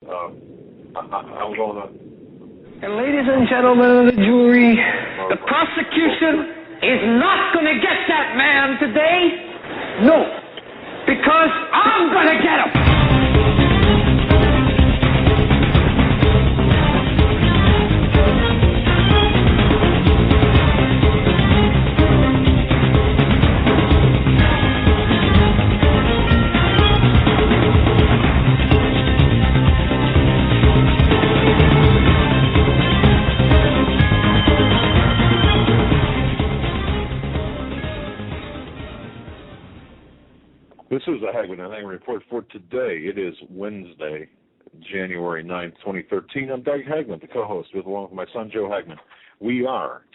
I'm going to... And ladies and gentlemen of the jury, the prosecution is not going to get that man today. No, because I'm going to get him. This is the Hagmann and Hagmann Report for today. It is Wednesday, January 9th, 2013. I'm Doug Hagmann, the co-host, along with my son, Joe Hagmann.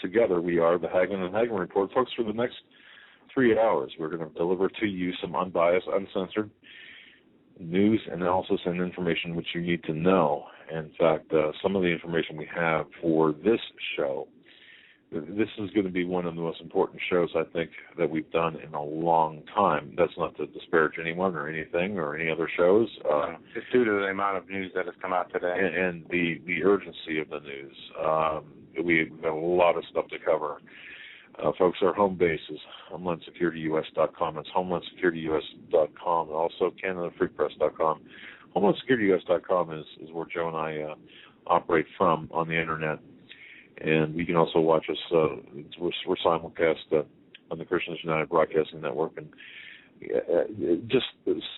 Together we are the Hagmann and Hagmann Report. Folks, for the next 3 hours, we're going to deliver to you some unbiased, uncensored news and also some information which you need to know. In fact, some of the information we have for this show, this is going to be one of the most important shows, I think, that we've done in a long time. That's not to disparage anyone or anything or any other shows. It's due to the amount of news that has come out today. And the urgency of the news. We've got a lot of stuff to cover. Folks, our home base is HomelandSecurityUS.com. It's HomelandSecurityUS.com, and also CanadaFreePress.com. HomelandSecurityUS.com is where Joe and I operate from on the Internet. And you can also watch us. We're simulcast on the Christians United Broadcasting Network. And just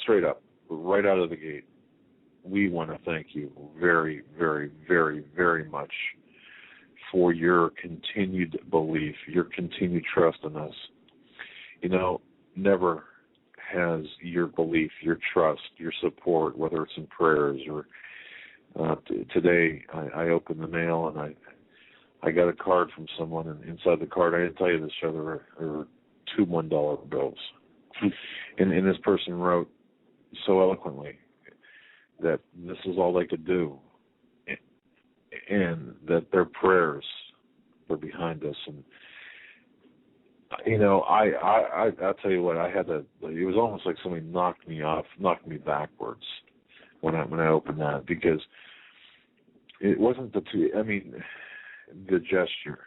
straight up, right out of the gate, we want to thank you very, very, very, very much for your continued belief, your continued trust in us. You know, never has your belief, your trust, your support, whether it's in prayers or today I opened the mail and I got a card from someone, and inside the card, I didn't tell you this show, there were two $1 bills. And this person wrote so eloquently that this is all they could do, and that their prayers were behind us. And, you know, I'll tell you what, it was almost like somebody knocked me backwards when I opened that, because it wasn't the gesture,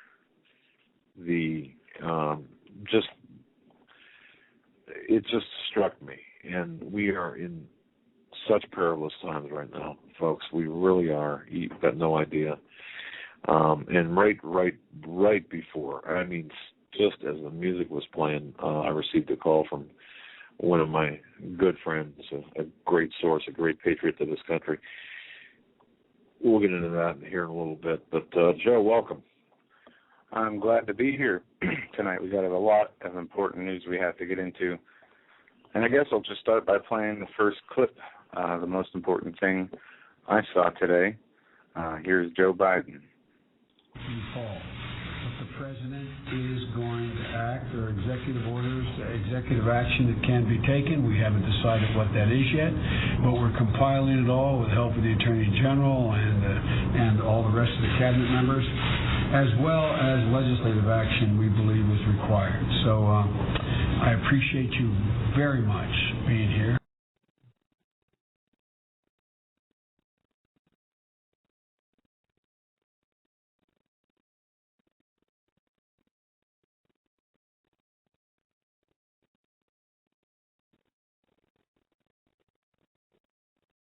it just struck me. And we are in such perilous times right now, folks. We really are. You've got no idea. And right before, just as the music was playing, I received a call from one of my good friends, a great source, a great patriot to this country. We'll get into that here in a little bit. But, Joe, welcome. I'm glad to be here tonight. We got a lot of important news we have to get into. And I guess I'll just start by playing the first clip, the most important thing I saw today. Here's Joe Biden. The president is going to act, or executive orders, executive action that can be taken. We haven't decided what that is yet, but we're compiling it all with the help of the Attorney General and all the rest of the cabinet members, as well as legislative action we believe is required. So I appreciate you very much being here.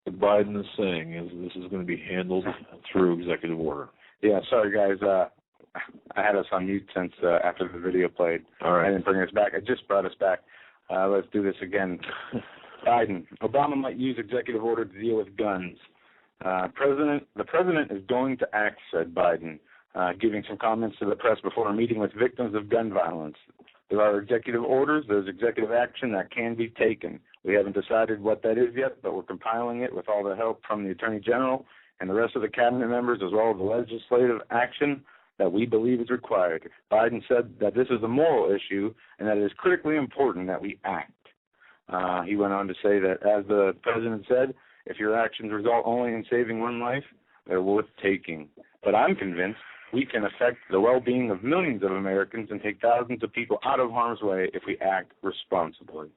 What Biden is saying is this is going to be handled through executive order. Yeah, sorry, guys. I had us on mute since after the video played. All right. I didn't bring us back. I just brought us back. Let's do this again. Biden. Obama might use executive order to deal with guns. The president is going to act, said Biden, giving some comments to the press before a meeting with victims of gun violence. There are executive orders. There's executive action that can be taken. We haven't decided what that is yet, but we're compiling it with all the help from the Attorney General and the rest of the cabinet members, as well as the legislative action that we believe is required. Biden said that this is a moral issue and that it is critically important that we act. He went on to say that, as the president said, if your actions result only in saving one life, they're worth taking. But I'm convinced we can affect the well-being of millions of Americans and take thousands of people out of harm's way if we act responsibly.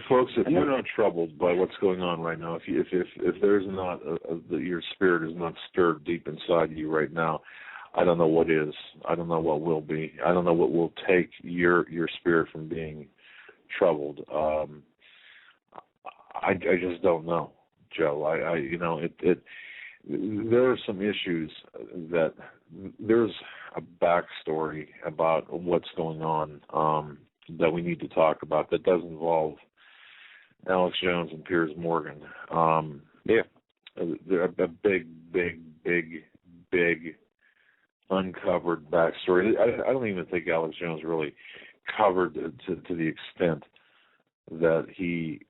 Folks, if you're not troubled by what's going on right now, if there's not your spirit is not stirred deep inside you right now, I don't know what is. I don't know what will be. I don't know what will take your spirit from being troubled. I just don't know, Joe. There are some issues that there's a backstory about what's going on that we need to talk about that does involve Alex Jones and Piers Morgan. They're a big uncovered backstory. I don't even think Alex Jones really covered to the extent that he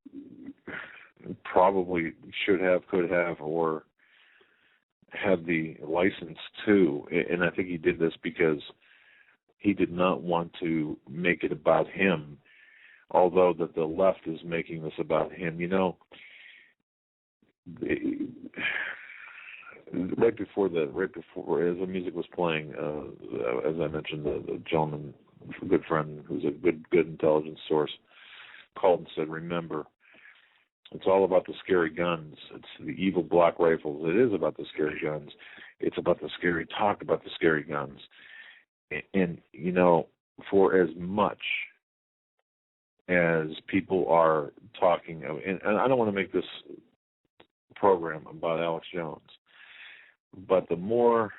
probably should have, could have, or had the license to. And I think he did this because he did not want to make it about him, although that the left is making this about him. You know, right before as the music was playing, as I mentioned, the gentleman, a good friend who's a good intelligence source, called and said, "Remember, it's all about the scary guns. It's the evil black rifles. It is about the scary guns. It's about the scary talk about the scary guns." And you know, for as much as people are talking, and I don't want to make this program about Alex Jones, but the more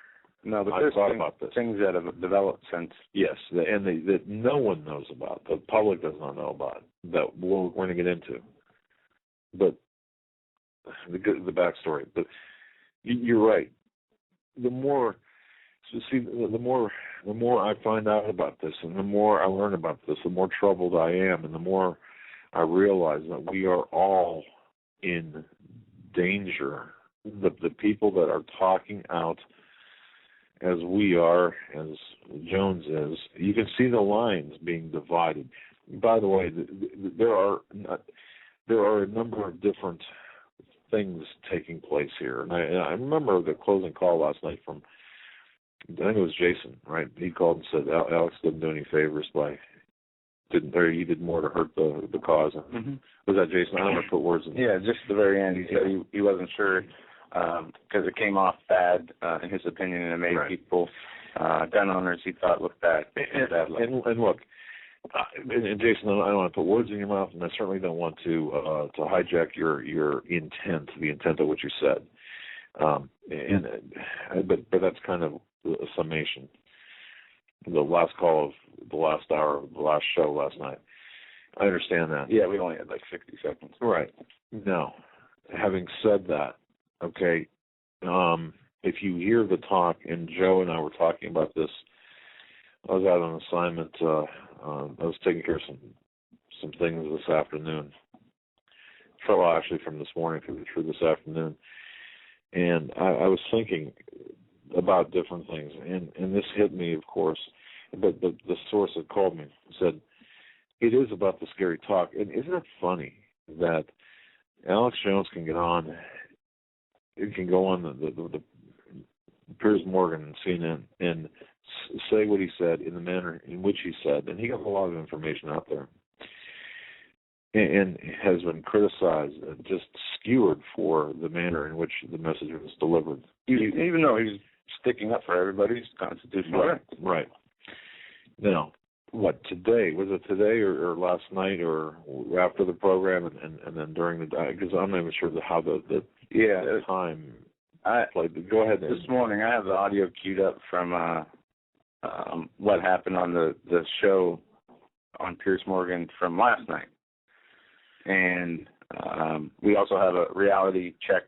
I thought about this, things that have developed since, that no one knows about, the public does not know about, that we're going to get into. But the backstory. But you're right. The more I find out about this, and the more I learn about this, the more troubled I am, and the more I realize that we are all in danger. The people that are talking out, as we are, as Jones is, you can see the lines being divided. By the way, there are a number of different things taking place here. And I remember the closing call last night from, I think it was Jason, right? He called and said Alex didn't do any favors he did more to hurt the cause. Mm-hmm. Was that Jason? I don't want to put words in. Yeah, just at the very end, he said he wasn't sure because it came off bad in his opinion, and it made people, gun owners, he thought looked bad. And look, and Jason, I don't want to put words in your mouth, and I certainly don't want to hijack your intent, the intent of what you said. But that's kind of a summation. The last call of the last hour of the last show last night. I understand that. Yeah, we only had like 60 seconds. Right. Now, having said that, okay, if you hear the talk, and Joe and I were talking about this, I was out on assignment. I was taking care of some things this afternoon. Well, actually, from this morning through this afternoon, and I was thinking about different things, and this hit me, of course. But the source that called me said, it is about the scary talk. And isn't it funny that Alex Jones can get on, it can go on the Piers Morgan and CNN and say what he said in the manner in which he said, and he got a lot of information out there, and has been criticized, just skewered for the manner in which the message was delivered. Even though he's sticking up for everybody's constitutional right. Right. Now, what, today? Was it today or last night or after the program and then during the day? Because I'm not even sure how the time played. Go ahead. This morning I have the audio queued up from what happened on the show on Piers Morgan from last night. And we also have a reality check,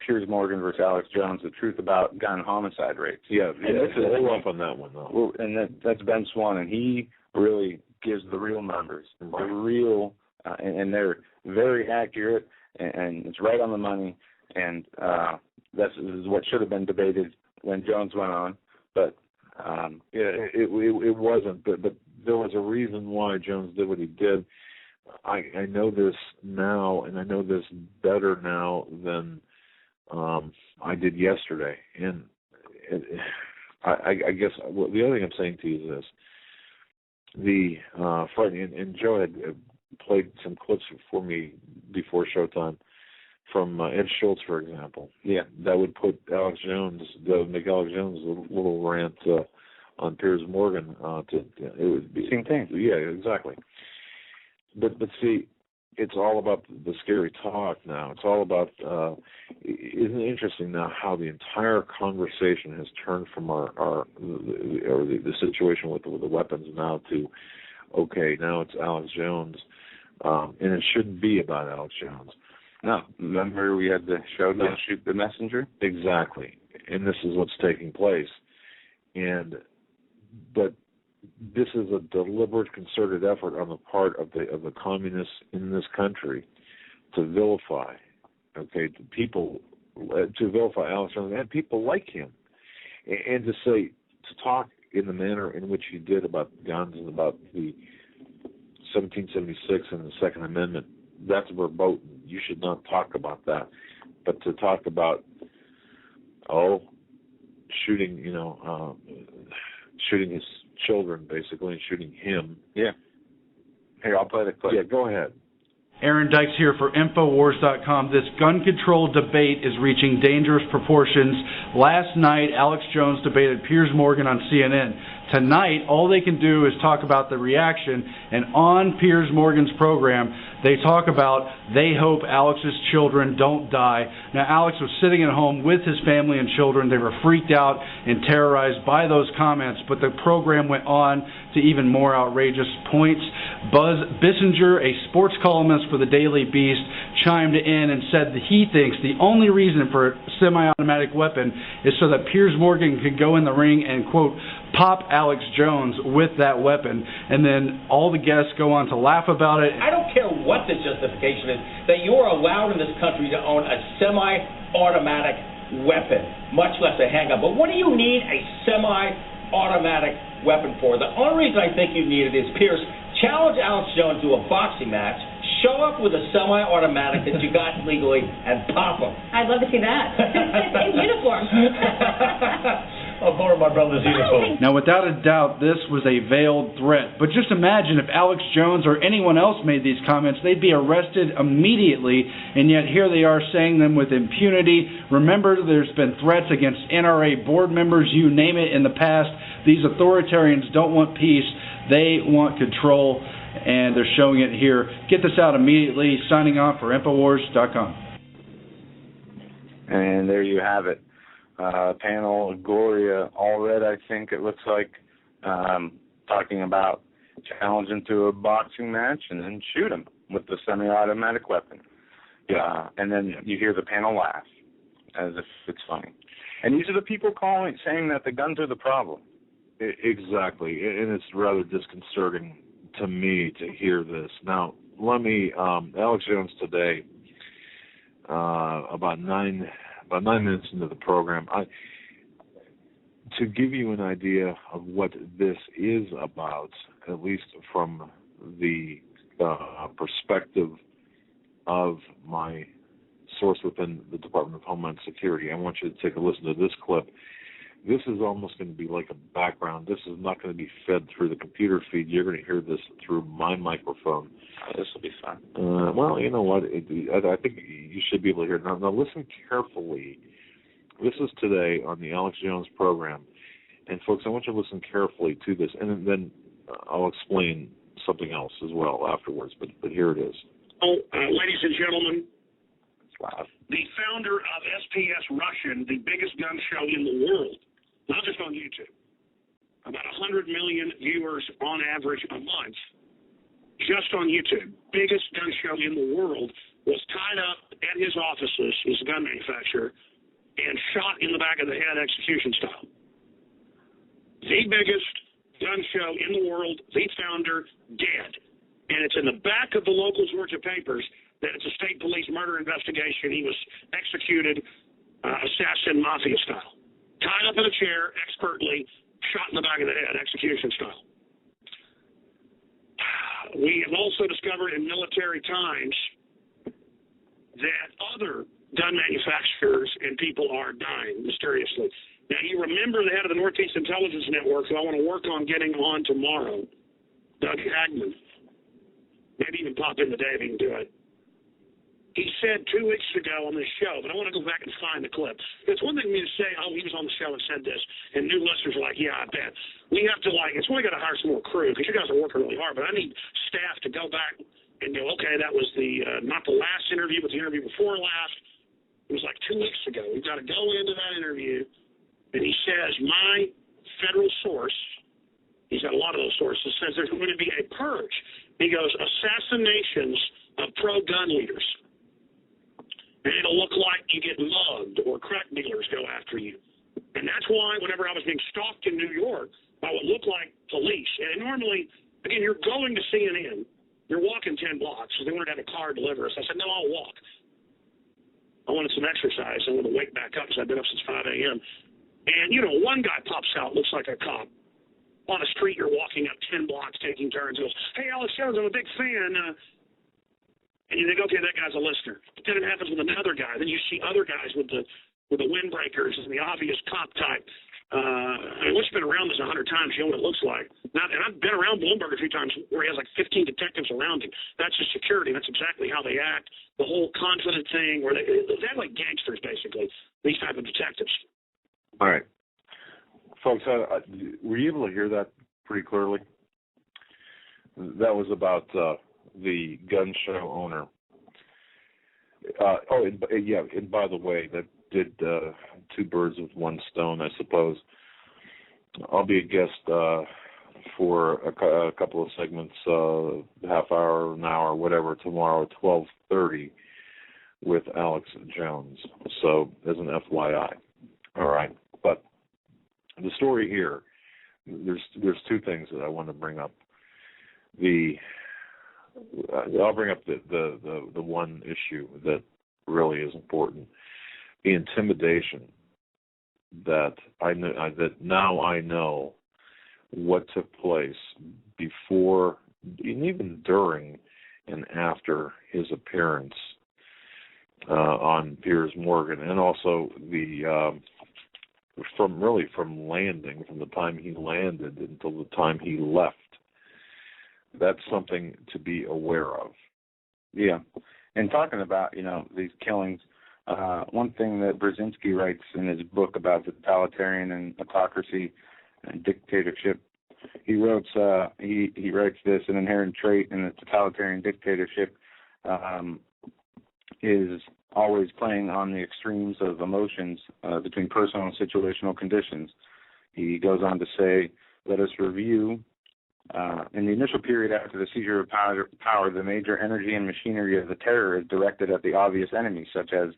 Piers Morgan versus Alex Jones, the truth about gun homicide rates. Yeah, hold off on that one, though. Well, and that's Ben Swan, and he really gives the real numbers, the real, and they're very accurate, and it's right on the money, and this is what should have been debated when Jones went on, but it wasn't, but there was a reason why Jones did what he did. I know this now, and I know this better now than I did yesterday. And I guess the other thing I'm saying to you is this: the frightening. And Joe had played some clips for me before showtime from Ed Schultz, for example. Yeah. That would put Alex Jones, that would make Alex Jones a little rant on Piers Morgan. It would be same thing. Yeah, exactly. But see, it's all about the scary talk now. It's all about, isn't it interesting now how the entire conversation has turned from the situation with the weapons now to, okay, now it's Alex Jones, and it shouldn't be about Alex Jones. No, remember we had the show, Don't Shoot the Messenger? Exactly, and this is what's taking place. But this is a deliberate, concerted effort on the part of the communists in this country to vilify, to vilify Alex Jones and people like him, and to talk in the manner in which he did about guns and about the 1776 and the Second Amendment. That's verboten. You should not talk about that. But to talk about, shooting, shooting his children, basically, and shooting him. Yeah. Here, I'll play the clip. Yeah, go ahead. Aaron Dykes here for Infowars.com. This gun control debate is reaching dangerous proportions. Last night, Alex Jones debated Piers Morgan on CNN. Tonight, all they can do is talk about the reaction, and on Piers Morgan's program, they talk about they hope Alex's children don't die. Now, Alex was sitting at home with his family and children. They were freaked out and terrorized by those comments, but the program went on to even more outrageous points. Buzz Bissinger, a sports columnist for the Daily Beast, chimed in and said that he thinks the only reason for a semi-automatic weapon is so that Piers Morgan could go in the ring and, quote, pop Alex Jones with that weapon. And then all the guests go on to laugh about it. I don't care what the justification is, that you are allowed in this country to own a semi-automatic weapon, much less a handgun. But what do you need a semi-automatic weapon for? The only reason I think you need it is, Pierce, challenge Alex Jones to a boxing match, show up with a semi-automatic that you got legally, and pop him. I'd love to see that. In uniform. I'll borrow my brother's uniform. Now, without a doubt, this was a veiled threat. But just imagine if Alex Jones or anyone else made these comments, they'd be arrested immediately, and yet here they are saying them with impunity. Remember, there's been threats against NRA board members, you name it, in the past. These authoritarians don't want peace. They want control, and they're showing it here. Get this out immediately. Signing off for Infowars.com. And there you have it. Panel Gloria Allred, I think it looks like, talking about challenging to a boxing match and then shoot him with the semi-automatic weapon. Yeah. And then you hear the panel laugh as if it's funny. And these are the people saying that the guns are the problem. Exactly, and it's rather disconcerting to me to hear this. Now, let me, Alex Jones today, about 9 minutes into the program, to give you an idea of what this is about, at least from the perspective of my source within the Department of Homeland Security, I want you to take a listen to this clip. This is almost going to be like a background. This is not going to be fed through the computer feed. You're going to hear this through my microphone. This will be fun. Well, you know what? I think you should be able to hear it. Now, listen carefully. This is today on the Alex Jones program. And, folks, I want you to listen carefully to this. And then I'll explain something else as well afterwards. But here it is. Ladies and gentlemen, the founder of SPS Russian, the biggest gun show in the world, not just on YouTube, about 100 million viewers on average a month, just on YouTube, biggest gun show in the world, was tied up at his offices, his gun manufacturer, and shot in the back of the head execution style. The biggest gun show in the world, the founder, dead. And it's in the back of the local Georgia papers that it's a state police murder investigation. He was executed assassin mafia style. Tied up in a chair, expertly, shot in the back of the head, execution style. We have also discovered in Military Times that other gun manufacturers and people are dying mysteriously. Now, you remember the head of the Northeast Intelligence Network, who I want to work on getting on tomorrow, Doug Hagmann. Maybe even pop in today if he can do it. He said 2 weeks ago on this show, but I want to go back and find the clip. It's one thing for me to say, oh, he was on the show and said this, and new listeners are like, yeah, I bet. We have to, it's why we got to hire some more crew, because you guys are working really hard, but I need staff to go back and go, okay, that was the not the last interview, but the interview before last. It was like 2 weeks ago. We've got to go into that interview, and he says, my federal source, he's got a lot of those sources, says there's going to be a purge. He goes, assassinations of pro-gun leaders. And it'll look like you get mugged or crack dealers go after you. And that's why whenever I was being stalked in New York by what looked like police, and normally, again, you're going to CNN, you're walking 10 blocks, so they wanted to have a car deliver us. I said, no, I'll walk. I wanted some exercise. I wanted to wake back up because I've been up since 5 a.m. And, one guy pops out, looks like a cop. On the street, you're walking up 10 blocks, taking turns, goes, hey, Alex+Jones, I'm a big fan. And you think, okay, that guy's a listener. But then it happens with another guy. Then you see other guys with the windbreakers and the obvious cop type. Once you've been around this 100 times, you know what it looks like. Now, and I've been around Bloomberg a few times where he has like 15 detectives around him. That's his security. That's exactly how they act. The whole confident thing, where they act like gangsters, basically, these type of detectives. All right. Folks, were you able to hear that pretty clearly? That was about the gun show owner. And by the way, that did two birds with one stone, I suppose. I'll be a guest for a couple of segments, half hour, an hour, whatever, tomorrow at 12:30 with Alex+Jones. So, as an FYI. All right. But the story here, there's two things that I want to bring up. I'll bring up the one issue that really is important: the intimidation that now I know what took place before, and even during and after his appearance on Piers Morgan, and also from the time he landed until the time he left. That's something to be aware of. Yeah. And talking about, these killings, one thing that Brzezinski writes in his book about the totalitarian and autocracy and dictatorship, he writes this: an inherent trait in the totalitarian dictatorship is always playing on the extremes of emotions between personal and situational conditions. He goes on to say, let us review. In the initial period after the seizure of power, the major energy and machinery of the terror is directed at the obvious enemies, such as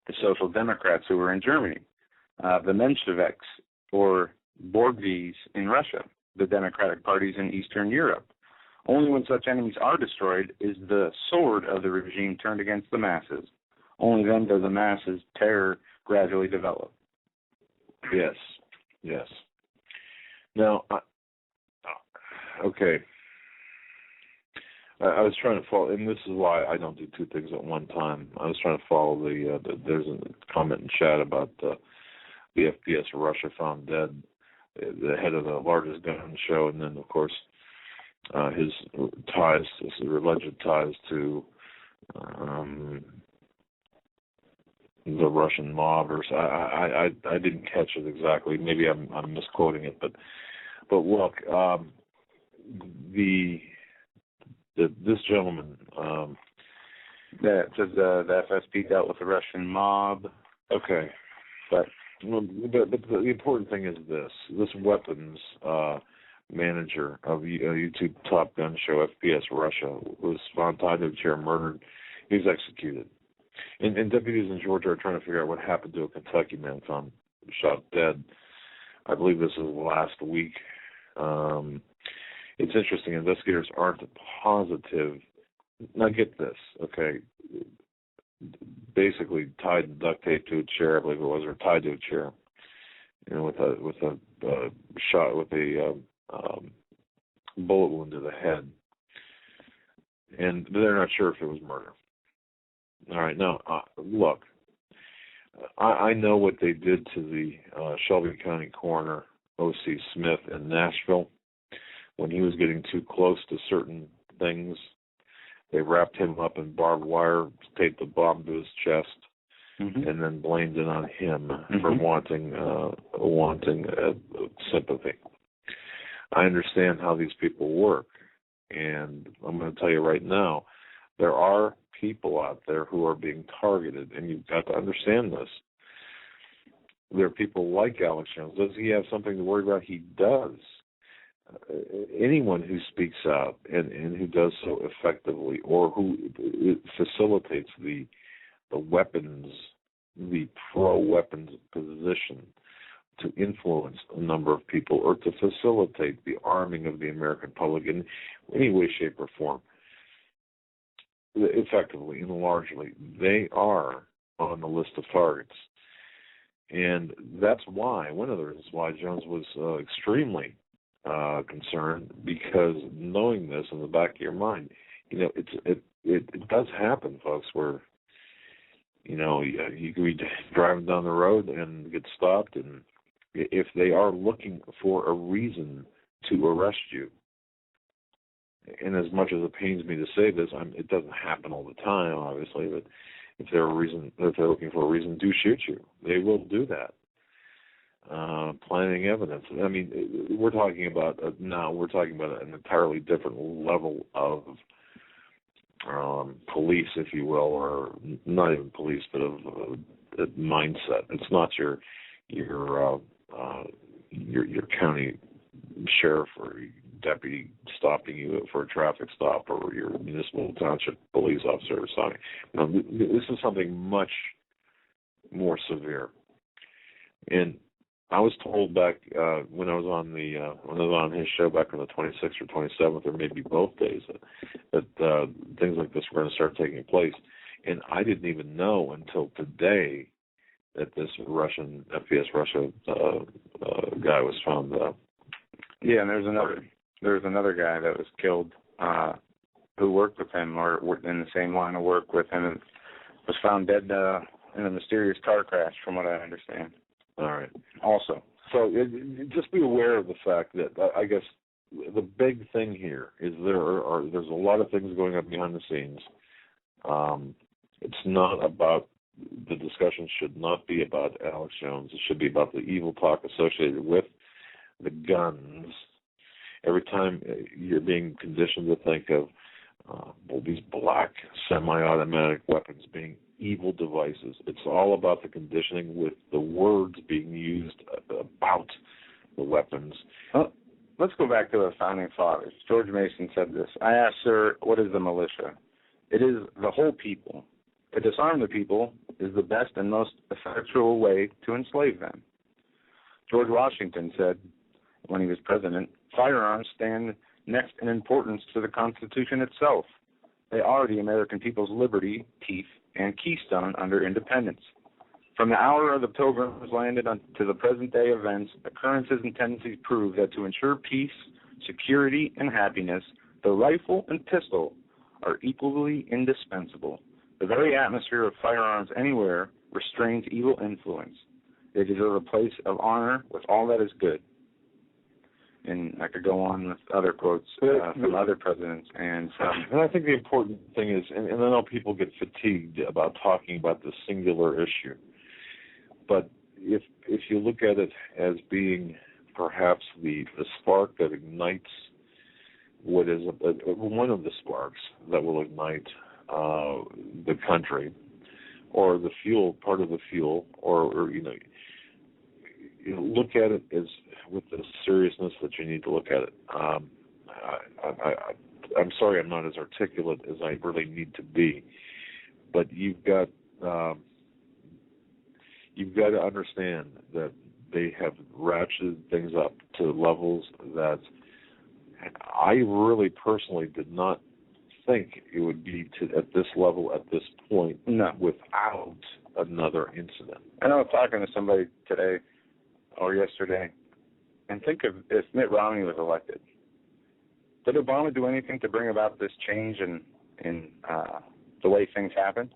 the Social Democrats who were in Germany, the Mensheviks or Borgvis in Russia, the Democratic parties in Eastern Europe. Only when such enemies are destroyed is the sword of the regime turned against the masses. Only then does the masses' terror gradually develop. Yes. Now, okay. I was trying to follow, and this is why I don't do two things at one time. I was trying to follow there's a comment in chat about the FPS Russia found dead, the head of the largest gun show, and then, of course, his alleged ties to the Russian mob, or I didn't catch it exactly. Maybe I'm misquoting it, but look, this gentleman that says the FSB dealt with the Russian mob. Okay, but the important thing is this weapons manager of YouTube Top Gun Show, FPS Russia, was found tied to a chair, murdered. He was executed. And deputies in Georgia are trying to figure out what happened to a Kentucky man found shot dead. I believe this is last week. It's interesting. Investigators aren't positive. Now get this, okay? Basically tied duct tape to a chair, I believe it was, or tied to a chair, with a shot with a bullet wound to the head, and they're not sure if it was murder. All right, now look, I know what they did to the Shelby County coroner O.C. Smith in Nashville when he was getting too close to certain things. They wrapped him up in barbed wire, taped the bomb to his chest, and then blamed it on him for wanting sympathy. I understand how these people work, and I'm going to tell you right now, there are people out there who are being targeted, and you've got to understand this. There are people like Alex Jones. Does he have something to worry about? He does. Anyone who speaks out and who does so effectively, or who facilitates the weapons, the pro-weapons position to influence a number of people or to facilitate the arming of the American public in any way, shape, or form, effectively and largely, they are on the list of targets. And that's why, one of the reasons why Jones was extremely concerned, because knowing this in the back of your mind, it does happen, folks, where, you could be driving down the road and get stopped, and if they are looking for a reason to arrest you, and as much as it pains me to say this, it doesn't happen all the time, obviously, but if they're looking for a reason to shoot you, they will do that. Planting evidence. I mean, we're talking about an entirely different level of police, if you will, or not even police, but of mindset. It's not your county sheriff or deputy stopping you for a traffic stop, or your municipal township police officer or something. This is something much more severe. And I was told back when I was on his show back on the 26th or 27th, or maybe both days, that things like this were going to start taking place. And I didn't even know until today that this Russian FPS Russia guy was found. Yeah, and there's another guy that was killed who worked with him or in the same line of work with him, and was found dead in a mysterious car crash, from what I understand. All right. Also. So just be aware of the fact that I guess the big thing here is there's a lot of things going on behind the scenes. It's not about, the discussion should not be about Alex Jones. It should be about the evil talk associated with the guns. Every time you're being conditioned to think of these black semi-automatic weapons being evil devices, it's all about the conditioning with the words being used about the weapons. Well, let's go back to the founding fathers. George Mason said this: "I ask, sir, what is the militia? It is the whole people. To disarm the people is the best and most effectual way to enslave them." George Washington said, when he was president, "Firearms stand next in importance to the Constitution itself. They are the American people's liberty, teeth, and keystone under independence. From the hour of the Pilgrims landed to the present-day events, occurrences and tendencies prove that to ensure peace, security, and happiness, the rifle and pistol are equally indispensable. The very atmosphere of firearms anywhere restrains evil influence. They deserve a place of honor with all that is good." And I could go on with other quotes from other presidents. And I think the important thing is, and I know people get fatigued about talking about the singular issue, but if you look at it as being perhaps the spark that ignites what is one of the sparks that will ignite the country, or the fuel, part of the fuel, or look at it as with the seriousness that you need to look at it. I'm sorry I'm not as articulate as I really need to be, but you've got to understand that they have ratcheted things up to levels that I really personally did not think it would be at this level at this point. No. Without another incident. I was talking to somebody today or yesterday, and think of if Mitt Romney was elected. Did Obama do anything to bring about this change in the way things happen?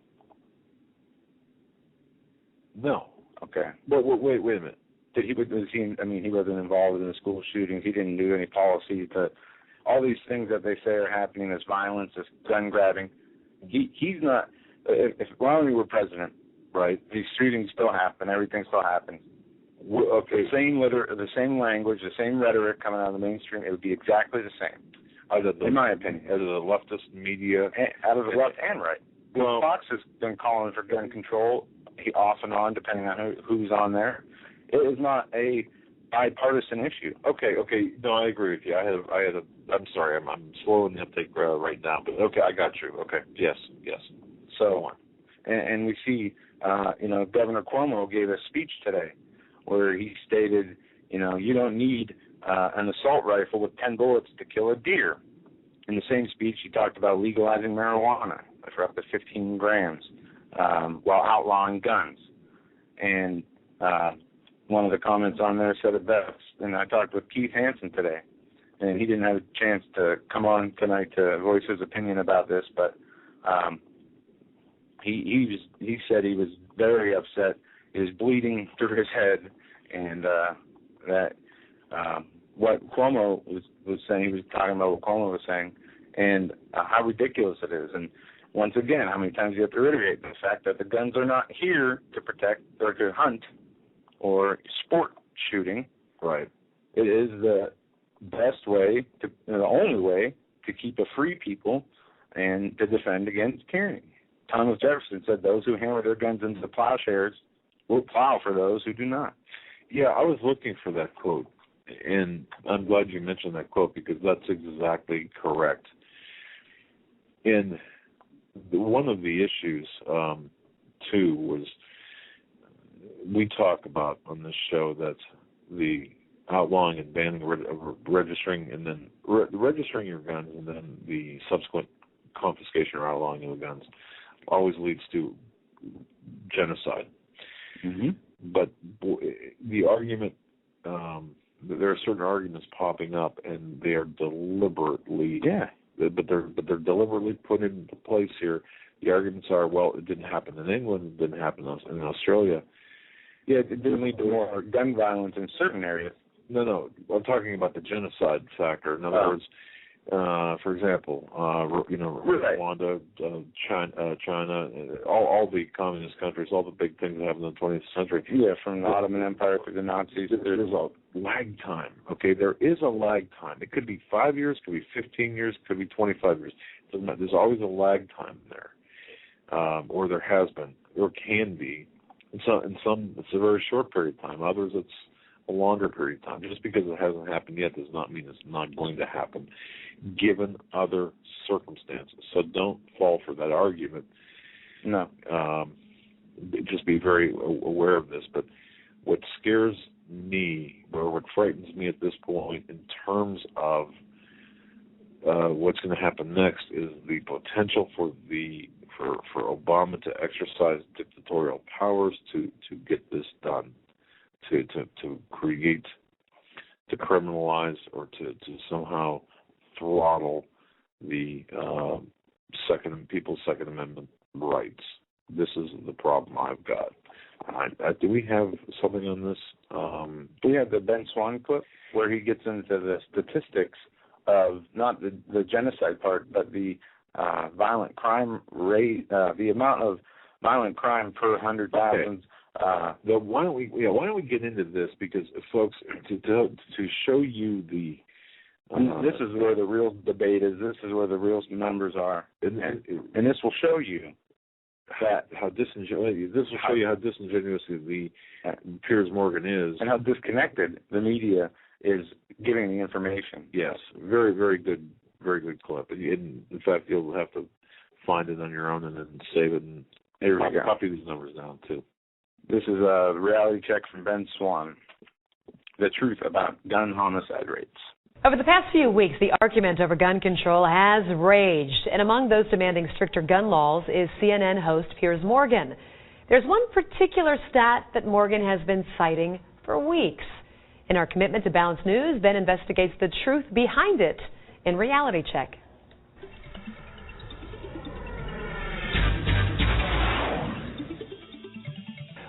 No. Okay. But wait a minute. He wasn't involved in the school shootings. He didn't do any policy to all these things that they say are happening, this violence, this gun grabbing. He's not. If Romney were president, right, these shootings still happen, everything still happens. Okay, the same language, the same rhetoric coming out of the mainstream, it would be exactly the same. In my opinion, out of the leftist media, out of the left and right. Well, Fox has been calling for gun control, off and on, depending on who's on there. It is not a bipartisan issue. Okay. No, I agree with you. I'm sorry, I'm slow in the uptake right now, but okay, I got you. Okay, yes. So, and we see, Governor Cuomo gave a speech today where he stated, you don't need an assault rifle with 10 bullets to kill a deer. In the same speech, he talked about legalizing marijuana for up to 15 grams while outlawing guns. And one of the comments on there said it best. And I talked with Keith Hansen today, and he didn't have a chance to come on tonight to voice his opinion about this, but he said he was very upset. He was bleeding through his head, and that what Cuomo was saying, he was talking about what Cuomo was saying, and how ridiculous it is. And once again, how many times you have to reiterate the fact that the guns are not here to protect or to hunt or sport shooting. Right. It is the best way, the only way to keep a free people and to defend against tyranny. Thomas Jefferson said those who hammer their guns into the plowshares will plow for those who do not. Yeah, I was looking for that quote, and I'm glad you mentioned that quote because that's exactly correct. And one of the issues, too, was we talk about on this show that the outlawing and banning registering and then registering your guns and then the subsequent confiscation or outlawing of the guns always leads to genocide. Mm-hmm. But the argument, there are certain arguments popping up, and they are deliberately, but they're deliberately put into place here. The arguments are, well, it didn't happen in England, it didn't happen in Australia. Yeah, it didn't lead to more gun violence in certain areas. No, I'm talking about the genocide factor. In other words, for example, Rwanda, China, all the communist countries, all the big things that happened in the 20th century. Yeah, from the Ottoman Empire to the Nazis. There's a lag time. Okay, there is a lag time. It could be 5 years, could be 15 years, could be 25 years. There's always a lag time there, or there has been, or can be. And so, in some, it's a very short period of time. Others, it's a longer period of time. Just because it hasn't happened yet does not mean it's not going to happen, given other circumstances. So don't fall for that argument. No. Just be very aware of this. But what scares me, or what frightens me at this point in terms of what's going to happen next, is the potential for Obama to exercise dictatorial powers to get this done, to create, to criminalize, or to somehow throttle the people's Second Amendment rights. This is the problem I've got. Do we have something on this? We have the Ben Swan clip where he gets into the statistics of not the genocide part, but the violent crime rate, the amount of violent crime per 100,000. Why don't we get into this, because folks, to show you the this is where the real debate is. This is where the real numbers are, and this will show you that how disingenuous. This will show you how disingenuous the Piers Morgan is, and how disconnected the media is giving the information. Yes, very, very good clip. In fact, you'll have to find it on your own and then save it and copy these numbers down too. This is a reality check from Ben Swan. The truth about gun homicide rates. Over the past few weeks, the argument over gun control has raged, and among those demanding stricter gun laws is CNN host Piers Morgan. There's one particular stat that Morgan has been citing for weeks. In our commitment to balanced news, Ben investigates the truth behind it in Reality Check.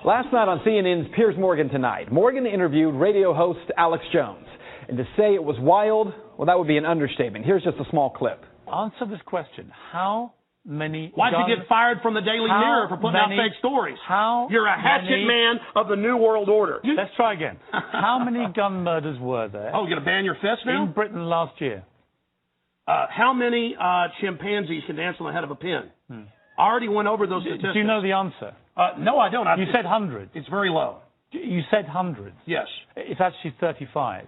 Last night on CNN's Piers Morgan Tonight, Morgan interviewed radio host Alex Jones. And to say it was wild, well, that would be an understatement. Here's just a small clip. Answer this question. How many Why'd you get fired from the Daily Mirror for putting out fake stories? You're a hatchet man of the New World Order. Let's try again. How many gun murders were there? Oh, you're going to ban your fist now? In Britain last year. How many chimpanzees can dance on the head of a pin? I already went over those statistics. Do you know the answer? No, I don't. You said hundreds. It's very low. You said hundreds. Yes. It's actually 35.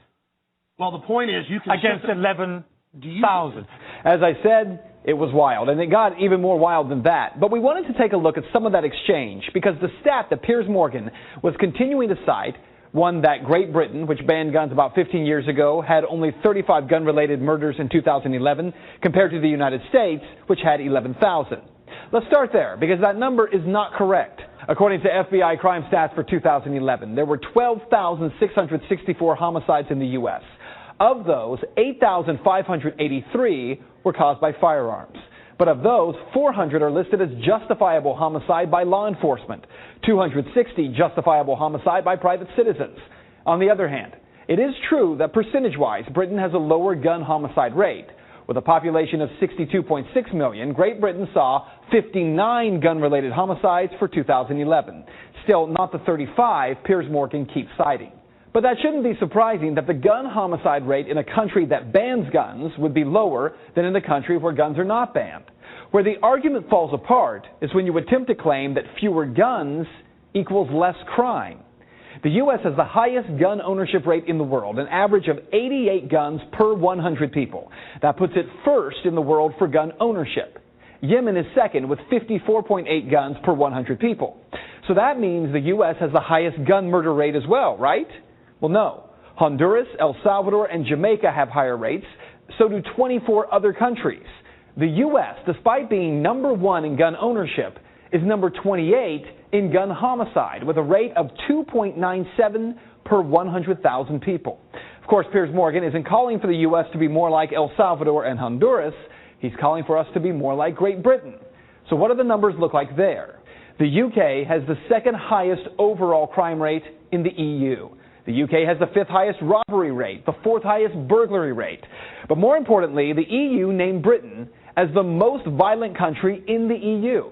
Well, the point is you can... Against 11,000. As I said, it was wild, and it got even more wild than that. But we wanted to take a look at some of that exchange, because the stat that Piers Morgan was continuing to cite, one that Great Britain, which banned guns about 15 years ago, had only 35 gun-related murders in 2011, compared to the United States, which had 11,000. Let's start there, because that number is not correct. According to FBI crime stats for 2011, there were 12,664 homicides in the U.S. Of those, 8,583 were caused by firearms. But of those, 400 are listed as justifiable homicide by law enforcement, 260 justifiable homicide by private citizens. On the other hand, it is true that percentage-wise, Britain has a lower gun homicide rate. With a population of 62.6 million, Great Britain saw 59 gun-related homicides for 2011. Still, not the 35 Piers Morgan keeps citing. But that shouldn't be surprising that the gun homicide rate in a country that bans guns would be lower than in a country where guns are not banned. Where the argument falls apart is when you attempt to claim that fewer guns equals less crime. The U.S. has the highest gun ownership rate in the world, an average of 88 guns per 100 people. That puts it first in the world for gun ownership. Yemen is second with 54.8 guns per 100 people. So that means the U.S. has the highest gun murder rate as well, right? Well, no. Honduras, El Salvador, and Jamaica have higher rates. So do 24 other countries. The U.S., despite being number 1 in gun ownership, is number 28 in gun homicide, with a rate of 2.97 per 100,000 people. Of course, Piers Morgan isn't calling for the U.S. to be more like El Salvador and Honduras. He's calling for us to be more like Great Britain. So what do the numbers look like there? The UK has the second highest overall crime rate in the EU. The UK has the 5th highest robbery rate, the 4th highest burglary rate. But more importantly, the EU named Britain as the most violent country in the EU.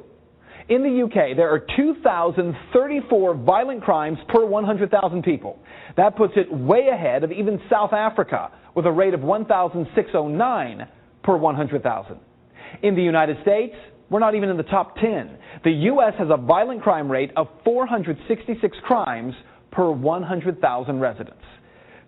In the UK, there are 2,034 violent crimes per 100,000 people. That puts it way ahead of even South Africa, with a rate of 1,609 per 100,000. In the United States, we're not even in the top 10. The U.S. has a violent crime rate of 466 crimes per 100,000 residents.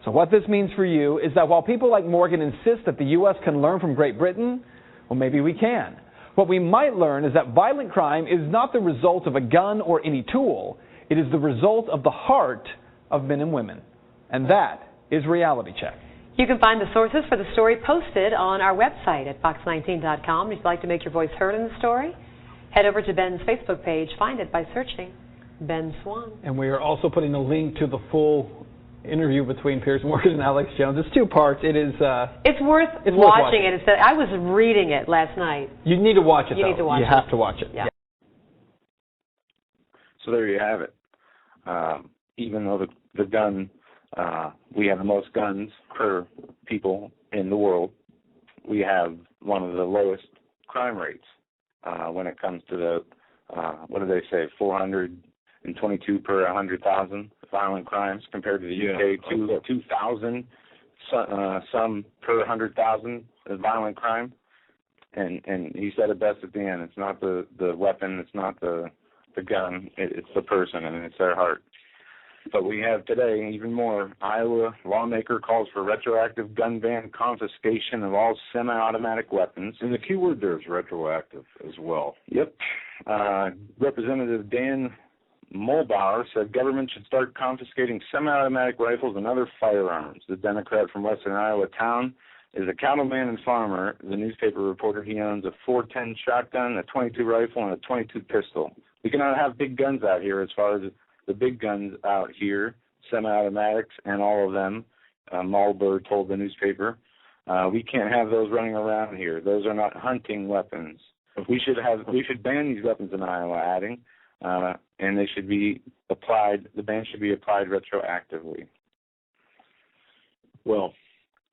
So what this means for you is that while people like Morgan insist that the U.S. can learn from Great Britain, well, maybe we can. What we might learn is that violent crime is not the result of a gun or any tool. It is the result of the heart of men and women. And that is Reality Check. You can find the sources for the story posted on our website at fox19.com. If you'd like to make your voice heard in the story, head over to Ben's Facebook page. Find it by searching Ben Swan. And we are also putting a link to the full interview between Piers Morgan and Alex+Jones. It's 2 parts. It's worth watching it. I was reading it last night. You need to watch it, You need to watch it. it. You have to watch it. Yeah. So there you have it. Even though the gun, we have the most guns per people in the world, we have one of the lowest crime rates when it comes to the, what do they say, 422 per 100,000 violent crimes compared to the UK, 2,000 some per 100,000 violent crime. And he said it best at the end. It's not the weapon, it's not the gun, it's the person, and it's their heart. But we have today even more. Iowa lawmaker calls for retroactive gun ban confiscation of all semi-automatic weapons. And the key word there is retroactive as well. Yep. Representative Dan Mulbauer said government should start confiscating semi-automatic rifles and other firearms. The Democrat from western Iowa town is a cattleman and farmer. The newspaper reported he owns a .410 shotgun, a .22 rifle, and a .22 pistol. We cannot have big guns out here as far as the big guns out here, semi-automatics and all of them, Mulbauer told the newspaper. We can't have those running around here. Those are not hunting weapons. We should ban these weapons in Iowa, adding, and they should be applied, the ban should be applied retroactively. Well,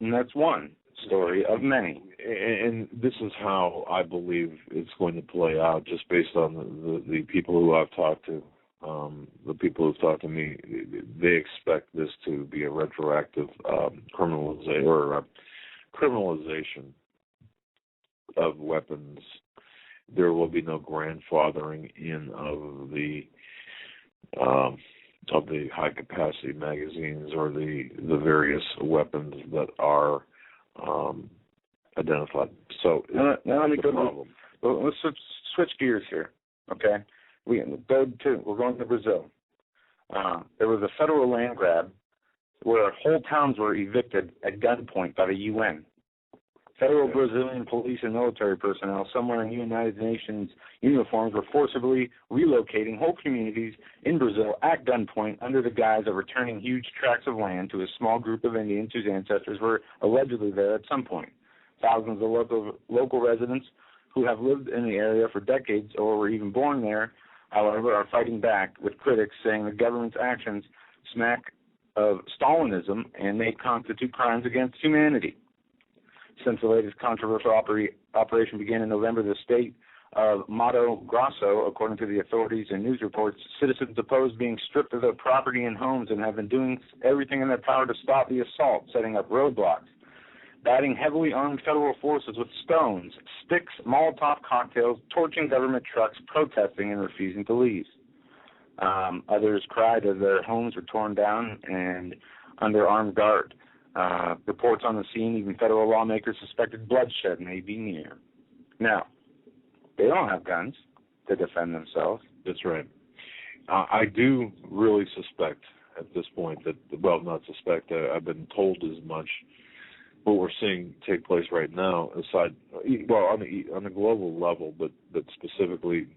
And that's one story of many. And this is how I believe it's going to play out, just based on the people who I've talked to. The people who've talked to me, they expect this to be a retroactive criminalization of weapons. There will be no grandfathering in of the high capacity magazines or the various weapons that are identified. So now let me go. Let's switch gears here. Okay, we're going to Brazil. There was a federal land grab where whole towns were evicted at gunpoint by the UN. Federal Brazilian police and military personnel somewhere in United Nations uniforms were forcibly relocating whole communities in Brazil at gunpoint under the guise of returning huge tracts of land to a small group of Indians whose ancestors were allegedly there at some point. Thousands of local residents who have lived in the area for decades or were even born there, however, are fighting back, with critics saying the government's actions smack of Stalinism and may constitute crimes against humanity. Since the latest controversial operation began in November, the state of Mato Grosso, according to the authorities and news reports, citizens opposed being stripped of their property and homes and have been doing everything in their power to stop the assault, setting up roadblocks, batting heavily armed federal forces with stones, sticks, Molotov cocktails, torching government trucks, protesting and refusing to leave. Others cried as their homes were torn down and under armed guard. Reports on the scene, even federal lawmakers suspected bloodshed may be near. Now, they don't have guns to defend themselves. That's right. I do really suspect at this point that, well, not suspect, I've been told as much. What we're seeing take place right now, aside, well, on the global level, but specifically,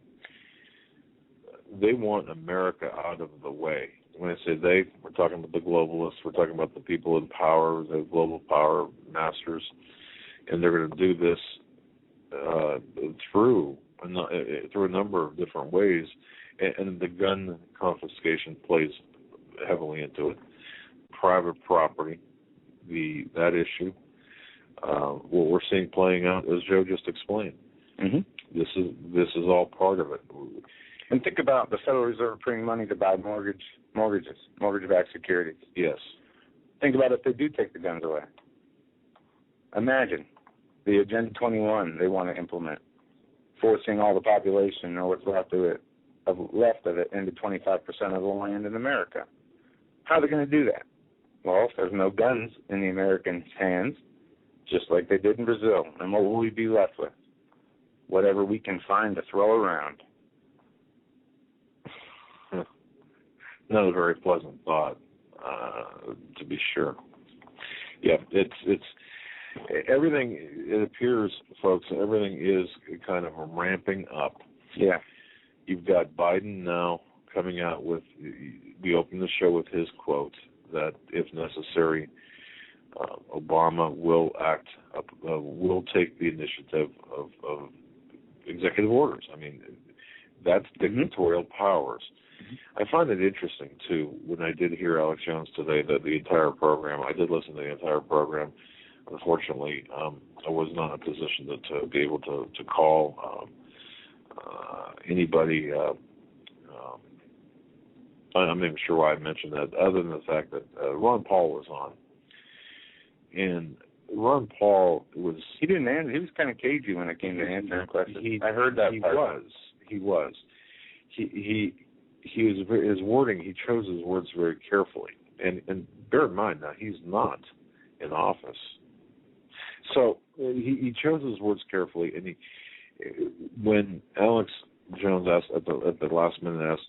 they want America out of the way. When I say they, we're talking about the globalists. We're talking about the people in power, the global power masters, and they're going to do this through a number of different ways, and the gun confiscation plays heavily into it. Private property, that issue. What we're seeing playing out, as Joe just explained. Mm-hmm. This is all part of it. And think about the Federal Reserve printing money to buy mortgage-backed securities. Yes. Think about if they do take the guns away. Imagine the Agenda 21 they want to implement, forcing all the population or what's left of it into 25% of the land in America. How are they going to do that? Well, if there's no guns in the Americans' hands, just like they did in Brazil, and what will we be left with? Whatever we can find to throw around. Not a very pleasant thought, to be sure. Yeah, it's everything. It appears, folks, everything is kind of ramping up. Yeah, you've got Biden now coming out with. We opened the show with his quote that, if necessary, Obama will take the initiative of executive orders. I mean, that's dictatorial powers. I find it interesting, too, when I did hear Alex Jones today, that the entire program, I did listen to the entire program. Unfortunately, I was not in a position to be able to call anybody. I'm not even sure why I mentioned that, other than the fact that Ron Paul was on. And Ron Paul was... He didn't answer. He was kind of cagey when it came to answering questions. I heard that part. He was. He was very, his wording, he chose his words very carefully. And bear in mind, now, he's not in office. So he chose his words carefully. And when Alex Jones asked at the last minute, asked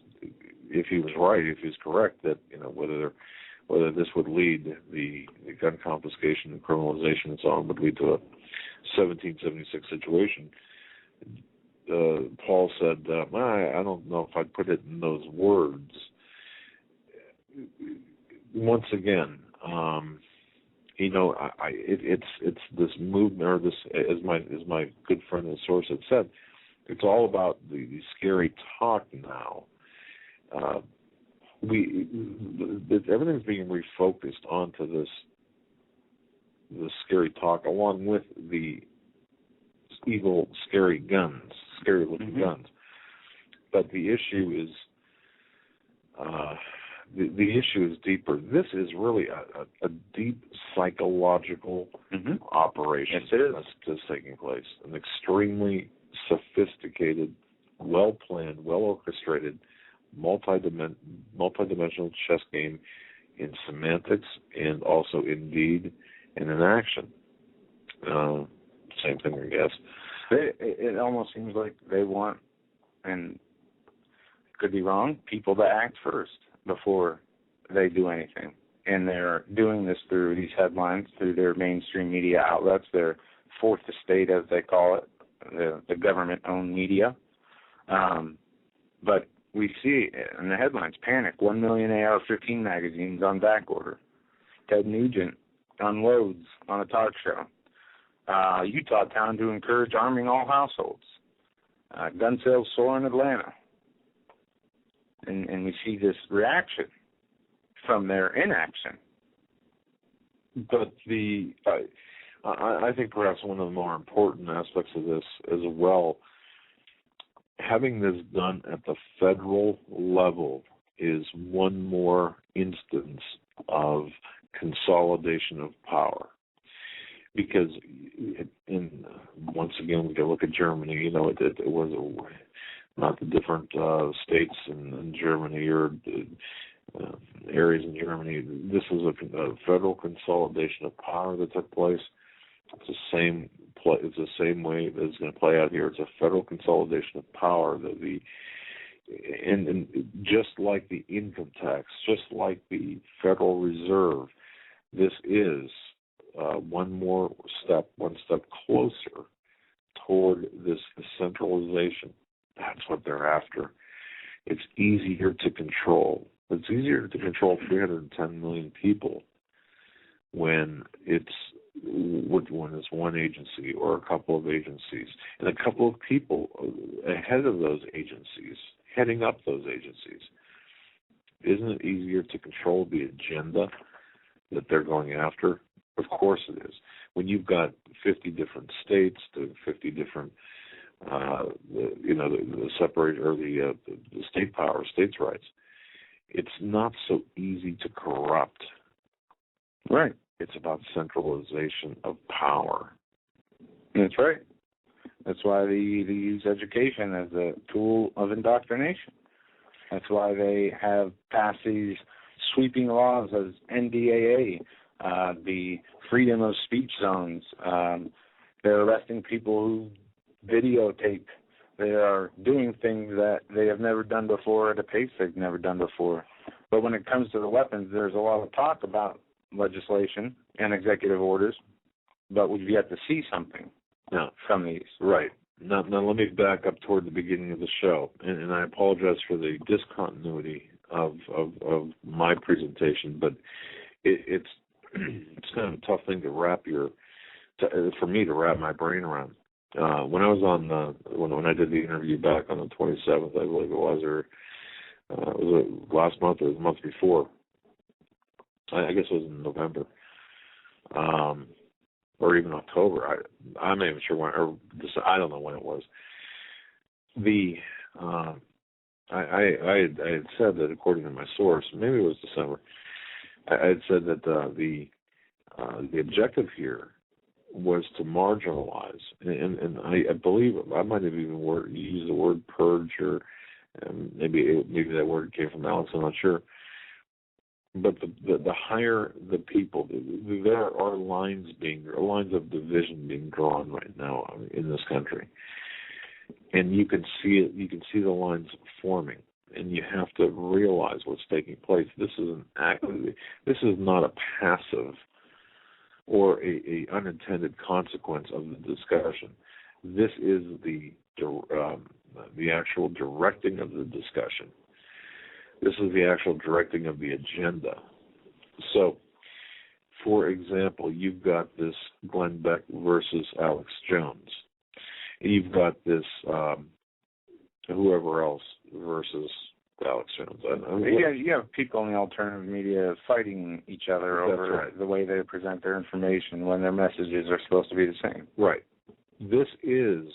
if he was right, if he was correct, that whether this would lead, the gun confiscation and criminalization and so on, would lead to a 1776 situation, Paul said, I don't know if I'd put it in those words. Once again, it's this movement, or this, as my good friend and source had said, it's all about the scary talk now. Everything's being refocused onto the scary talk, along with the evil, scary guns, scary-looking guns. But the issue is the issue is deeper. This is really a deep psychological operation that's taking place. An extremely sophisticated, well-planned, well-orchestrated, multi-dimensional chess game in semantics and also in deed and in action. Same thing, I guess. It almost seems like they want, and could be wrong, people to act first before they do anything. And they're doing this through these headlines, through their mainstream media outlets, their fourth estate, as they call it, the government-owned media. But we see in the headlines, panic, 1 million AR-15 magazines on back order. Ted Nugent unloads on a talk show. Utah town to encourage arming all households. Gun sales soar in Atlanta. And we see this reaction from their inaction. But I think perhaps one of the more important aspects of this as well, having this done at the federal level is one more instance of consolidation of power. Because, once again, we can look at Germany. You know, it was not the different states in Germany or areas in Germany. This is a federal consolidation of power that took place. It's the same way that it's going to play out here. It's a federal consolidation of power. And just like the income tax, just like the Federal Reserve, this is one step closer toward this centralization. That's what they're after. It's easier to control. It's easier to control 310 million people when it's one agency or a couple of agencies and a couple of people ahead of those agencies, heading up those agencies. Isn't it easier to control the agenda that they're going after? Of course it is. When you've got 50 different states, to 50 different, the separate or the state power, states' rights, it's not so easy to corrupt. Right. It's about centralization of power. That's right. That's why they use education as a tool of indoctrination. That's why they have passed these sweeping laws as NDAA, the freedom of speech zones. They're arresting people who videotape. They are doing things that they have never done before at a pace they've never done before. But when it comes to the weapons, there's a lot of talk about legislation and executive orders, but we've yet to see something from these. Right. Now let me back up toward the beginning of the show, and I apologize for the discontinuity of my presentation, but it's kind of a tough thing to for me to wrap my brain around. When I was on when I did the interview back on the 27th, I believe it was, or was it last month or the month before? I guess it was in November, or even October. I'm not even sure when, or I don't know when it was. I had said that, according to my source, maybe it was December. I had said that the objective here was to marginalize, and I believe I might have even used the word purge, or maybe that word came from Alex. I'm not sure. But the higher the people, there are lines of division being drawn right now in this country, and you can see it. You can see the lines forming, and you have to realize what's taking place. This is not a passive or a unintended consequence of the discussion. This is the actual directing of the discussion. This is the actual directing of the agenda. So, for example, you've got this Glenn Beck versus Alex Jones. You've got this whoever else versus Alex Jones. You have people in the alternative media fighting each other over the way they present their information when their messages are supposed to be the same. Right. This is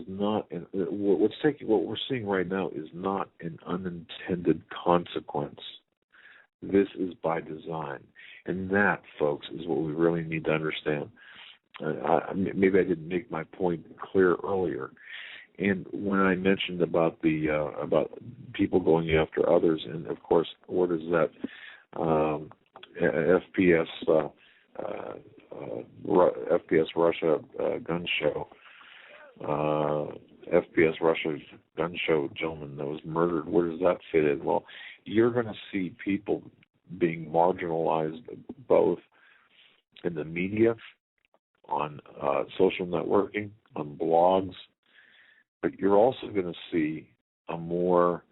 not what we're seeing right now is not an unintended consequence. This is by design, and that, folks, is what we really need to understand. Maybe I didn't make my point clear earlier. And when I mentioned about about people going after others, and of course, what is that FPS Russia gun show? FPS Russia gun show gentleman that was murdered. Where does that fit in? Well, you're going to see people being marginalized both in the media, on social networking, on blogs, but you're also going to see a more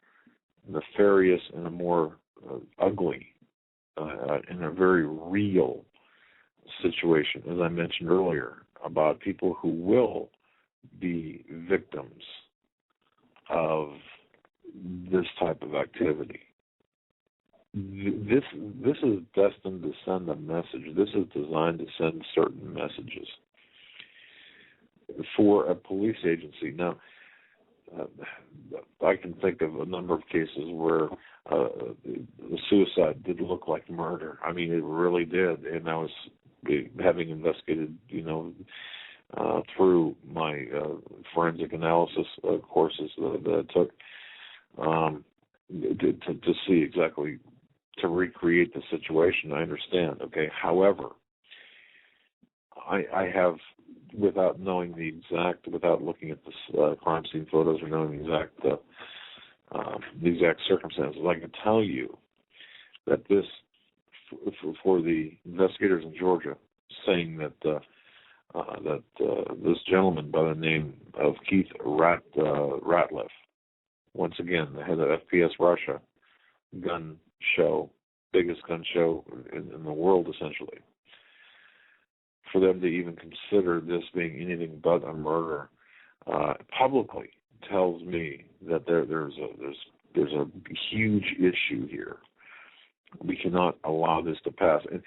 nefarious and a more ugly and a very real situation, as I mentioned earlier, about people who will be victims of this type of activity. This is destined to send a message. This is designed to send certain messages for a police agency. Now, I can think of a number of cases where the suicide did look like murder. I mean, it really did. And I was having investigated, through my forensic analysis courses that I took to see exactly, to recreate the situation. I understand. Okay. However, I have, without knowing without looking at the crime scene photos or knowing the exact circumstances, I can tell you that this, for the investigators in Georgia, saying that this gentleman by the name of Keith Ratliff, once again the head of FPS Russia gun show, biggest gun show in the world essentially, for them to even consider this being anything but a murder publicly tells me that there's a huge issue here. We cannot allow this to pass. And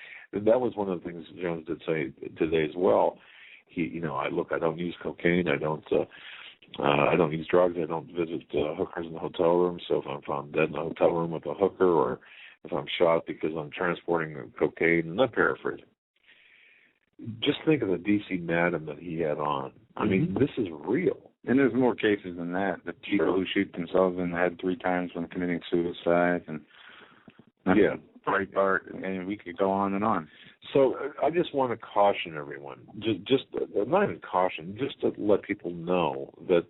that was one of the things Jones did say today as well. I don't use cocaine. I don't use drugs. I don't visit hookers in the hotel room. So if I'm found dead in a hotel room with a hooker, or if I'm shot because I'm transporting cocaine, and I'm paraphrasing. Just think of the D.C. Madam that he had on. I mean, this is real. And there's more cases than that. The people who shoot themselves in the head 3 times when committing suicide, and Breitbart, and we could go on and on. So I just want to caution everyone, just not even caution, just to let people know that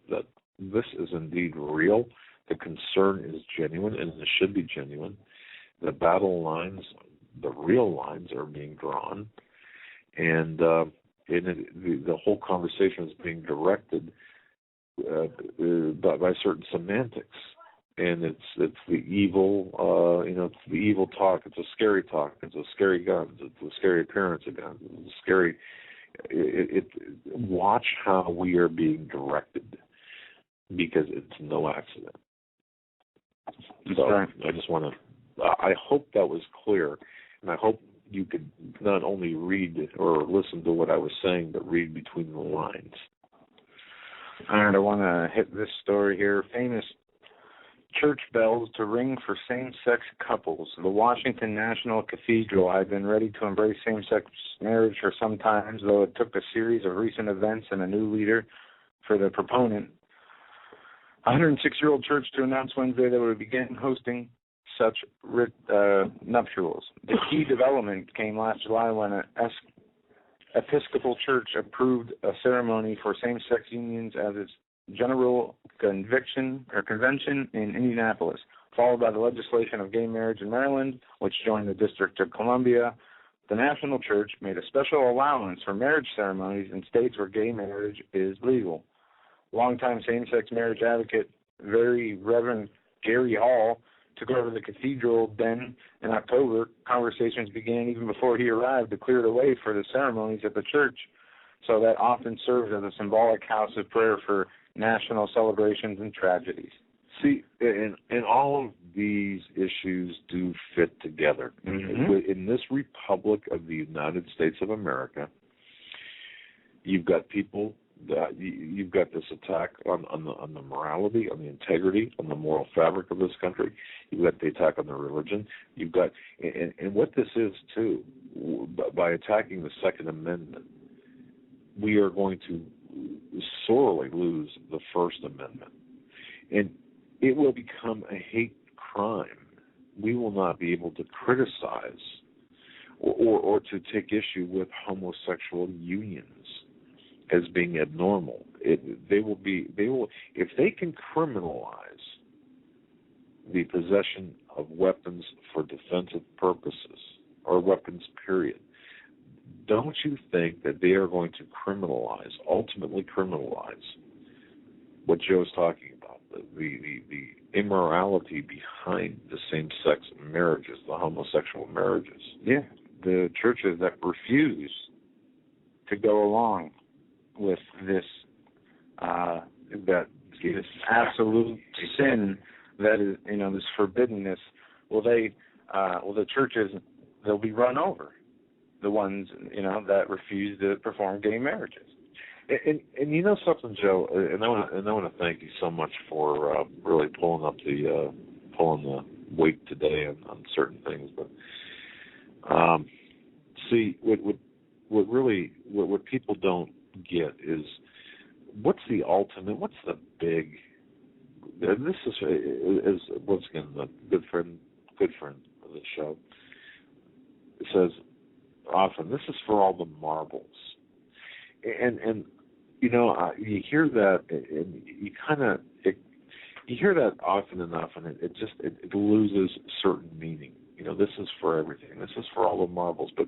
this is indeed real. The concern is genuine, and it should be genuine. The battle lines, the real lines, are being drawn, and the whole conversation is being directed by certain semantics. And it's the evil, it's the evil talk. It's a scary talk. It's a scary gun. It's a scary appearance of guns. It's a scary. Watch how we are being directed, because it's no accident. So I just want to. I hope that was clear, and I hope you could not only read or listen to what I was saying, but read between the lines. All right, I want to hit this story here. Famous church bells to ring for same-sex couples. The Washington National Cathedral had been ready to embrace same-sex marriage for some time, though it took a series of recent events and a new leader for the proponent, a 106-year-old church, to announce Wednesday that it would begin hosting such nuptials. The key development came last July when an Episcopal Church approved a ceremony for same-sex unions as its General Convention in Indianapolis, followed by the legislation of gay marriage in Maryland, which joined the District of Columbia. The National Church made a special allowance for marriage ceremonies in states where gay marriage is legal. Longtime same-sex marriage advocate, Very Reverend Gary Hall, took over the cathedral then in October. Conversations began even before he arrived to clear the way for the ceremonies at the church, so that often serves as a symbolic house of prayer for national celebrations and tragedies. See, and all of these issues do fit together. Mm-hmm. In this Republic of the United States of America, you've got people that you've got this attack on the morality, on the integrity, on the moral fabric of this country. You've got the attack on the religion. You've got and what this is too, by attacking the Second Amendment, we are going to sorely lose the First Amendment, and it will become a hate crime. We will not be able to criticize or to take issue with homosexual unions as being abnormal. They will if they can criminalize the possession of weapons for defensive purposes or weapons period, don't you think that they are going to ultimately criminalize what Joe's talking about, the immorality behind the same-sex marriages, the homosexual marriages? Yeah, the churches that refuse to go along with this this absolute sin that is, this forbiddenness. The churches, they'll be run over. The ones, that refuse to perform gay marriages. And you know something, Joe, and I want to thank you so much for really pulling the weight today on certain things. But see, what people don't get is what's the ultimate, what's the big. And this is once again the good friend of the show. It says often, this is for all the marbles, and you hear that, and you hear that often enough, and it loses certain meaning. This is for everything. This is for all the marbles. But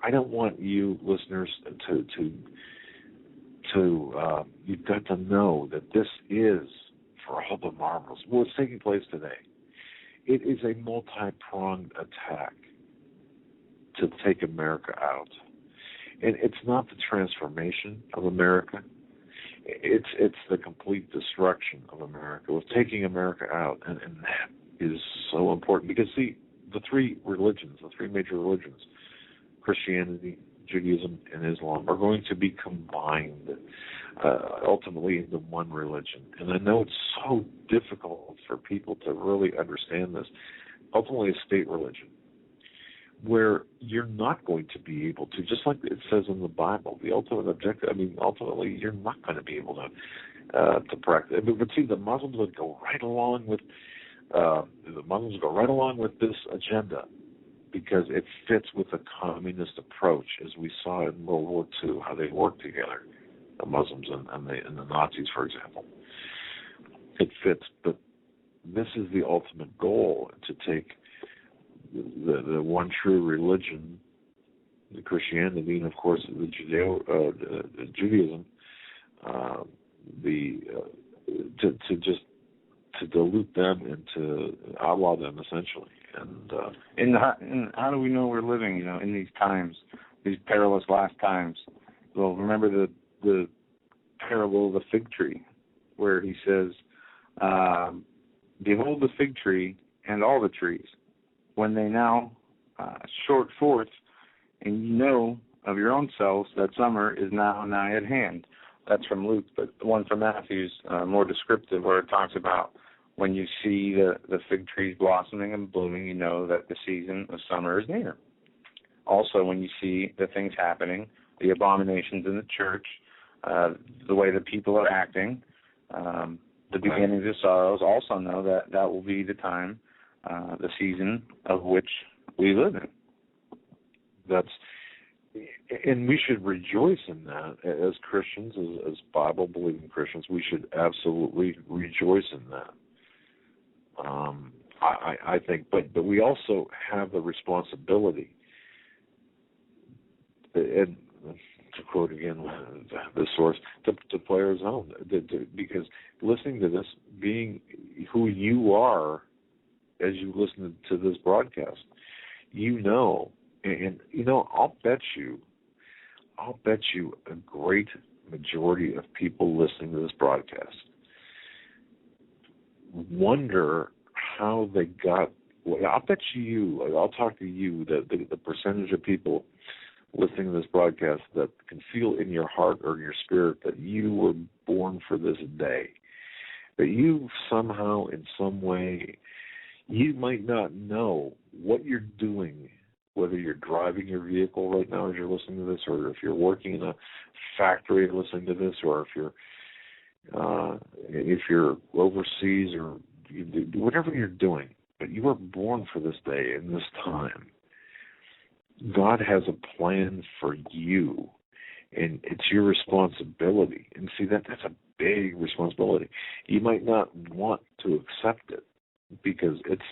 I don't want you listeners to you've got to know that this is for all the marbles. What's taking place today? It is a multi-pronged attack to take America out. And it's not the transformation of America. It's the complete destruction of America, with taking America out. And that is so important because, see, the three major religions, Christianity, Judaism, and Islam, are going to be combined ultimately into one religion. And I know it's so difficult for people to really understand this. Ultimately, a state religion, where you're not going to be able to, just like it says in the Bible, the ultimate objective, ultimately you're not going to be able to practice. But see, the Muslims would go right along with this agenda because it fits with the communist approach, as we saw in World War II, how they worked together, the Muslims and the Nazis, for example. It fits, but this is the ultimate goal, to take the one true religion, the Christianity, and of course the Judaism, to dilute them and to outlaw them essentially. And how do we know we're living, in these times, these perilous last times? Well, remember the parable of the fig tree, where he says, "Behold the fig tree and all the trees, when they now short forth, and you know of your own selves that summer is now nigh at hand." That's from Luke, but the one from Matthew is more descriptive, where it talks about when you see the fig trees blossoming and blooming, you know that the season of summer is near. Also, when you see the things happening, the abominations in the church, the way the people are acting, the beginnings of sorrows, also know that will be the time, the season of which we live in. And we should rejoice in that as Christians, as Bible-believing Christians. We should absolutely rejoice in that. I think, but we also have the responsibility, and to quote again the source, to play our own, because listening to this, being who you are as you listen to this broadcast, and I'll bet you a great majority of people listening to this broadcast wonder how they got. Well, I'll bet you. I'll talk to you. The percentage of people listening to this broadcast that can feel in your heart or in your spirit that you were born for this day. That you somehow, in some way, you might not know what you're doing, whether you're driving your vehicle right now as you're listening to this, or if you're working in a factory listening to this, or if you're overseas, or you do whatever you're doing. But you were born for this day and this time. God has a plan for you, and it's your responsibility. And see, that's a big responsibility. You might not want to accept it because it's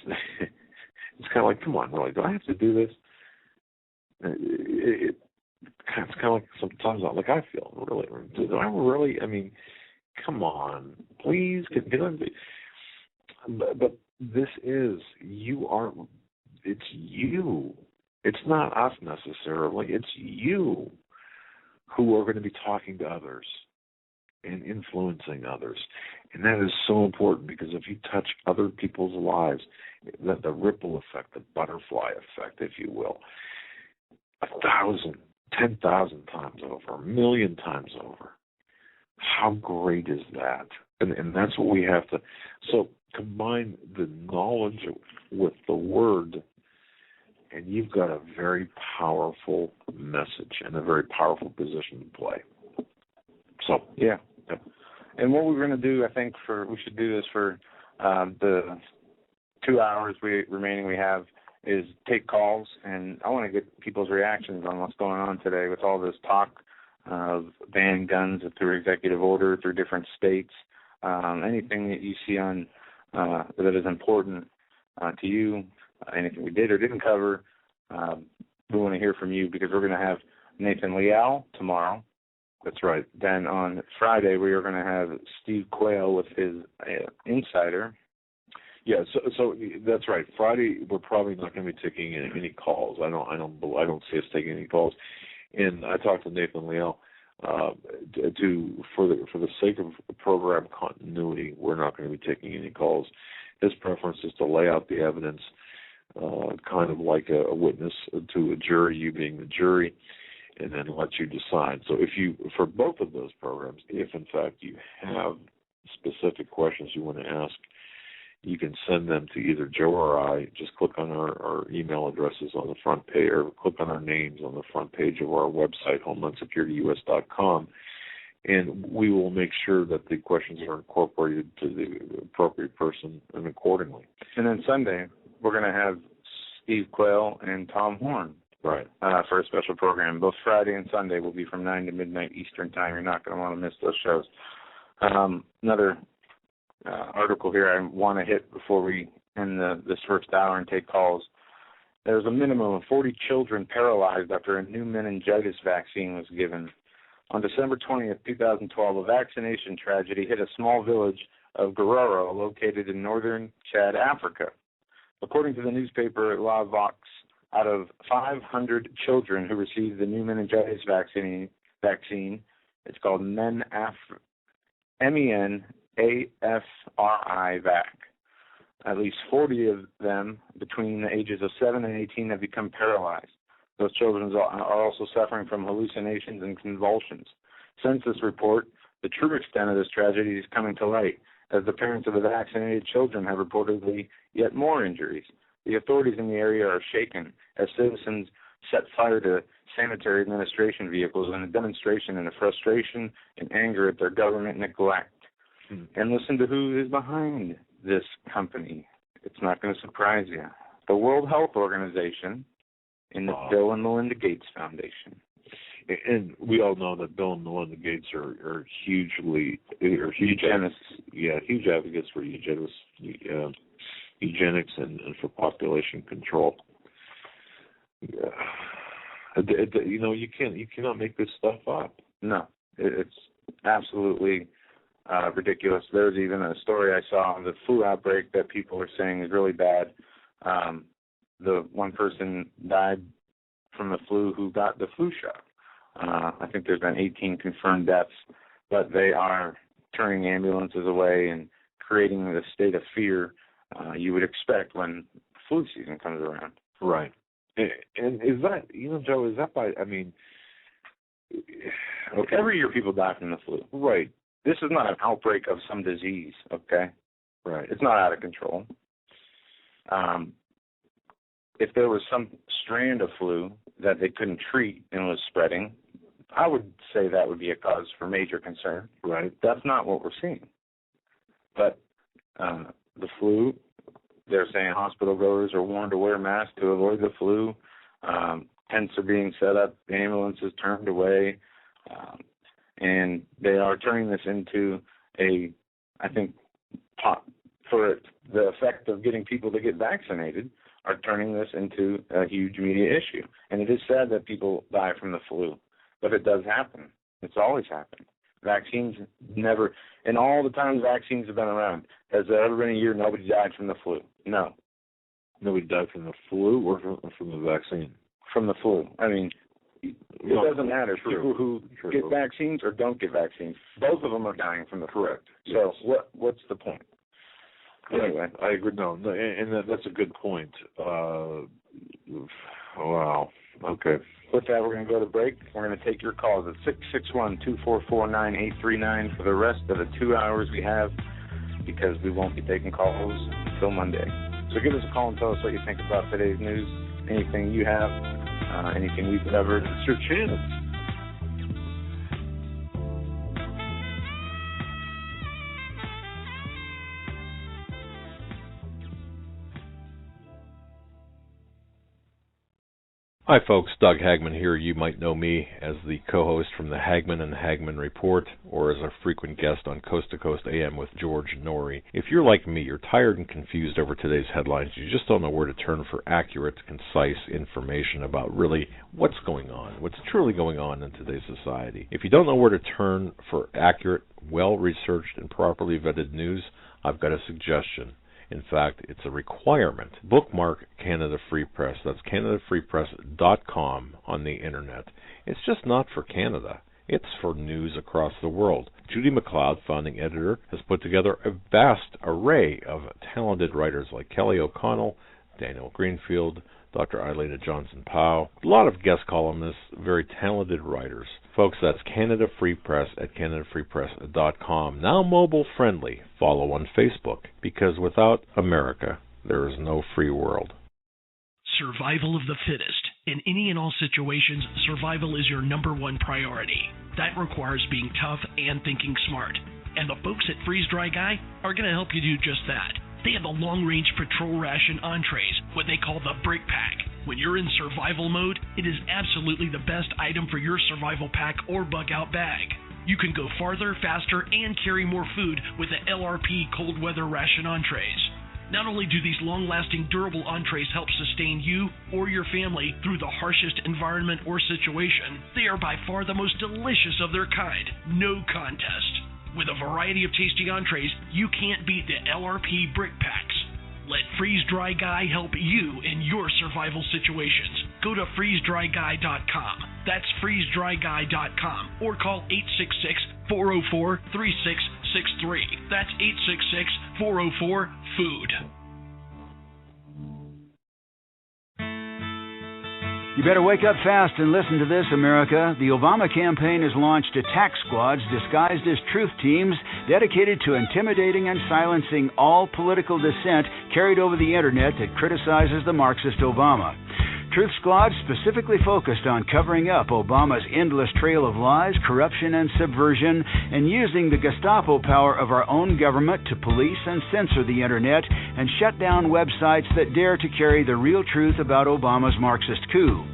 kind of like, come on, really, do I have to do this? It's kind of like sometimes like I feel, really, do I really? I mean, come on, please, can I be? But this is, it's you. It's not us necessarily. It's you who are going to be talking to others and influencing others. And that is so important, because if you touch other people's lives, the ripple effect, the butterfly effect, if you will, 1,000, 10,000 times over, 1,000,000 times over. How great is that? And that's what we have to. So combine the knowledge with the word, and you've got a very powerful message and a very powerful position to play. So, yeah. And what we're going to do, I think, we should do this for the 2 hours remaining we have, is take calls, and I want to get people's reactions on what's going on today with all this talk of banning guns through executive order, through different states. Anything that you see on that is important to you, anything we did or didn't cover, we want to hear from you, because we're going to have Nathan Leal tomorrow. That's right. Then on Friday, we are going to have Steve Quayle with his Insider. Yeah, so that's right. Friday, we're probably not going to be taking any calls. I don't see us taking any calls. And I talked to Nathan Leal. For the sake of program continuity, we're not going to be taking any calls. His preference is to lay out the evidence, kind of like a witness to a jury, you being the jury, and then let you decide. So for both of those programs, if in fact you have specific questions you want to ask, you can send them to either Joe or I. Just click on our email addresses on the front page, or click on our names on the front page of our website, HomelandSecurityUS.com, and we will make sure that the questions are incorporated to the appropriate person and accordingly. And then Sunday, we're going to have Steve Quayle and Tom Horn. Right. For a special program. Both Friday and Sunday will be from 9 to midnight Eastern Time. You're not going to want to miss those shows. Another article here I want to hit before we end this first hour and take calls. There's a minimum of 40 children paralyzed after a new meningitis vaccine was given. On December 20th, 2012, a vaccination tragedy hit a small village of Guerrero located in northern Chad, Africa. According to the newspaper La Vox, out of 500 children who received the new meningitis vaccine, it's called MENAFRI vac. At least 40 of them between the ages of 7 and 18 have become paralyzed. Those children are also suffering from hallucinations and convulsions. Since this report, the true extent of this tragedy is coming to light, as the parents of the vaccinated children have reportedly yet more injuries. The authorities in the area are shaken as citizens set fire to sanitary administration vehicles in a demonstration and a frustration and anger at their government neglect. And listen to who is behind this company. It's not going to surprise you. The World Health Organization and the Bill and Melinda Gates Foundation. And we all know that Bill and Melinda Gates are huge advocates for eugenics and for population control. You cannot make this stuff up. No, it's absolutely ridiculous. There's even a story I saw on the flu outbreak that people are saying is really bad. The one person died from the flu who got the flu shot. I think there's been 18 confirmed deaths, but they are turning ambulances away and creating the state of fear you would expect when flu season comes around. Right. And is that, Joe, is that by, okay. Every year people die from the flu. Right. This is not an outbreak of some disease, okay? Right. It's not out of control. If there was some strand of flu that they couldn't treat and was spreading, I would say that would be a cause for major concern. Right. That's not what we're seeing. But the flu, they're saying hospital goers are warned to wear masks to avoid the flu. Tents are being set up, ambulances turned away, and they are turning this into for the effect of getting people to get vaccinated, are turning this into a huge media issue. And it is sad that people die from the flu, but it does happen. It's always happened. Vaccines never, in all the times vaccines have been around, has there ever been a year nobody died from the flu? No. Nobody died from the flu or from the vaccine? From the flu. It doesn't matter. True. People who get vaccines or don't get vaccines, both of them are dying from the flu. Correct. So yes. What's the point? Anyway, I agree. No, and that's a good point. Wow. Okay. With that, we're going to go to break. We're going to take your calls at 661-244-9839 for the rest of the 2 hours we have, because we won't be taking calls until Monday. So give us a call and tell us what you think about today's news, anything you have, anything we've covered. It's your chance. Hi folks, Doug Hagmann here. You might know me as the co-host from the Hagmann and Hagmann Report, or as a frequent guest on Coast to Coast AM with George Norrie. If you're like me, you're tired and confused over today's headlines. You just don't know where to turn for accurate, concise information about really what's going on, what's truly going on in today's society. If you don't know where to turn for accurate, well-researched, and properly vetted news, I've got a suggestion. In fact, it's a requirement. Bookmark Canada Free Press. That's CanadaFreePress.com on the internet. It's just not for Canada. It's for news across the world. Judy McLeod, founding editor, has put together a vast array of talented writers like Kelly O'Connell, Daniel Greenfield, Dr. Eilita Johnson-Powell, a lot of guest columnists, very talented writers. Folks, that's Canada Free Press at CanadaFreePress.com. Now mobile friendly. Follow on Facebook, because without America, there is no free world. Survival of the fittest. In any and all situations, survival is your number one priority. That requires being tough and thinking smart. And the folks at Freeze Dry Guy are going to help you do just that. They have the long-range patrol ration entrees, what they call the Brick Pack. When you're in survival mode, it is absolutely the best item for your survival pack or bug-out bag. You can go farther, faster, and carry more food with the LRP cold weather ration entrees. Not only do these long-lasting, durable entrees help sustain you or your family through the harshest environment or situation, they are by far the most delicious of their kind. No contest. With a variety of tasty entrees, you can't beat the LRP Brick Packs. Let Freeze Dry Guy help you in your survival situations. Go to freezedryguy.com. That's freezedryguy.com, or call 866-404-3663. That's 866-404-FOOD. You better wake up fast and listen to this, America. The Obama campaign has launched attack squads disguised as truth teams dedicated to intimidating and silencing all political dissent carried over the internet that criticizes the Marxist Obama. Truth squads specifically focused on covering up Obama's endless trail of lies, corruption, and subversion, and using the Gestapo power of our own government to police and censor the internet and shut down websites that dare to carry the real truth about Obama's Marxist coup.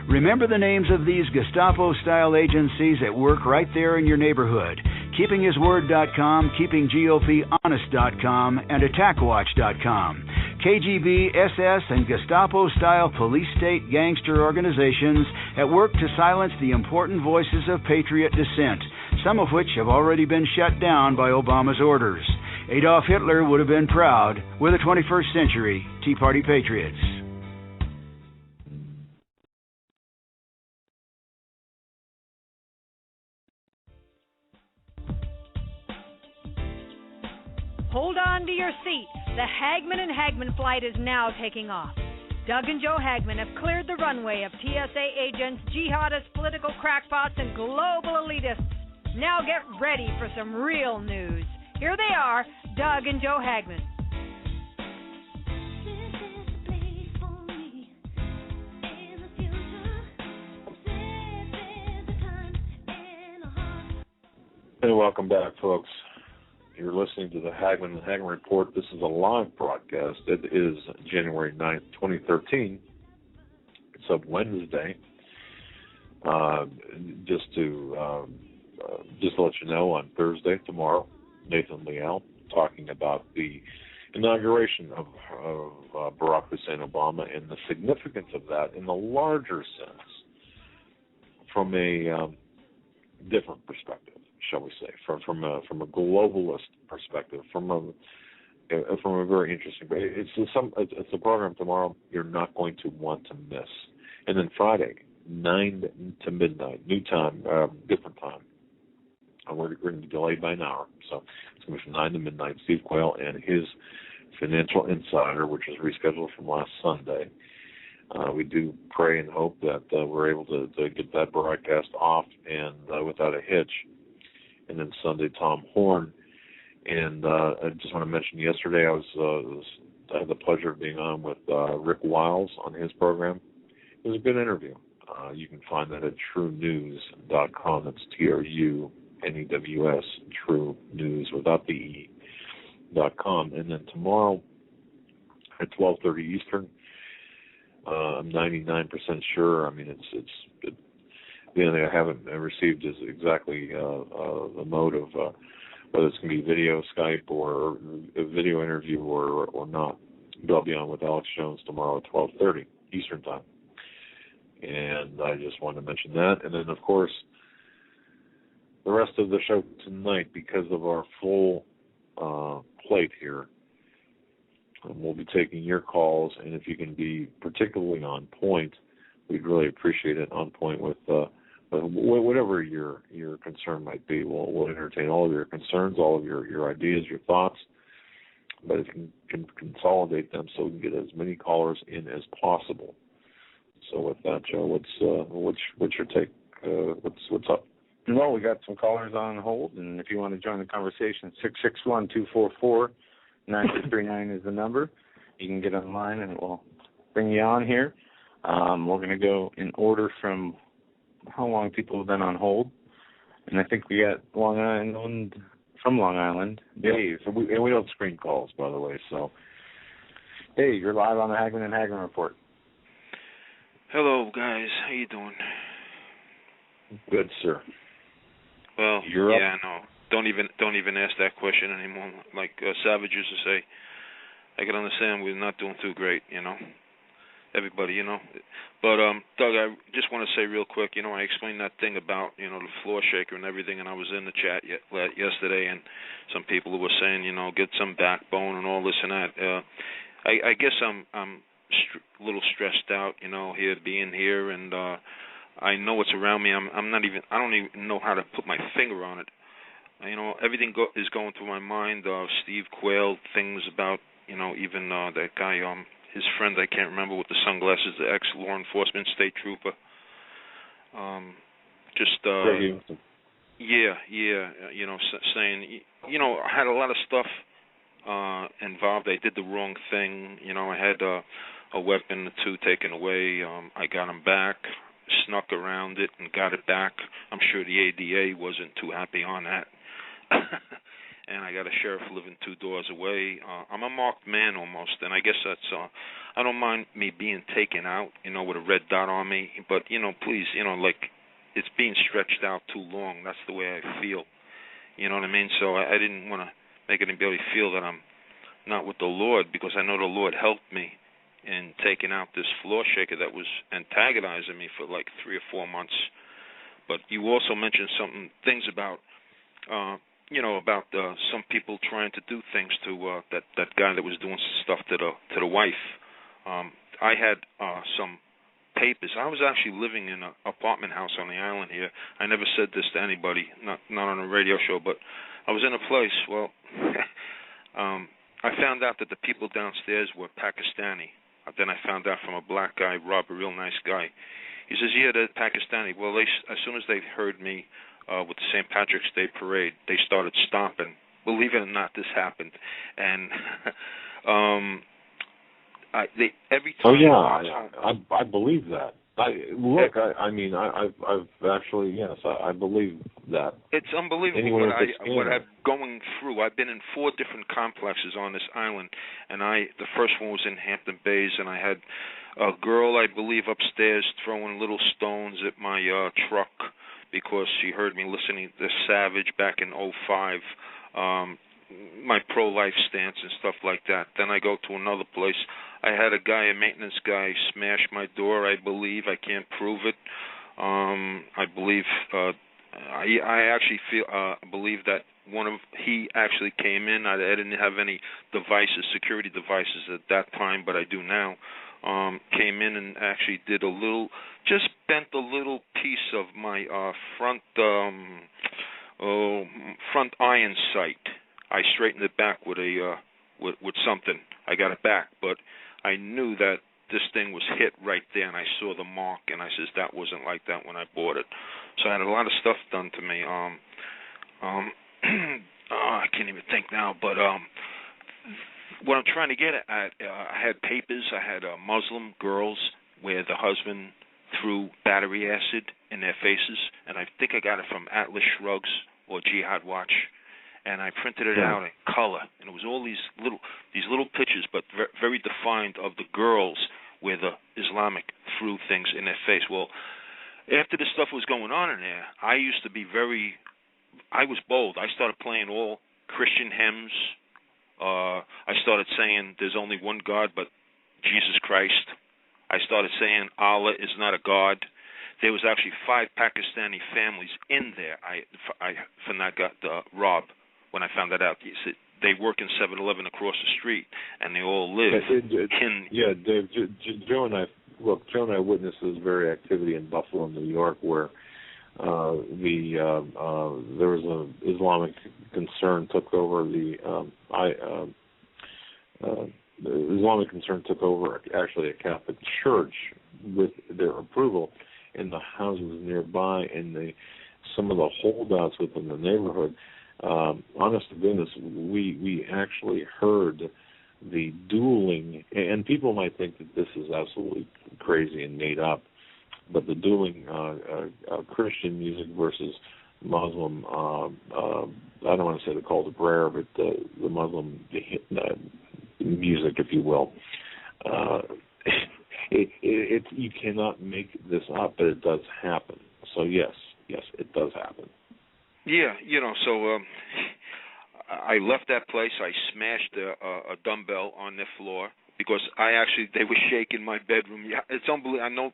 Remember the names of these Gestapo-style agencies at work right there in your neighborhood: KeepingHisWord.com, KeepingGOPHonest.com, and AttackWatch.com. KGB, SS, and Gestapo-style police-state gangster organizations at work to silence the important voices of patriot dissent, some of which have already been shut down by Obama's orders. Adolf Hitler would have been proud. We're the 21st century Tea Party patriots. hold on to your seat. The Hagmann and Hagmann flight is now taking off. Doug and Joe Hagmann have cleared the runway of TSA agents, jihadists, political crackpots, and global elitists. Now get ready for some real news. Here they are, Doug and Joe Hagmann. And welcome back, folks. You're listening to the Hagmann and Hagmann Report. This is a live broadcast. It is January 9th, 2013. It's a Wednesday. Just to let you know, on Thursday, tomorrow, Nathan Leal talking about the inauguration of Barack Hussein Obama and the significance of that in the larger sense from a different perspective, shall we say, from a globalist perspective, from a very interesting. It's a program tomorrow you're not going to want to miss, and then Friday 9 to midnight, new time, different time. We're going to be delayed by an hour, so it's going to be from 9 to midnight. Steve Quayle and his Financial Insider, which is rescheduled from last Sunday. We do pray and hope that we're able to get that broadcast off and without a hitch. And then Sunday, Tom Horn. And I just want to mention, yesterday I had the pleasure of being on with Rick Wiles on his program. It was a good interview. You can find that at truenews.com. That's TRUNEWS, True News without the E.com. And then tomorrow at 12:30 Eastern, I'm 99% sure. I mean, the only thing I haven't received is exactly the mode of whether it's going to be video, Skype, or a video interview or not. But I'll be on with Alex Jones tomorrow at 12:30 Eastern Time. And I just wanted to mention that. And then, of course, the rest of the show tonight, because of our full plate here, we'll be taking your calls, and if you can be particularly on point, we'd really appreciate it. On point with whatever your concern might be. We'll entertain all of your concerns, all of your ideas, your thoughts, but if you can consolidate them so we can get as many callers in as possible. So with that, Joe, what's your take? What's up? Well, we got some callers on hold, and if you want to join the conversation, 661-244-9239 is the number. You can get online, and we'll bring you on here. We're going to go in order from how long people have been on hold, and I think we got Long Island, Dave. Yeah, we don't screen calls, by the way. So, Dave, you're live on the Hagmann and Hagmann Report. Hello, guys. How you doing? Good, sir. Well, you're yeah, up. no. Don't even ask that question anymore. Like Savage used to say, I can understand we're not doing too great, Everybody, But, Doug, I just want to say real quick, I explained that thing about, the floor shaker and everything, and I was in the chat yesterday, and some people who were saying, get some backbone and all this and that. I guess I'm a little stressed out, here being here, and I know what's around me. I don't even know how to put my finger on it. Everything is going through my mind. Steve Quayle, things about, even that guy, his friend, I can't remember, with the sunglasses, the ex-law enforcement state trooper. Saying, I had a lot of stuff involved. I did the wrong thing. I had a weapon or two taken away. I got them back, snuck around it, and got it back. I'm sure the ADA wasn't too happy on that. And I got a sheriff living 2 doors away. I'm a marked man almost, and I guess that's, I don't mind me being taken out, with a red dot on me, but, please, it's being stretched out too long. That's the way I feel. You know what I mean? So I didn't want to make anybody feel that I'm not with the Lord, because I know the Lord helped me in taking out this floor shaker that was antagonizing me for like 3 or 4 months. But you also mentioned things about, about some people trying to do things to that guy that was doing stuff to the wife. I had some papers. I was actually living in an apartment house on the island here. I never said this to anybody, not on a radio show, but I was in a place. Well, I found out that the people downstairs were Pakistani. Then I found out from a black guy, Rob, a real nice guy. He says, yeah, they're Pakistani. Well, as soon as they heard me with the St. Patrick's Day parade, they started stomping. Believe it or not, this happened. And every time... Oh, yeah, I believe that. I've actually, yes, I believe that. It's unbelievable what I'm going through. I've been in 4 different complexes on this island, and the first one was in Hampton Bays, and I had a girl, I believe, upstairs throwing little stones at my truck because she heard me listening to Savage back in 2005, my pro-life stance and stuff like that. Then I go to another place. I had a maintenance guy, smash my door, I believe. I can't prove it. I believe, I actually believe that he actually came in. I didn't have any security devices at that time, but I do now. Came in and actually did just bent a little piece of my front iron sight. I straightened it back with something. I got it back, but I knew that this thing was hit right there, and I saw the mark, and I says that wasn't like that when I bought it. So I had a lot of stuff done to me. I can't even think now, but what I'm trying to get at, I had papers. I had Muslim girls where the husband threw battery acid in their faces, and I think I got it from Atlas Shrugs or Jihad Watch. And I printed it out in color, and it was all these little pictures, but very defined, of the girls where the Islamic threw things in their face. Well, after this stuff was going on in there, I used to be I was bold. I started playing all Christian hymns. I started saying there's only one God but Jesus Christ. I started saying Allah is not a God. There was actually 5 Pakistani families in there. I got Rob. When I found that out, they work in 7-Eleven across the street, and they all live in... Yeah, Dave, Joe and I witnessed this very activity in Buffalo, New York, where there was an Islamic concern took over actually a Catholic church with their approval in the houses nearby, and some of the holdouts within the neighborhood. Honest to goodness, we actually heard the dueling, and people might think that this is absolutely crazy and made up, but the dueling Christian music versus Muslim, I don't want to say the call to prayer, but the Muslim music, if you will. You cannot make this up, but it does happen. So yes, it does happen. Yeah, so I left that place. I smashed a dumbbell on their floor because they were shaking my bedroom. Yeah, it's unbelievable. I know,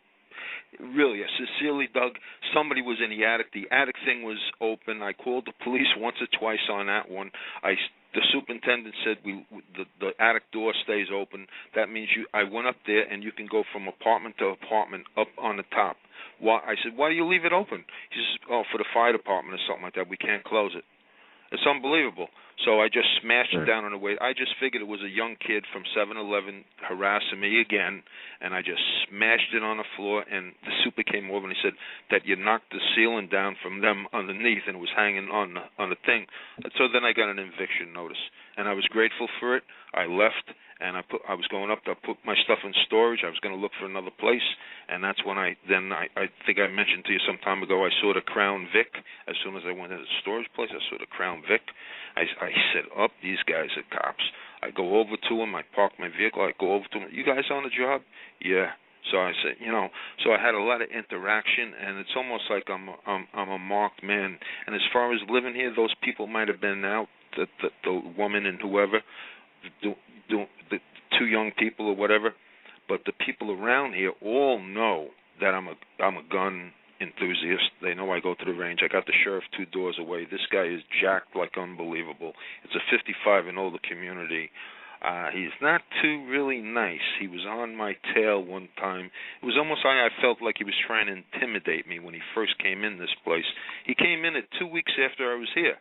really, I sincerely, Doug, somebody was in the attic. The attic thing was open. I called the police once or twice on that one. The superintendent said the attic door stays open. That means I went up there, and you can go from apartment to apartment up on the top. I said, why do you leave it open? He says, for the fire department or something like that. We can't close it. It's unbelievable. So I just smashed it down on the way. I just figured it was a young kid from 7-Eleven harassing me again, and I just smashed it on the floor, and the super came over and he said that you knocked the ceiling down from them underneath, and it was hanging on the thing. So then I got an eviction notice, and I was grateful for it. I left, and I was going up to put my stuff in storage. I was going to look for another place, and that's when I think I mentioned to you some time ago, I saw the Crown Vic. As soon as I went to the storage place, I saw the Crown Vic. I said, these guys are cops. I go over to them. I park my vehicle. I go over to them. You guys on the job? Yeah. So I said, so I had a lot of interaction, and it's almost like I'm a marked man. And as far as living here, those people might have been out, the woman and whoever, the 2 young people or whatever, but the people around here all know that I'm a gun enthusiast. They know I go to the range. I got the sheriff 2 doors away. This guy is jacked like unbelievable. It's a 55 and older community. He's not too really nice. He was on my tail one time. It was almost like I felt like he was trying to intimidate me when he first came in this place. He came in at 2 weeks after I was here.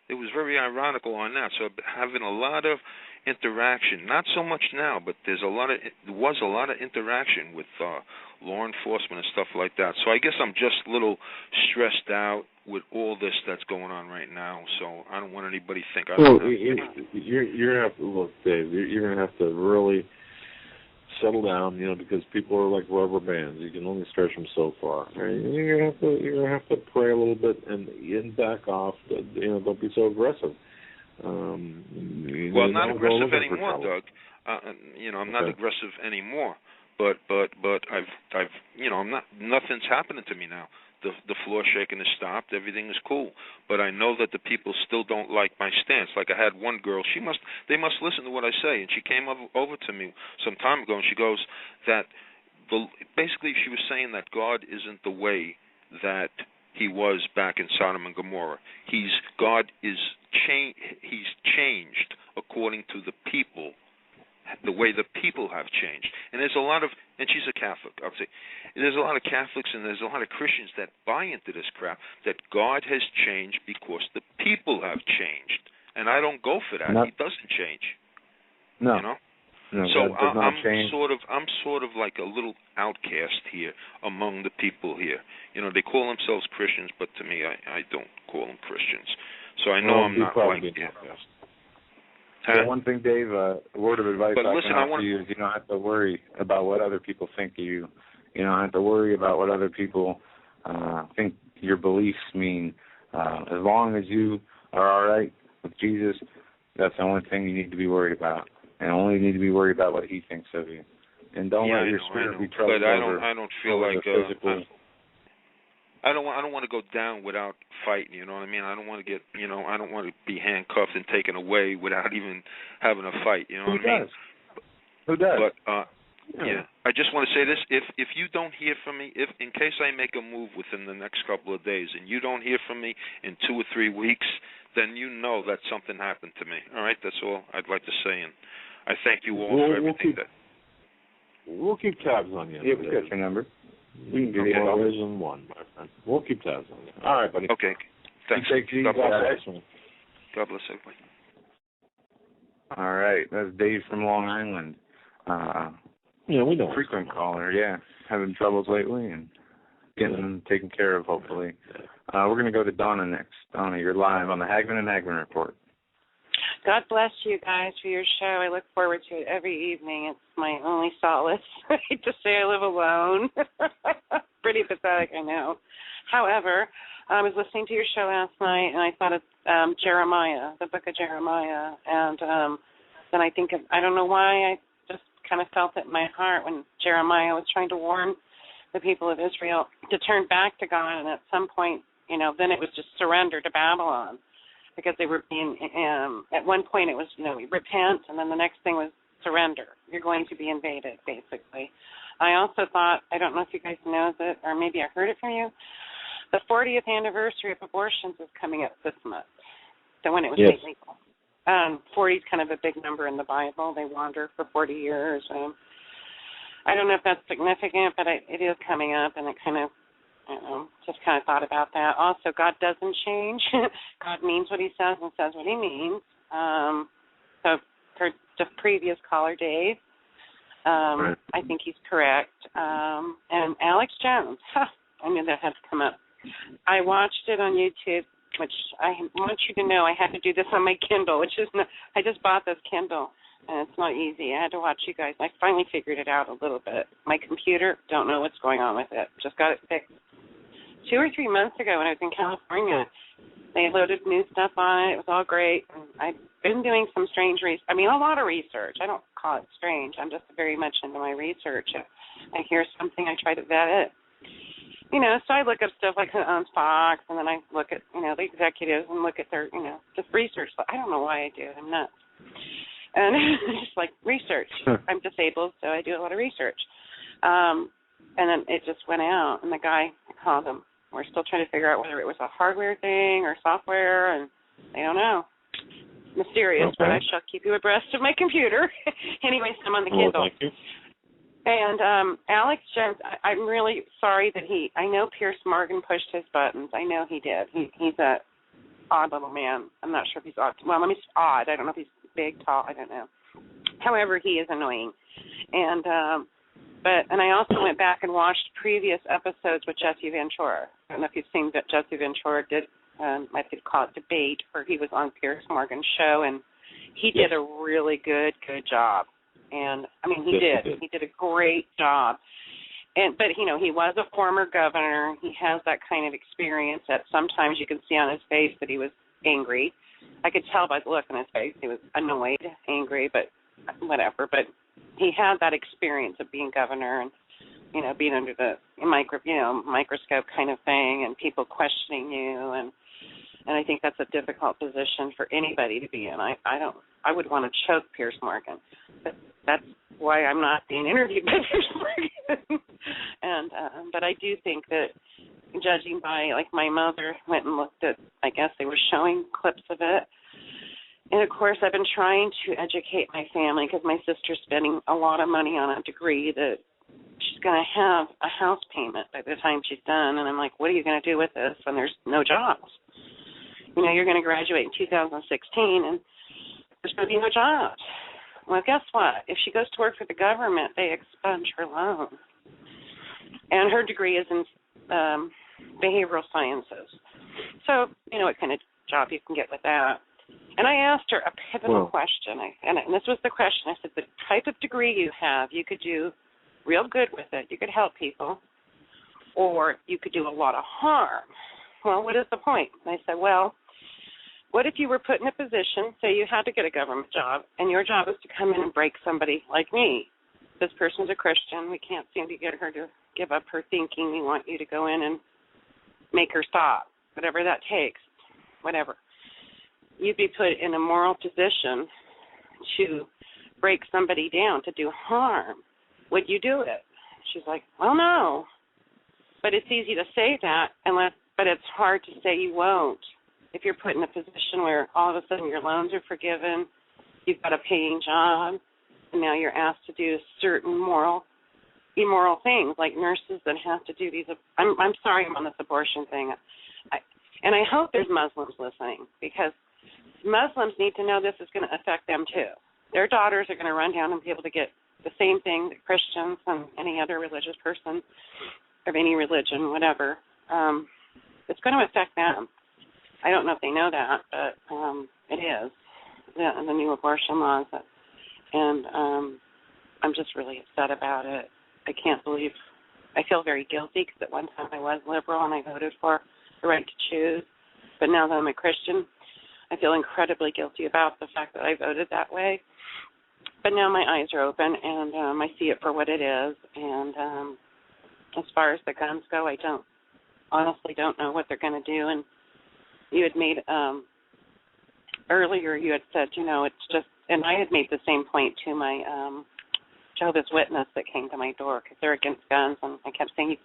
it was very ironical on that. So having a lot of interaction, not so much now, but there was a lot of interaction with law enforcement and stuff like that. So I guess I'm just a little stressed out with all this that's going on right now. So I don't want anybody to think. You're gonna have to look, Dave. You're gonna have to really settle down, because people are like rubber bands. You can only stretch them so far. You're gonna have to pray a little bit and back off. Don't be so aggressive. Well, not aggressive anymore, Doug. I'm not aggressive anymore. But I've I'm not. Nothing's happening to me now. The floor shaking has stopped. Everything is cool. But I know that the people still don't like my stance. Like I had one girl. They must listen to what I say. And she came over to me some time ago, and she goes that basically she was saying that God isn't the way that He was back in Sodom and Gomorrah. He's changed according to the people, the way the people have changed. And there's a lot of, and she's a Catholic, I'll say, there's a lot of Catholics and there's a lot of Christians that buy into this crap, that God has changed because the people have changed. And I don't go for that. He doesn't change. No. No, so I'm change. I'm sort of like a little outcast here among the people here. They call themselves Christians, but to me, I don't call them Christians. So I know I'm not like that. One thing, Dave, a word of advice I can offer you is you don't have to worry about what other people think of you. You don't have to worry about what other people think your beliefs mean. As long as you are all right with Jesus, that's the only thing you need to be worried about. And only need to be worried about what He thinks of you. And don't let your spirit be troubled over. But I don't feel like physical. I don't want to go down without fighting. You know what I mean? I don't want to get. I don't want to be handcuffed and taken away without even having a fight. You know what I mean? Who does? But yeah, I just want to say this: if you don't hear from me, if in case I make a move within the next couple of days, and you don't hear from me in 2 or 3 weeks, then you know that something happened to me. All right, that's all I'd like to say, and I thank you all for everything. We'll keep tabs on you. Yeah, we got your number. We can do it. Always in one, my friend. We'll keep tabs on you. All right, buddy. Okay. Thanks. God bless. God bless everybody. All right, that's Dave from Long Island. We know. Frequent caller, having troubles lately and getting them taken care of, hopefully. We're going to go to Donna next. Donna, you're live on the Hagmann and Hagmann Report. God bless you guys for your show. I look forward to it every evening. It's my only solace. I hate to say I live alone. Pretty pathetic, I know. However, I was listening to your show last night, and I thought of Jeremiah, the book of Jeremiah. And then I think I don't know why, I just kind of felt it in my heart when Jeremiah was trying to warn the people of Israel to turn back to God. And at some point, then it was just surrender to Babylon. Because they were being, at one point it was, repent, and then the next thing was surrender. You're going to be invaded, basically. I also thought, I don't know if you guys know it, or maybe I heard it from you, the 40th anniversary of abortions is coming up this month, so when it was made legal. 40 is kind of a big number in the Bible. They wander for 40 years. I don't know if that's significant, but it is coming up, and it kind of, just kind of thought about that. Also, God doesn't change. God means what He says and says what He means. So for the previous caller, Dave, I think he's correct. And Alex Jones, I knew that had to come up. I watched it on YouTube, which I want you to know I had to do this on my Kindle, which is I just bought this Kindle, and it's not easy. I had to watch you guys. I finally figured it out a little bit. My computer, don't know what's going on with it. Just got it fixed. 2 or 3 months ago when I was in California, they loaded new stuff on it. It was all great. And I've been doing some strange a lot of research. I don't call it strange. I'm just very much into my research. I hear something, I try to vet it. So I look up stuff like on Fox, and then I look at, the executives and look at their, just research. I don't know why I do it. I'm nuts. And just like research. I'm disabled, so I do a lot of research. And then it just went out, and the guy called him. We're still trying to figure out whether it was a hardware thing or software, and they don't know. Mysterious, but I shall keep you abreast of my computer. Anyways, I'm on the Kindle. Thank you. And Alex Jones, I'm really sorry that I know Pierce Morgan pushed his buttons. I know he did. He's a odd little man. I'm not sure if he's odd. Well, let me say odd. I don't know if he's big, tall. I don't know. However, he is annoying. And I also went back and watched previous episodes with Jesse Ventura. I don't know if you've seen that Jesse Ventura did, I could call it debate, where he was on Piers Morgan's show, and he did a really good job. And, I mean, he did. He did a great job. But he was a former governor. He has that kind of experience that sometimes you can see on his face that he was angry. I could tell by the look on his face he was annoyed, angry, but whatever. But he had that experience of being governor and, being under the microscope kind of thing and people questioning you. And I think that's a difficult position for anybody to be in. I would want to choke Piers Morgan. But that's why I'm not being interviewed by Piers Morgan. But I do think that, judging by, like, my mother went and looked at, I guess they were showing clips of it. And, of course, I've been trying to educate my family because my sister's spending a lot of money on a degree that she's going to have a house payment by the time she's done. And I'm like, what are you going to do with this when there's no jobs? You're going to graduate in 2016 and there's going to be no jobs. Well, guess what? If she goes to work for the government, they expunge her loan. And her degree is in behavioral sciences. So, what kind of job you can get with that. And I asked her a pivotal question, and this was the question. I said, the type of degree you have, you could do real good with it. You could help people, or you could do a lot of harm. Well, what is the point? And I said, well, what if you were put in a position, say you had to get a government job, and your job is to come in and break somebody like me? This person's a Christian. We can't seem to get her to give up her thinking. We want you to go in and make her stop, whatever that takes, whatever. You'd be put in a moral position to break somebody down, to do harm. Would you do it? She's like, well, no. But it's easy to say that, but it's hard to say you won't. If you're put in a position where all of a sudden your loans are forgiven, you've got a paying job, and now you're asked to do certain immoral things, like nurses that have to do these. I'm sorry I'm on this abortion thing. And I hope there's Muslims listening, because Muslims need to know this is going to affect them too. Their daughters are going to run down and be able to get the same thing that Christians and any other religious person of any religion, whatever. It's going to affect them. I don't know if they know that, but it is, the new abortion laws. And I'm just really upset about it. I can't believe, I feel very guilty because at one time I was liberal and I voted for the right to choose. But now that I'm a Christian, I feel incredibly guilty about the fact that I voted that way. But now my eyes are open and I see it for what it is. And as far as the guns go, I honestly don't know what they're going to do. And you had made, earlier you had said, it's just, and I had made the same point to my Jehovah's Witness that came to my door because they're against guns. And I kept saying,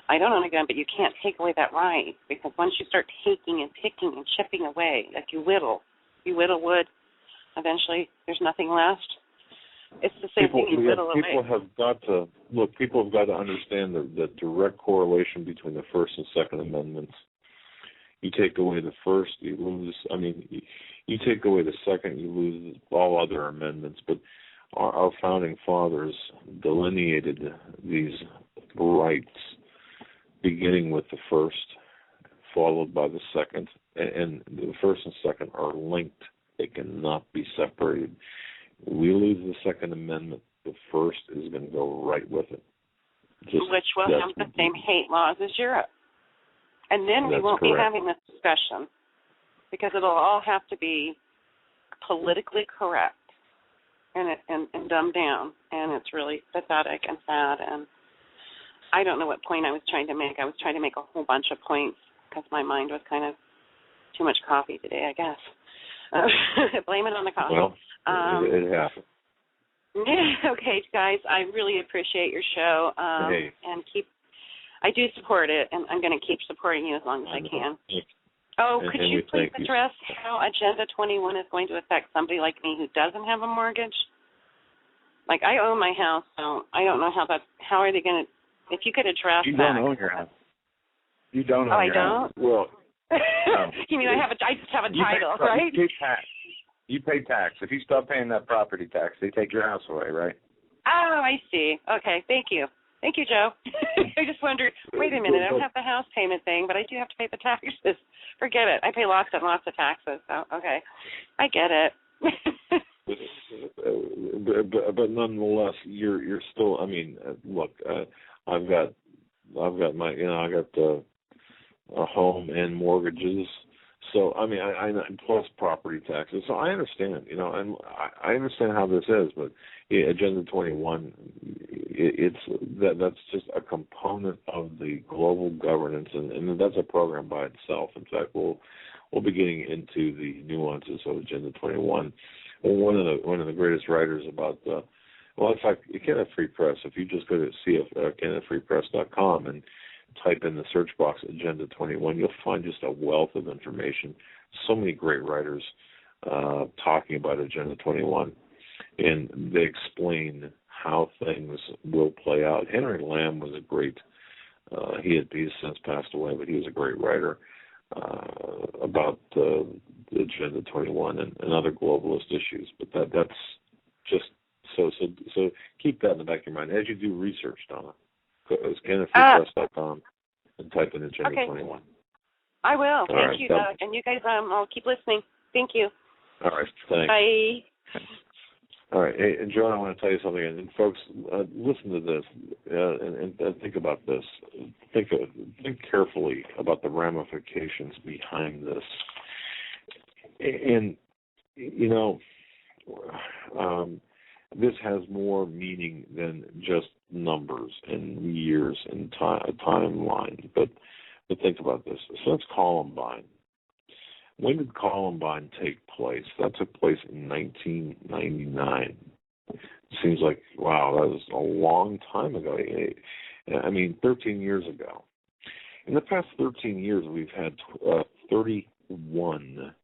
I don't own a gun, but you can't take away that right, because once you start taking and picking and chipping away, like you whittle wood, eventually there's nothing left. It's the same thing, you whittle away. People have got to understand the direct correlation between the First and Second Amendments. You take away the first, you lose. You take away the second, you lose all other amendments. But our founding fathers delineated these rights, beginning with the first, followed by the second, and the first and second are linked. They cannot be separated. We lose the Second Amendment, the first is going to go right with it. Which will have the same hate laws as Europe. And then we won't be having this discussion, because it'll all have to be politically correct and dumbed down, and it's really pathetic and sad. And I don't know what point I was trying to make. I was trying to make a whole bunch of points because my mind was kind of too much coffee today, I guess. Blame it on the coffee. Well, it happened. Okay, guys, I really appreciate your show, and I do support it, and I'm going to keep supporting you as long as I can. Oh, could you please address how Agenda 21 is going to affect somebody like me who doesn't have a mortgage? Like, I own my house, so I don't know how are they going to, if you could address that. You don't own your house. You don't own your house. Oh, I don't? Well, You mean I just have a title, right? You pay tax. You pay tax. If you stop paying that property tax, they take your house away, right? Oh, I see. Okay, thank you. Thank you, Joe. I just wondered, wait a minute, I don't have the house payment thing, but I do have to pay the taxes. Forget it. I pay lots and lots of taxes. So, okay. I get it. but nonetheless, you're still. I mean, look, I've got my, I got a home and mortgages. So I mean, I plus property taxes. So I understand, and I understand how this is. But Agenda 21, that's just a component of the global governance, and that's a program by itself. In fact, we'll be getting into the nuances of Agenda 21. One of the greatest writers about in fact, Canada Free Press. If you just go to CanadaFreePress.com and type in the search box Agenda 21, you'll find just a wealth of information. So many great writers talking about Agenda 21, and they explain how things will play out. Henry Lamb was a great. He's since passed away, but he was a great writer about the Agenda 21 and other globalist issues. But that's just so keep that in the back of your mind as you do research, Donna. Go to CanadaFreePress.com and type in Agenda 21. I will. Thank right, you, Doug. And you guys, I'll keep listening. Thank you. All right. Thanks. Bye. All right. Hey, and Joan, I want to tell you something. And folks, listen to this and think about this. Think carefully about the ramifications behind this. And, this has more meaning than just numbers and years and timeline. But think about this. So that's Columbine. When did Columbine take place? That took place in 1999. It seems like, wow, that was a long time ago. 13 years ago. In the past 13 years, we've had 31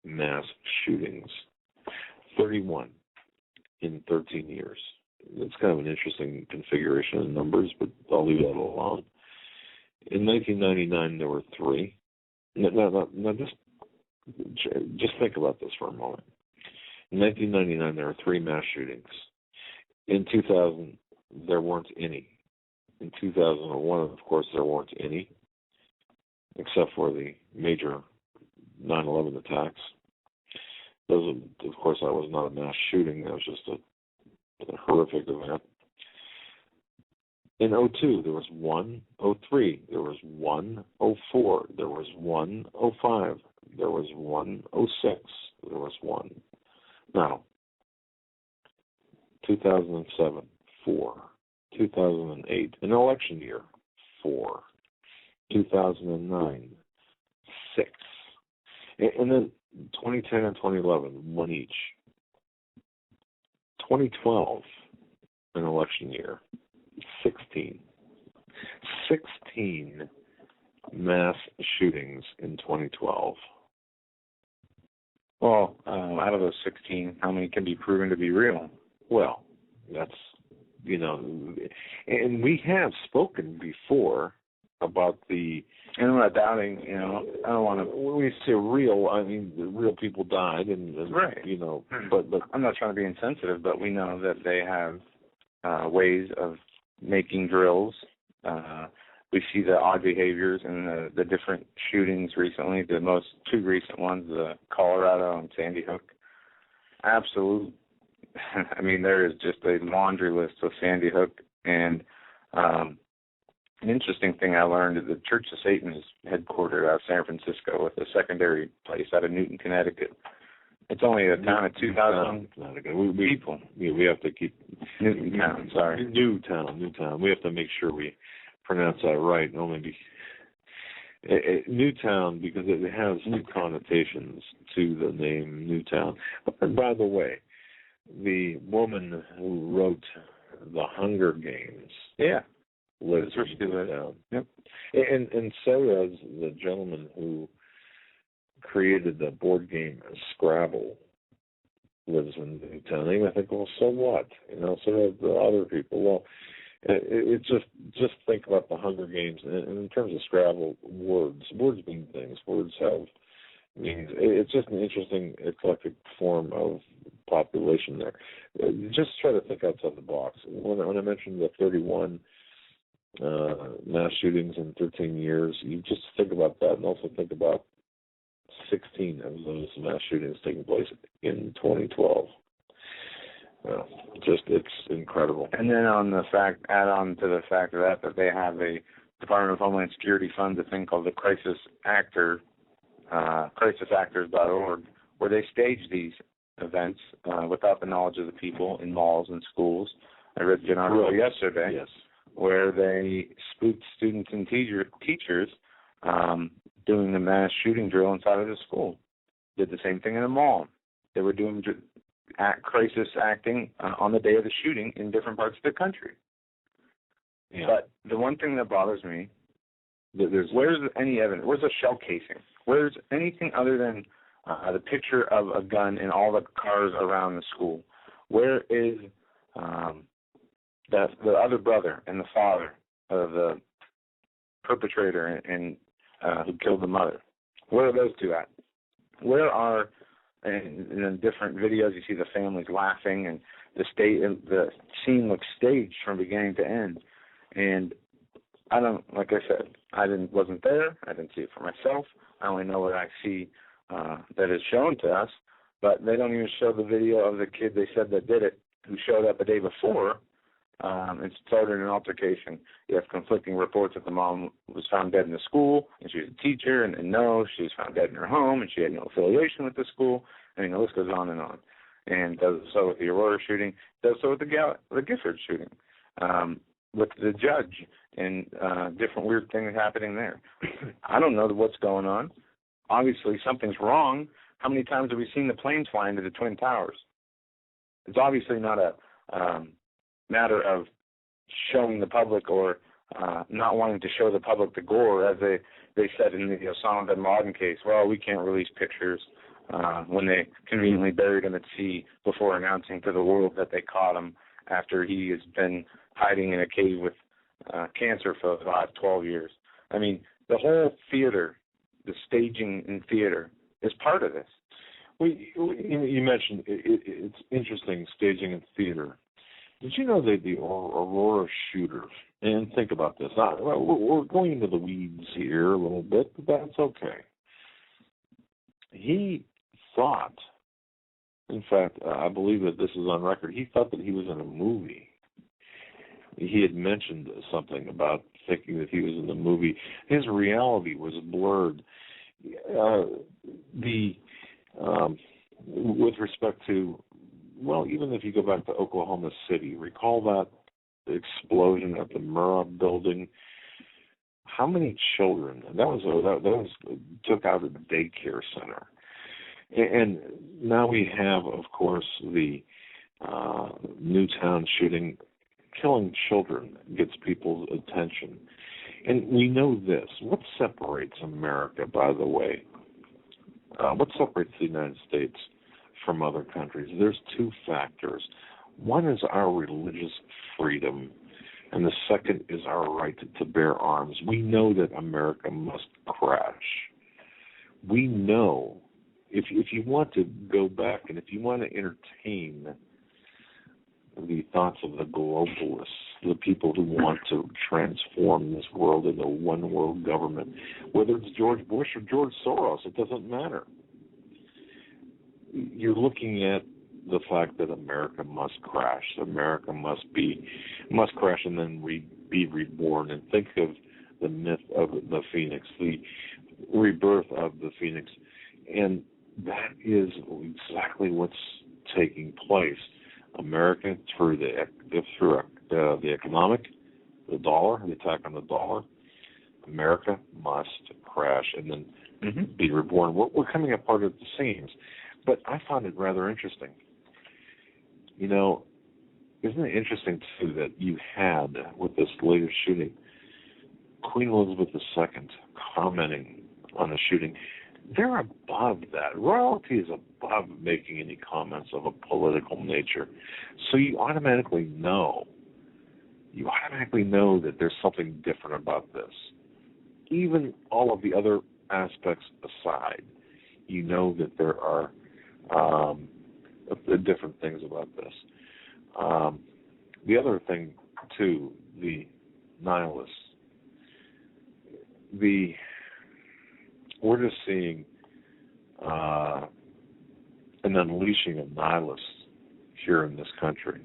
mass shootings. 31 in 13 years. It's kind of an interesting configuration of numbers, but I'll leave that alone. In 1999, there were 3. No, just think about this for a moment. In 1999, there were 3 mass shootings. In 2000, there weren't any. In 2001, of course, there weren't any, except for the major 9/11 attacks. Those, of course, that was not a mass shooting. That was just a horrific event. In 2002, there was 1. 2003, there was 1. 2004, there was 1. 2005, there was 1. 2006, there was 1. Now, 2007, 4. 2008, an election year, 4. 2009, 6. And then 2010 and 2011, 1 each. 2012, an election year, 16. 16 mass shootings in 2012. Well, out of those 16, how many can be proven to be real? Well, that's, and we have spoken before about the... And I'm not doubting, I don't want to... When we say real, I mean, the real people died, and right. But I'm not trying to be insensitive, but we know that they have ways of making drills. We see the odd behaviors and the different shootings recently. The most 2 recent ones, the Colorado and Sandy Hook. Absolute. I mean, there is just a laundry list of Sandy Hook. And an interesting thing I learned is the Church of Satan is headquartered out of San Francisco with a secondary place out of Newton, Connecticut. It's only a town of 2,000 people. We have to keep... Newtown, sorry. Newtown. We have to make sure we pronounce that right. No, maybe... Newtown, because it has new connotations to the name Newtown. And by the way, the woman who wrote The Hunger Games... Yeah. lives in Newtown. Yep. And so does the gentleman who created the board game Scrabble, lives in Newtown. And I think, well, so what? So do the other people. Well, It's just think about the Hunger Games, and in terms of Scrabble, words mean things. Words have meanings. It's just an interesting eclectic form of population there. Just try to think outside the box. When I mentioned the 31 mass shootings in 13 years, you just think about that, and also think about 16 of those mass shootings taking place in 2012. It's incredible. And then add on to the fact of that they have a Department of Homeland Security funds a thing called the crisisactors.org, where they stage these events without the knowledge of the people in malls and schools. I read an article yesterday where they spooked students and teachers doing the mass shooting drill inside of the school. Did the same thing in a mall. They were doing crisis acting on the day of the shooting in different parts of the country. Yeah. But the one thing that bothers me, where's any evidence? Where's a shell casing? Where's anything other than the picture of a gun in all the cars around the school? Where is the other brother and the father of the perpetrator and who killed the mother? Where are those two at? Where are, in different videos, you see the families laughing, and the scene looks staged from beginning to end. And I don't, like I said, wasn't there. I didn't see it for myself. I only know what I see that is shown to us. But they don't even show the video of the kid they said that did it, who showed up the day before. It started an altercation. You have conflicting reports that the mom was found dead in the school, and she was a teacher, and no, she was found dead in her home, and she had no affiliation with the school. I mean, the list goes on. And does so with the Aurora shooting, does so with the Gifford shooting, with the judge, and different weird things happening there. I don't know what's going on. Obviously, something's wrong. How many times have we seen the planes fly into the Twin Towers? It's obviously not a matter of showing the public or not wanting to show the public the gore, as they said in the Osama bin Laden case. Well, we can't release pictures when they conveniently buried him at sea before announcing to the world that they caught him after he has been hiding in a cave with cancer for the last 12 years. I mean, the whole theater, the staging in theater, is part of this. Well, you mentioned it's interesting, staging in theater. Did you know that the Aurora shooter, and think about this, we're going into the weeds here a little bit, but that's okay. He thought, in fact, I believe that this is on record, he thought that he was in a movie. He had mentioned something about thinking that he was in the movie. His reality was blurred. With respect to, well, even if you go back to Oklahoma City, recall that explosion at the Murrah building. How many children? That was took out a daycare center, and now we have, of course, the Newtown shooting. Killing children gets people's attention, and we know this. What separates America, by the way? What separates the United States from other countries? There's two factors. One is our religious freedom, and the second is our right to bear arms. We know that America must crash. We know, if you want to go back and if you want to entertain the thoughts of the globalists, the people who want to transform this world into a one-world government, whether it's George Bush or George Soros, it doesn't matter. You're looking at the fact that America must crash. America must crash and then be reborn. And think of the myth of the phoenix, the rebirth of the phoenix. And that is exactly what's taking place. America, through the economic, the dollar, the attack on the dollar, America must crash and then be reborn. We're coming apart at the seams. But I found it rather interesting. You know, isn't it interesting, too, that you had, with this latest shooting, Queen Elizabeth II commenting on the shooting. They're above that. Royalty is above making any comments of a political nature. So you automatically know automatically know that there's something different about this. Even all of the other aspects aside, you know that there are different things about this. The other thing, too, the nihilists. We're just seeing an unleashing of nihilists here in this country.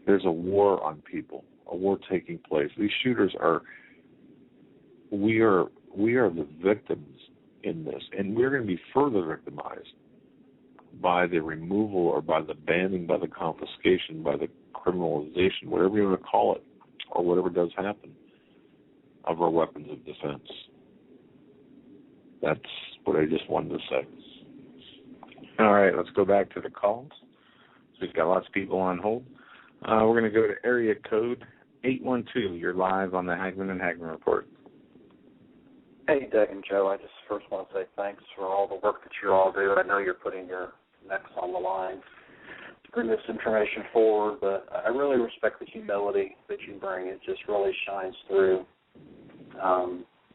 There's a war on people, a war taking place. These shooters we are the victims in this, and we're going to be further victimized by the removal or by the banning, by the confiscation, by the criminalization, whatever you want to call it, or whatever does happen, of our weapons of defense. That's what I just wanted to say. All right, let's go back to the calls. So we've got lots of people on hold. We're going to go to area code 812. You're live on the Hagmann and Hagmann Report. Hey, Doug and Joe, I just first want to say thanks for all the work that you all do. I know you're putting your necks on the line to bring this information forward, but I really respect the humility that you bring. It just really shines through.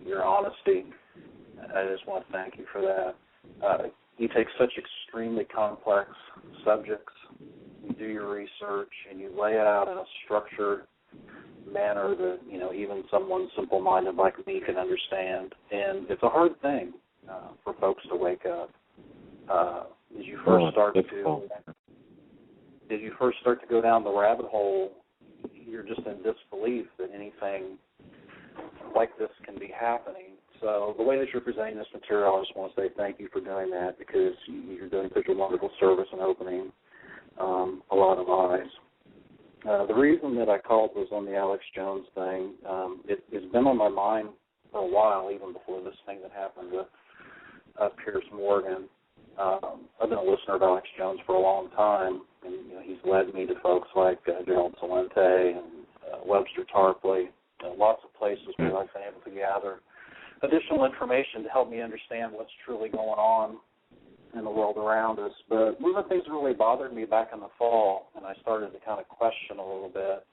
Your honesty, I just want to thank you for that. You take such extremely complex subjects, you do your research, and you lay it out in a structured manner that, even someone simple-minded like me can understand. And it's a hard thing for folks to wake up. As you first start to go down the rabbit hole, you're just in disbelief that anything like this can be happening. So the way that you're presenting this material, I just want to say thank you for doing that, because you're doing such a wonderful service and opening a lot of eyes. The reason that I called was on the Alex Jones thing. It's been on my mind for a while, even before this thing that happened with Piers Morgan. I've been a listener of Alex Jones for a long time, and he's led me to folks like Gerald Celente and Webster Tarpley, lots of places where I've been able to gather additional information to help me understand what's truly going on in the world around us. But one of the things that really bothered me back in the fall, and I started to kind of question a little bit,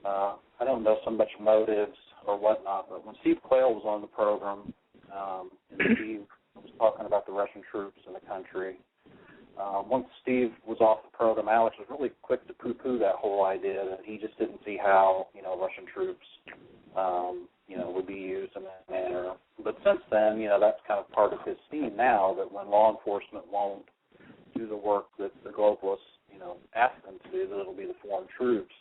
I don't know so much motives or whatnot, but when Steve Quayle was on the program, and Steve was talking about the Russian troops in the country, once Steve was off the program, Alex was really quick to poo-poo that whole idea that he just didn't see how, Russian troops, would be used in that manner. But since then, that's kind of part of his theme now, that when law enforcement won't do the work that the globalists, ask them to do, that it'll be the foreign troops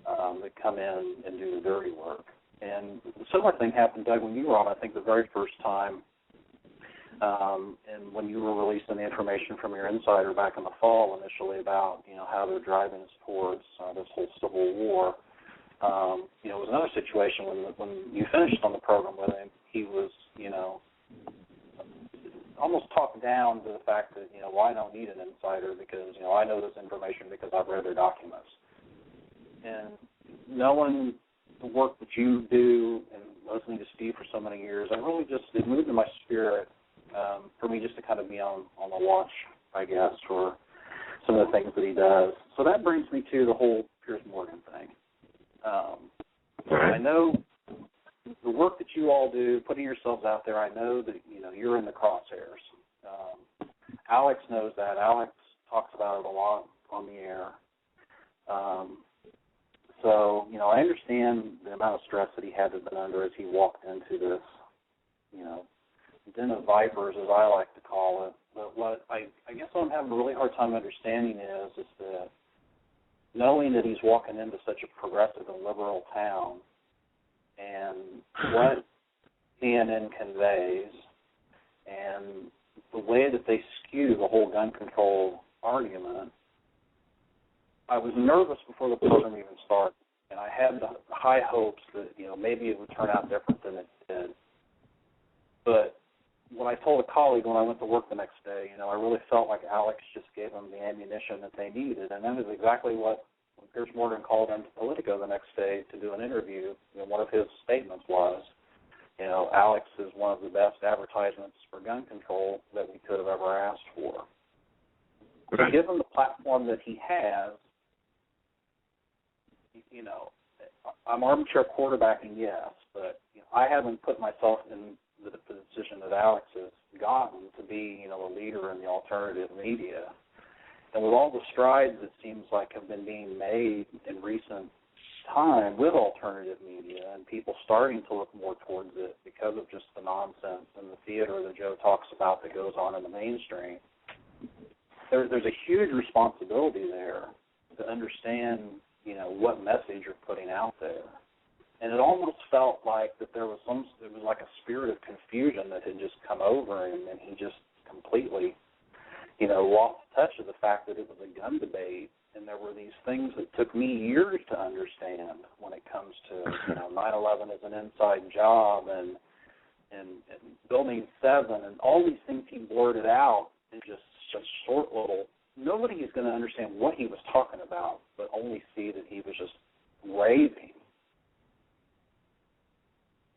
that come in and do the dirty work. And a similar thing happened, Doug, when you were on, I think, the very first time, and when you were releasing the information from your insider back in the fall initially about, how they're driving us towards this whole civil war. It was another situation when you finished on the program with him, he was, almost talked down to the fact that, well, I don't need an insider because, I know this information because I've read their documents. And knowing the work that you do and listening to Steve for so many years, it moved in my spirit for me just to kind of be on the watch, I guess, for some of the things that he does. So that brings me to the whole Piers Morgan thing. I know the work that you all do, putting yourselves out there, I know that, you're in the crosshairs. Alex knows that. Alex talks about it a lot on the air. So, I understand the amount of stress that he had to have been under as he walked into this, den of vipers, as I like to call it. But what I guess what I'm having a really hard time understanding is that knowing that he's walking into such a progressive and liberal town, and what CNN conveys, and the way that they skew the whole gun control argument, I was nervous before the program even started, and I had the high hopes that, maybe it would turn out different than it did. But when I told a colleague when I went to work the next day, I really felt like Alex just gave them the ammunition that they needed, and that was exactly what, when Piers Morgan called into Politico the next day to do an interview, one of his statements was, Alex is one of the best advertisements for gun control that we could have ever asked for. Okay. Given the platform that he has, I'm armchair quarterbacking, yes, but I haven't put myself in the position that Alex has gotten to be, a leader in the alternative media. And with all the strides it seems like have been being made in recent time with alternative media and people starting to look more towards it because of just the nonsense and the theater that Joe talks about that goes on in the mainstream, there's a huge responsibility there to understand, what message you're putting out there. And it almost felt like that it was like a spirit of confusion that had just come over him, and he just completely, lost touch of the fact that it was a gun debate. And there were these things that took me years to understand when it comes to, 9/11 as an inside job and Building 7 and all these things he blurted out in just such short little. Nobody is going to understand what he was talking about, but only see that he was just raving.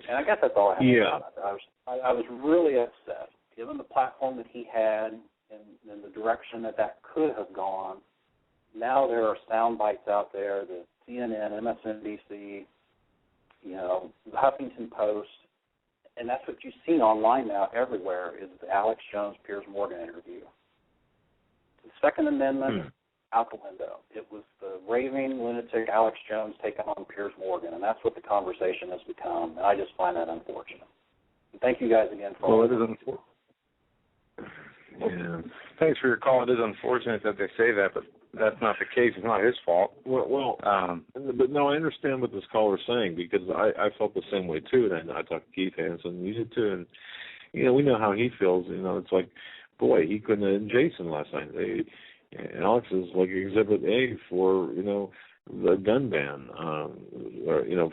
And I guess that's all I have to say about that. I was really upset, given the platform that he had and the direction that could have gone. Now there are sound bites out there that CNN, MSNBC, the Huffington Post, and that's what you see online now everywhere is the Alex Jones, Piers Morgan interview. The Second Amendment, out the window. It was the raving lunatic Alex Jones taking on Piers Morgan, and that's what the conversation has become, and I just find that unfortunate. And thank you guys again for it is unfortunate. Yeah. Thanks for your call. It is unfortunate that they say that, but that's not the case. It's not his fault. But no, I understand what this caller's saying because I felt the same way too. And I talked to Keith Hansen, you did too, and we know how he feels. It's like, boy, he couldn't have Jason last night. Alex is like Exhibit A for the gun ban, or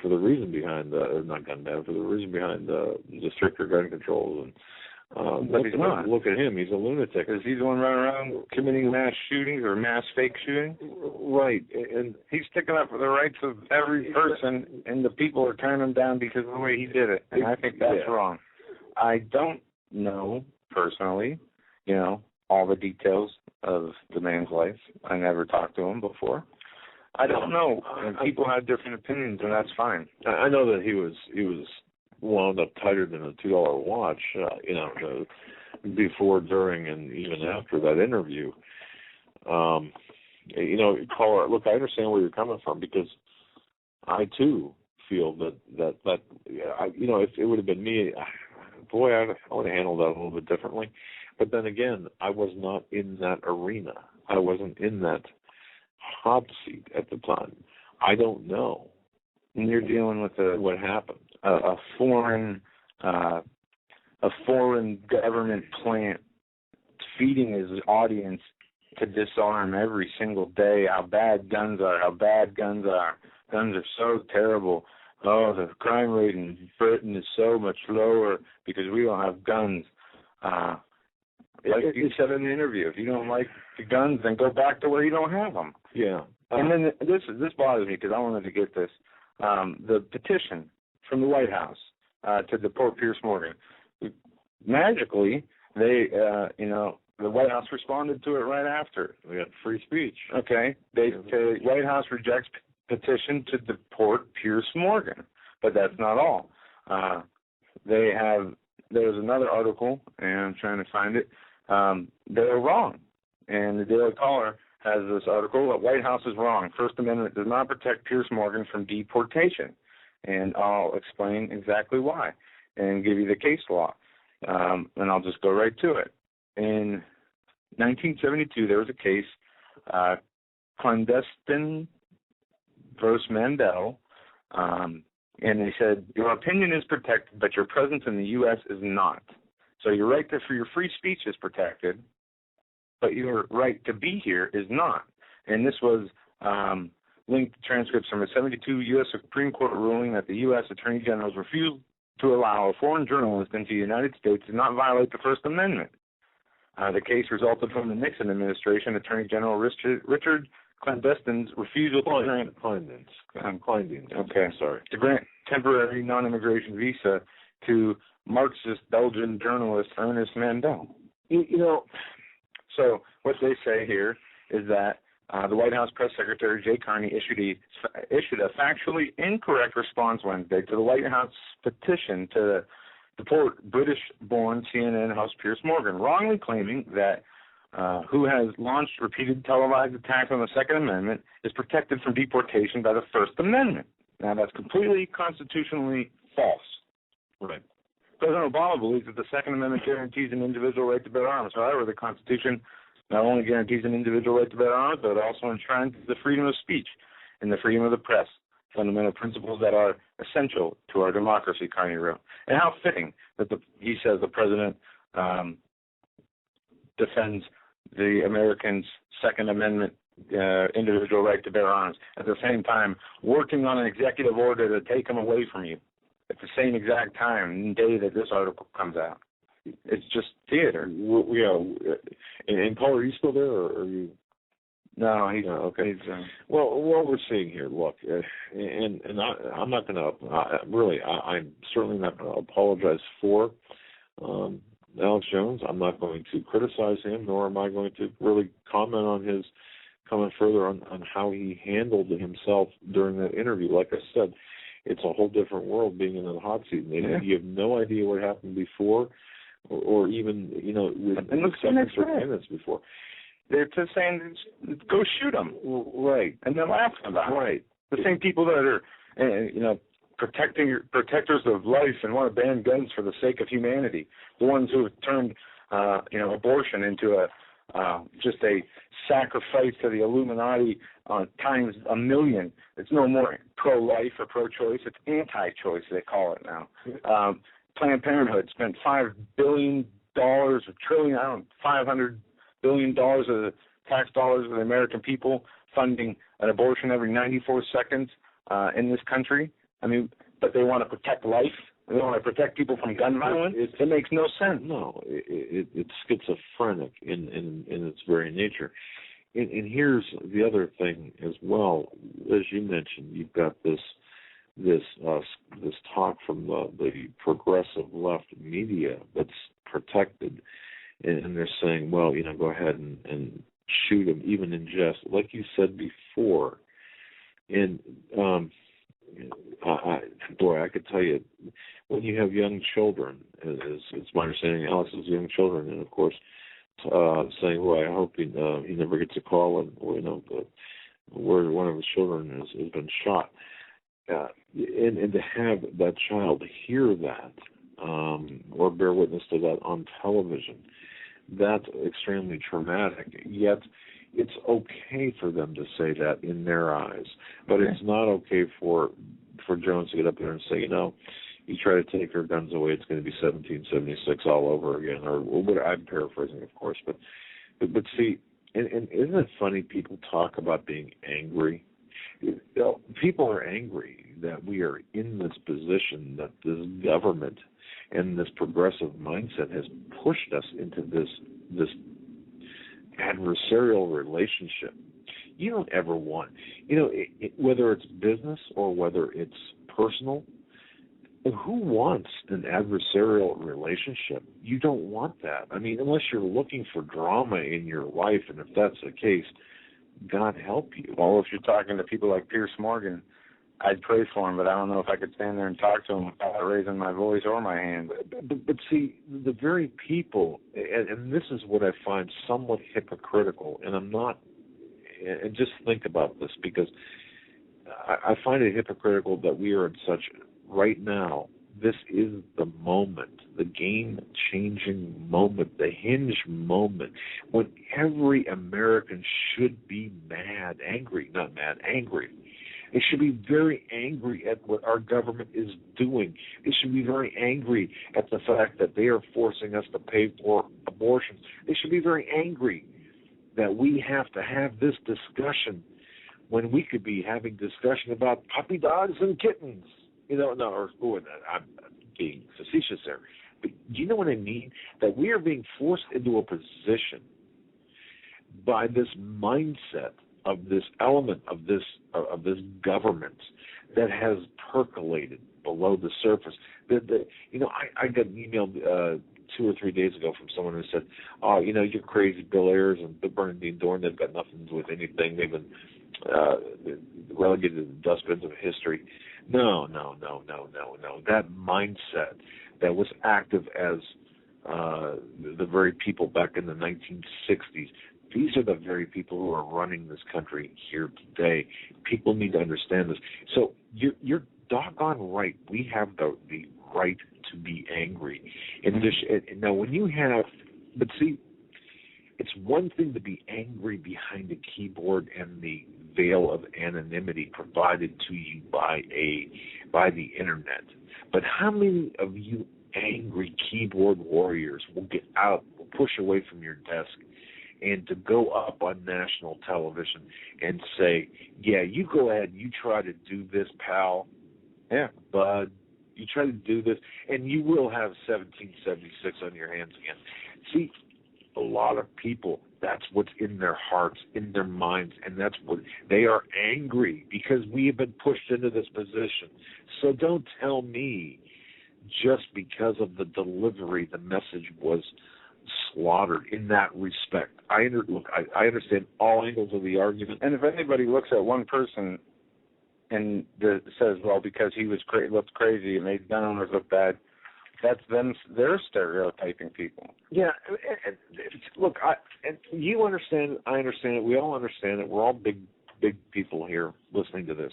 for the reason behind not gun ban, for the reason behind the stricter gun controls and. But he's not. Look at him. He's a lunatic. Is he the one running around committing mass shootings or mass fake shootings? Right. And he's sticking up for the rights of every person, and the people are turning him down because of the way he did it. And I think that's wrong. I don't know, personally, all the details of the man's life. I never talked to him before. I don't know. And people have different opinions, and that's fine. I know that he was wound up tighter than a $2 watch, before, during, and even after that interview. Caller, look, I understand where you're coming from because I too feel that if it would have been me, boy, I would have handled that a little bit differently. But then again, I was not in that arena. I wasn't in that hot seat at the time. I don't know. And you're dealing with what happened. A foreign government plant feeding his audience to disarm every single day how bad guns are. Guns are so terrible. Oh, the crime rate in Britain is so much lower because we don't have guns. Like you said in the interview, if you don't like the guns, then go back to where you don't have them. Yeah. And then this bothers me because I wanted to get this. The petition from the White House to deport Piers Morgan. Magically, the White House responded to it right after. We got free speech. Okay. The White House rejects petition to deport Piers Morgan, but that's not all. There was another article, and I'm trying to find it. They're wrong, and the Daily Caller has this article. The White House is wrong. First Amendment does not protect Piers Morgan from deportation. And I'll explain exactly why and give you the case law. And I'll just go right to it. In 1972, there was a case, clandestine versus Mandel, and they said, your opinion is protected, but your presence in the U.S. is not. So your right for your free speech is protected, but your right to be here is not. And this was linked transcripts from a 72 U.S. Supreme Court ruling that the U.S. Attorney General's refusal to allow a foreign journalist into the United States did not violate the First Amendment. The case resulted from the Nixon administration, Attorney General Richard Clandestine's refusal to grant to grant temporary non-immigration visa to Marxist Belgian journalist Ernest Mandel. So what they say here is that the White House press secretary, Jay Carney, issued a factually incorrect response Wednesday to the White House petition to deport British-born CNN host Piers Morgan, wrongly claiming that who has launched repeated televised attacks on the Second Amendment is protected from deportation by the First Amendment. Now, that's completely constitutionally false. Right. President Obama believes that the Second Amendment guarantees an individual right to bear arms. However, the Constitution not only guarantees an individual right to bear arms, but it also enshrines the freedom of speech and the freedom of the press, fundamental principles that are essential to our democracy, Carney wrote. And how fitting that he says the president defends the Americans' Second Amendment individual right to bear arms, at the same time working on an executive order to take them away from you at the same exact time, the day that this article comes out. It's just theater. And Paul, are you still there, or are you? No, he's okay. Well, what we're seeing here, look, and I'm not going to I'm certainly not going to apologize for Alex Jones. I'm not going to criticize him, nor am I going to really comment further on how he handled himself during that interview. Like I said, it's a whole different world being in the hot seat. You have no idea what happened before, or even within seconds or minutes before. They're just saying, go shoot them. Right. And they're laughing about it. Right. The same people that are, protectors of life and want to ban guns for the sake of humanity. The ones who have turned, abortion into just a sacrifice to the Illuminati times a million. It's no more pro-life or pro-choice. It's anti-choice, they call it now. Planned Parenthood spent $5 billion, $500 billion of the tax dollars of the American people funding an abortion every 94 seconds in this country. I mean, but they want to protect life. They want to protect people from gun violence. It makes no sense. No, it's schizophrenic in its very nature. And here's the other thing as well. As you mentioned, you've got this talk from the progressive left media that's protected, and they're saying, well, go ahead and shoot them, even in jest, like you said before. And I could tell you, when you have young children, it's my understanding Alex's young children, and of course, saying, well, I hope he never gets a call, and where one of his children has been shot. And to have that child hear that or bear witness to that on television, that's extremely traumatic. Yet it's okay for them to say that in their eyes, but it's not okay for Jones to get up there and say, you try to take her guns away, it's going to be 1776 all over again, or I'm paraphrasing, of course, but see, and isn't it funny people talk about being angry? People are angry that we are in this position, that this government and this progressive mindset has pushed us into this adversarial relationship. You don't ever want, whether it's business or whether it's personal, who wants an adversarial relationship? You don't want that. I mean, unless you're looking for drama in your life, and if that's the case, God help you. Well, if you're talking to people like Piers Morgan, I'd pray for him, but I don't know if I could stand there and talk to him without raising my voice or my hand. But see, the very people, and this is what I find somewhat hypocritical, and I'm not, and just think about this, because I find it hypocritical that we are in such, right now, this is the moment, the game-changing moment, the hinge moment, when every American should be angry. They should be very angry at what our government is doing. They should be very angry at the fact that they are forcing us to pay for abortions. They should be very angry that we have to have this discussion when we could be having discussion about puppy dogs and kittens. I'm being facetious there. But do you know what I mean? That we are being forced into a position by this mindset of this element of this government that has percolated below the surface. I got an email 2 or 3 days ago from someone who said, "Oh, you're crazy, Bill Ayers and Bill Bernardine Dorn. They've got nothing to do with anything. They've been relegated to the dustbins of history." No. That mindset that was active as the very people back in the 1960s. These are the very people who are running this country here today. People need to understand this. So you're doggone right. We have the right to be angry. Now, when you have, but see, it's one thing to be angry behind a keyboard and the veil of anonymity provided to you by the internet. But how many of you angry keyboard warriors will get out, will push away from your desk, and to go up on national television and say, "Yeah, you go ahead, you try to do this, pal. Yeah, bud, you try to do this, and you will have 1776 on your hands again." See, a lot of people, that's what's in their hearts, in their minds, and that's what they are angry because we have been pushed into this position. So don't tell me just because of the delivery, the message was slaughtered in that respect. I understand all angles of the argument. And if anybody looks at one person and says, well, because he looked crazy, it made gun owners look bad, that's them. They're stereotyping people. Yeah, and look, you understand. I understand it. We all understand it. We're all big people here listening to this.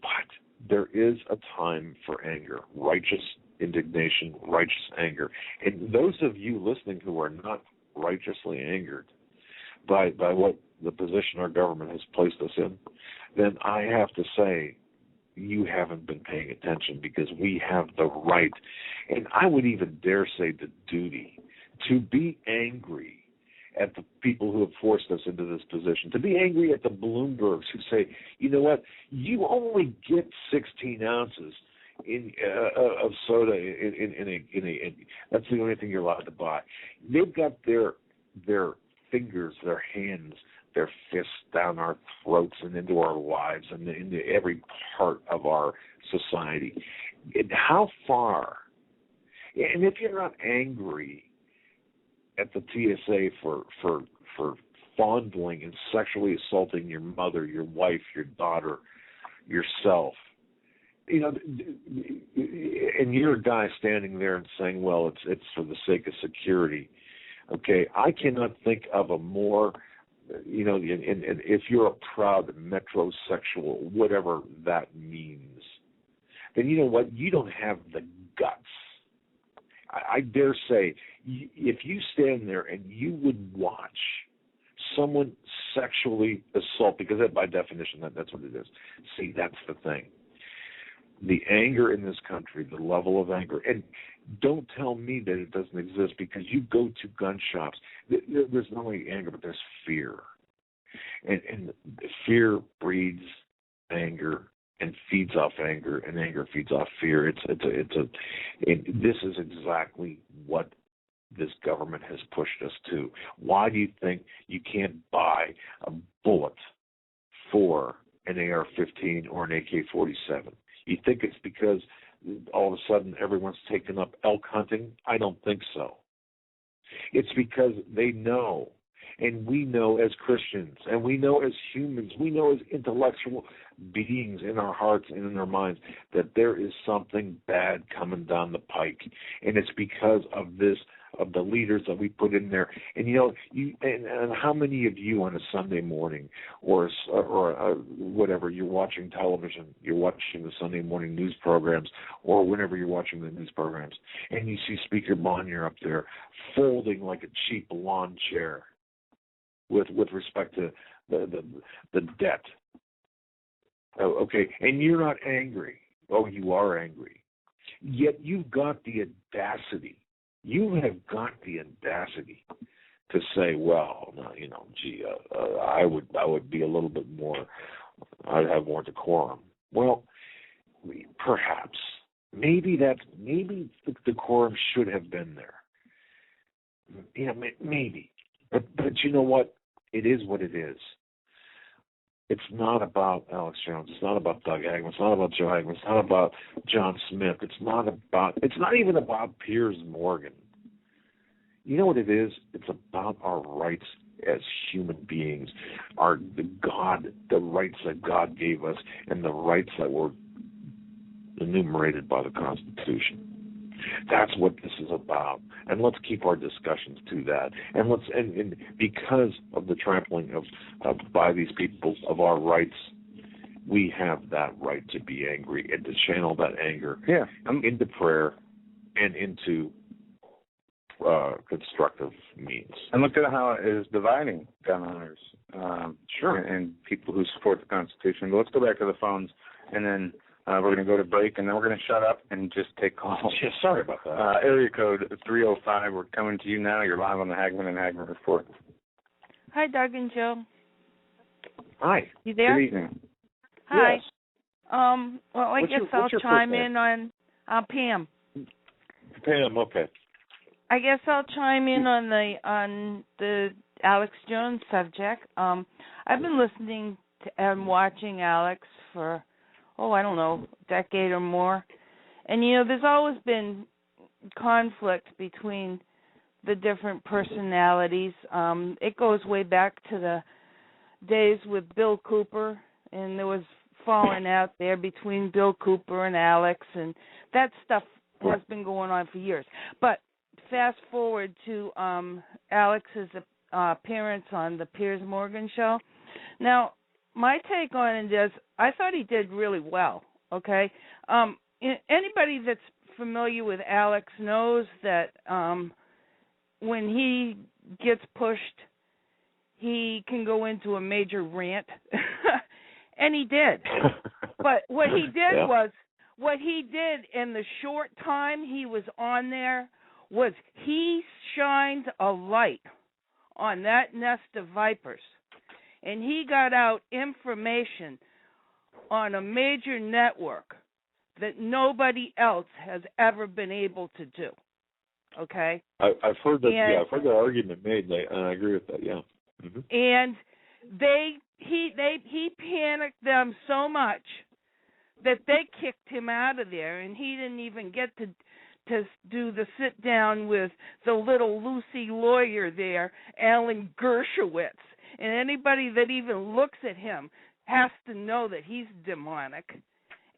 But there is a time for anger, righteous indignation, righteous anger. And those of you listening who are not righteously angered by what the position our government has placed us in, then I have to say you haven't been paying attention, because we have the right, and I would even dare say the duty, to be angry at the people who have forced us into this position, to be angry at the Bloombergs who say, you know what, you only get 16 ounces of soda in that's the only thing you're allowed to buy. They've got their fingers, their hands, their fists down our throats and into our lives and into every part of our society. And how far? And if you're not angry at the TSA for fondling and sexually assaulting your mother, your wife, your daughter, yourself, and you're a guy standing there and saying, well, it's for the sake of security. Okay, I cannot think of a more, and if you're a proud metrosexual, whatever that means, then you know what? You don't have the guts. I dare say, if you stand there and you would watch someone sexually assault, because that, by definition, that's what it is. See, that's the thing. The anger in this country, the level of anger, and don't tell me that it doesn't exist, because you go to gun shops, there's not only anger, but there's fear. And fear breeds anger and feeds off anger, and anger feeds off fear. And this is exactly what this government has pushed us to. Why do you think you can't buy a bullet for an AR-15 or an AK-47? You think it's because all of a sudden everyone's taken up elk hunting? I don't think so. It's because they know, and we know as Christians, and we know as humans, we know as intellectual beings in our hearts and in our minds, that there is something bad coming down the pike. And it's because of this, of the leaders that we put in there. And and how many of you on a Sunday morning or whatever, you're watching television, you're watching the Sunday morning news programs, or whenever you're watching the news programs, and you see Speaker Bonnier up there folding like a cheap lawn chair with respect to the debt. Oh, okay, and you're not angry. Oh, you are angry. Yet you've got the audacity. You have got the audacity to say, well, I would be a little bit more, I'd have more decorum. Well, perhaps, maybe the decorum should have been there. Maybe, but you know what? It is what it is. It's not about Alex Jones. It's not about Doug Hagmann. It's not about Joe Hagmann. It's not about John Smith. It's not even about Piers Morgan. You know what it is? It's about our rights as human beings, the rights that God gave us, and the rights that were enumerated by the Constitution. That's what this is about, and let's keep our discussions to that. And because of the trampling of by these people of our rights, we have that right to be angry and to channel that anger into prayer and into constructive means. And look at how it is dividing gun owners, and people who support the Constitution. But let's go back to the phones, and then we're going to go to break, and then we're going to shut up and just take calls. Yeah, sorry about that. Area code 305. We're coming to you now. You're live on the Hagmann and Hagmann Report. Hi, Doug and Joe. Hi. You there? Good evening. Hi. Yes. Well, I guess I'll chime in on Pam. Pam, okay. I guess I'll chime in on the Alex Jones subject. I've been listening to and watching Alex for, I don't know, a decade or more. And, there's always been conflict between the different personalities. It goes way back to the days with Bill Cooper, and there was falling out there between Bill Cooper and Alex, and that stuff has been going on for years. But fast forward to Alex's appearance on the Piers Morgan show. Now, my take on it is I thought he did really well, okay? Anybody that's familiar with Alex knows that when he gets pushed, he can go into a major rant, and he did. But what he did in the short time he was on there was he shined a light on that nest of vipers, and he got out information on a major network that nobody else has ever been able to do. Okay? I've heard that. I've heard that argument made, and I agree with that. Yeah. Mm-hmm. And he panicked them so much that they kicked him out of there, and he didn't even get to do the sit down with the little Lucy lawyer there, Alan Dershowitz. And anybody that even looks at him has to know that he's demonic.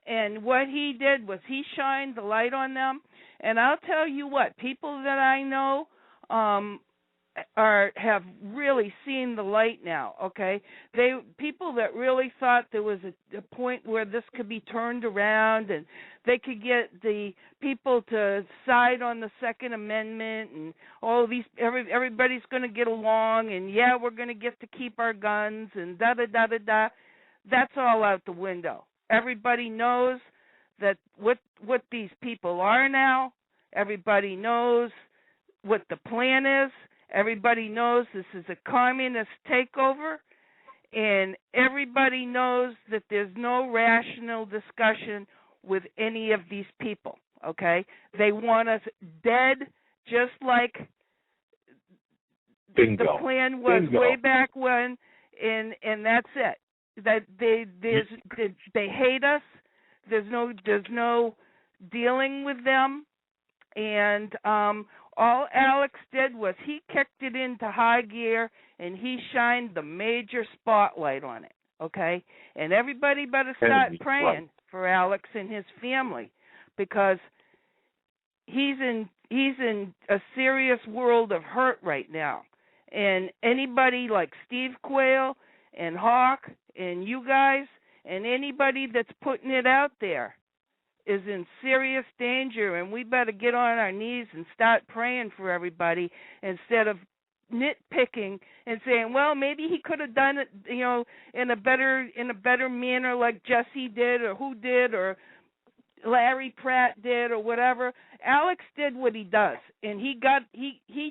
And what he did was he shined the light on them. And I'll tell you what, people that I know have really seen the light now, okay? People that really thought there was a point where this could be turned around and they could get the people to side on the Second Amendment and everybody's going to get along and we're going to get to keep our guns and da-da-da-da-da. That's all out the window. Everybody knows that what these people are now. Everybody knows what the plan is. Everybody knows this is a communist takeover, and everybody knows that there's no rational discussion with any of these people, okay? They want us dead, just like Bingo. The plan was way back when, and that's it. That they hate us. There's no dealing with them, and all Alex did was he kicked it into high gear and he shined the major spotlight on it, okay? And everybody better start praying for Alex and his family, because he's in a serious world of hurt right now. And anybody like Steve Quayle and Hawk and you guys and anybody that's putting it out there is in serious danger, and we better get on our knees and start praying for everybody instead of nitpicking and saying, well, maybe he could have done it, in a better manner like Jesse did or who did or Larry Pratt did or whatever. Alex did what he does, and he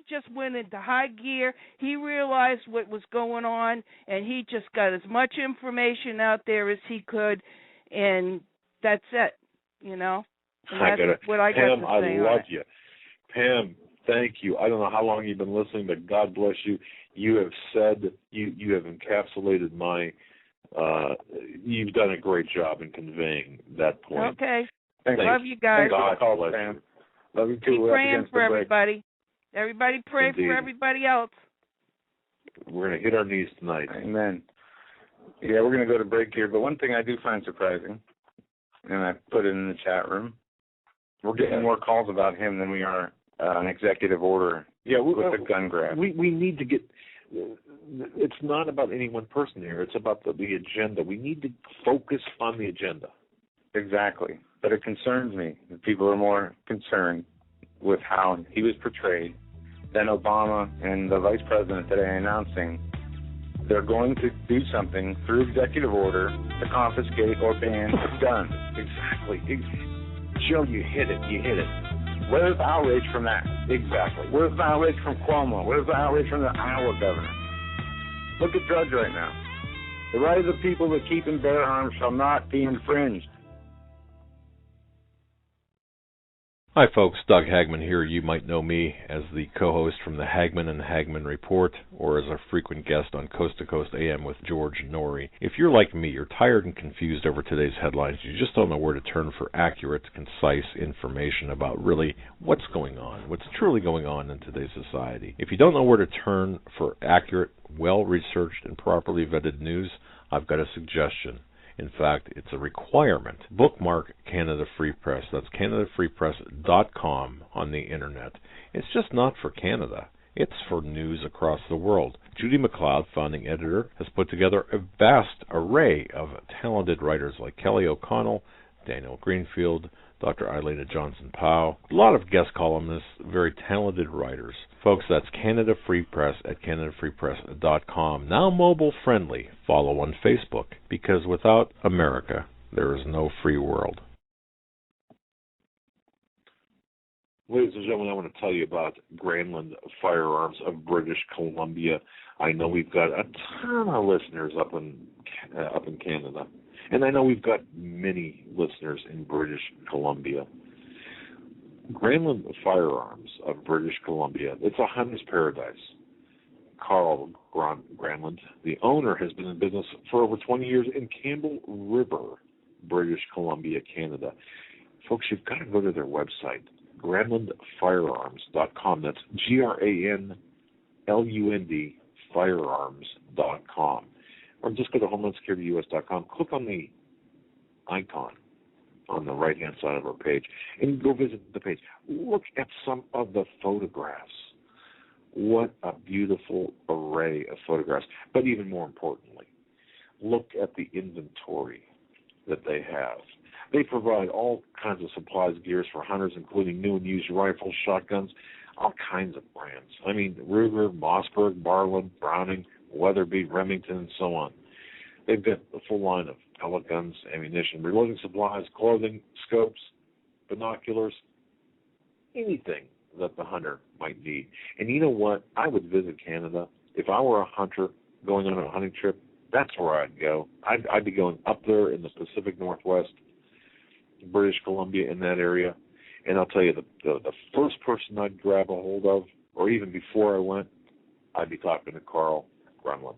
just went into high gear. He realized what was going on, and he just got as much information out there as he could, and that's it. And that's what I got Pam, to say. I love you. Pam, thank you. I don't know how long you've been listening, but God bless you. You have said, you have encapsulated my you've done a great job in conveying that point. Okay. Thanks. Love you guys. God bless you. Love you too. Keep praying for everybody. Everybody pray Indeed. for everybody else. We're going to hit our knees tonight. Amen. Yeah, we're going to go to break here. But one thing I do find surprising, and I put it in the chat room, we're getting more calls about him than we are an executive order with the gun grab. We need to get... It's not about any one person here. It's about the agenda. We need to focus on the agenda. Exactly. But it concerns me that people are more concerned with how he was portrayed than Obama and the vice president today announcing they're going to do something through executive order to confiscate or ban guns. Exactly. Joe, you hit it. Where's the outrage from that? Exactly. Where's the outrage from Cuomo? Where's the outrage from the Iowa governor? Look at Drudge right now. The right of the people that keep and bear arms shall not be infringed. Hi folks, Doug Hagmann here. You might know me as the co-host from the Hagmann and Hagmann Report, or as a frequent guest on Coast to Coast AM with George Norrie. If you're like me, you're tired and confused over today's headlines. You just don't know where to turn for accurate, concise information about really what's going on, what's truly going on in today's society. If you don't know where to turn for accurate, well-researched, and properly vetted news, I've got a suggestion. In fact, it's a requirement. Bookmark Canada Free Press. That's CanadaFreePress.com on the internet. It's just not for Canada. It's for news across the world. Judy McLeod, founding editor, has put together a vast array of talented writers like Kelly O'Connell, Daniel Greenfield, Dr. Eileen Johnson-Powell, a lot of guest columnists, very talented writers. Folks, that's Canada Free Press at CanadaFreePress.com. Now mobile friendly. Follow on Facebook, because without America, there is no free world. Ladies and gentlemen, I want to tell you about Granland Firearms of British Columbia. I know we've got a ton of listeners up in Canada, and I know we've got many listeners in British Columbia. Granland Firearms of British Columbia, it's a hunter's paradise. Carl Granland, the owner, has been in business for over 20 years in Campbell River, British Columbia, Canada. Folks, you've got to go to their website, GranlandFirearms.com. That's GRANLUND firearms.com. Or just go to HomelandSecurityUS.com. Click on the icon on the right-hand side of our page and go visit the page. Look at some of the photographs. What a beautiful array of photographs. But even more importantly, look at the inventory that they have. They provide all kinds of supplies, gears for hunters, including new and used rifles, shotguns, all kinds of brands. I mean, Ruger, Mossberg, Barlin, Browning, Weatherby, Remington, and so on. They've got a full line of pellet guns, ammunition, reloading supplies, clothing, scopes, binoculars, anything that the hunter might need. And you know what? I would visit Canada. If I were a hunter going on a hunting trip, that's where I'd go. I'd be going up there in the Pacific Northwest, British Columbia, in that area. And I'll tell you, the first person I'd grab a hold of, or even before I went, I'd be talking to Carl Grunland.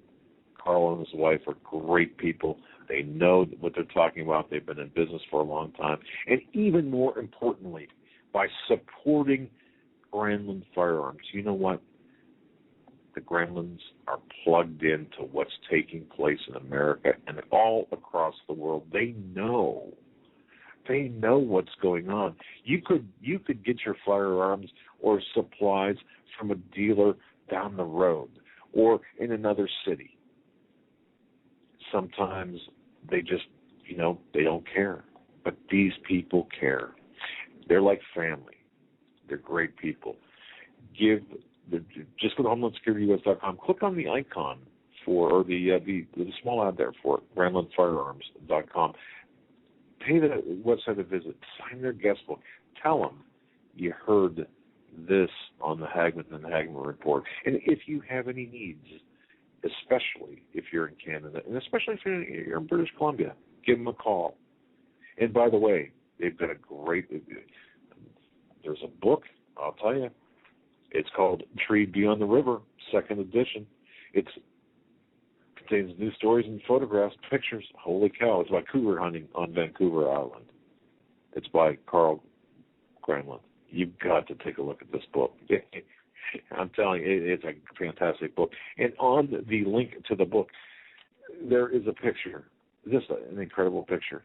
Carl and his wife are great people. They know what they're talking about. They've been in business for a long time. And even more importantly, by supporting Granland Firearms, you know what? The Granlands are plugged into what's taking place in America and all across the world. They know what's going on. You could get your firearms or supplies from a dealer down the road or in another city. Sometimes they just, they don't care. But these people care. They're like family. They're great people. Just go to HomelandSecurityUS.com. Click on the icon or the small ad there for it, GranlandFirearms.com. Pay the website a visit. Sign their guest book. Tell them you heard this on the Hagmann and Hagmann Report. And if you have any needs, especially if you're in Canada, and especially if you're in British Columbia, give them a call. And by the way, they've got there's a book, I'll tell you. It's called Tree Beyond the River, 2nd edition. It contains news stories and photographs, pictures. Holy cow! It's about cougar hunting on Vancouver Island. It's by Carl Granlund. You've got to take a look at this book. I'm telling you, it's a fantastic book. And on the link to the book, there is a picture, just an incredible picture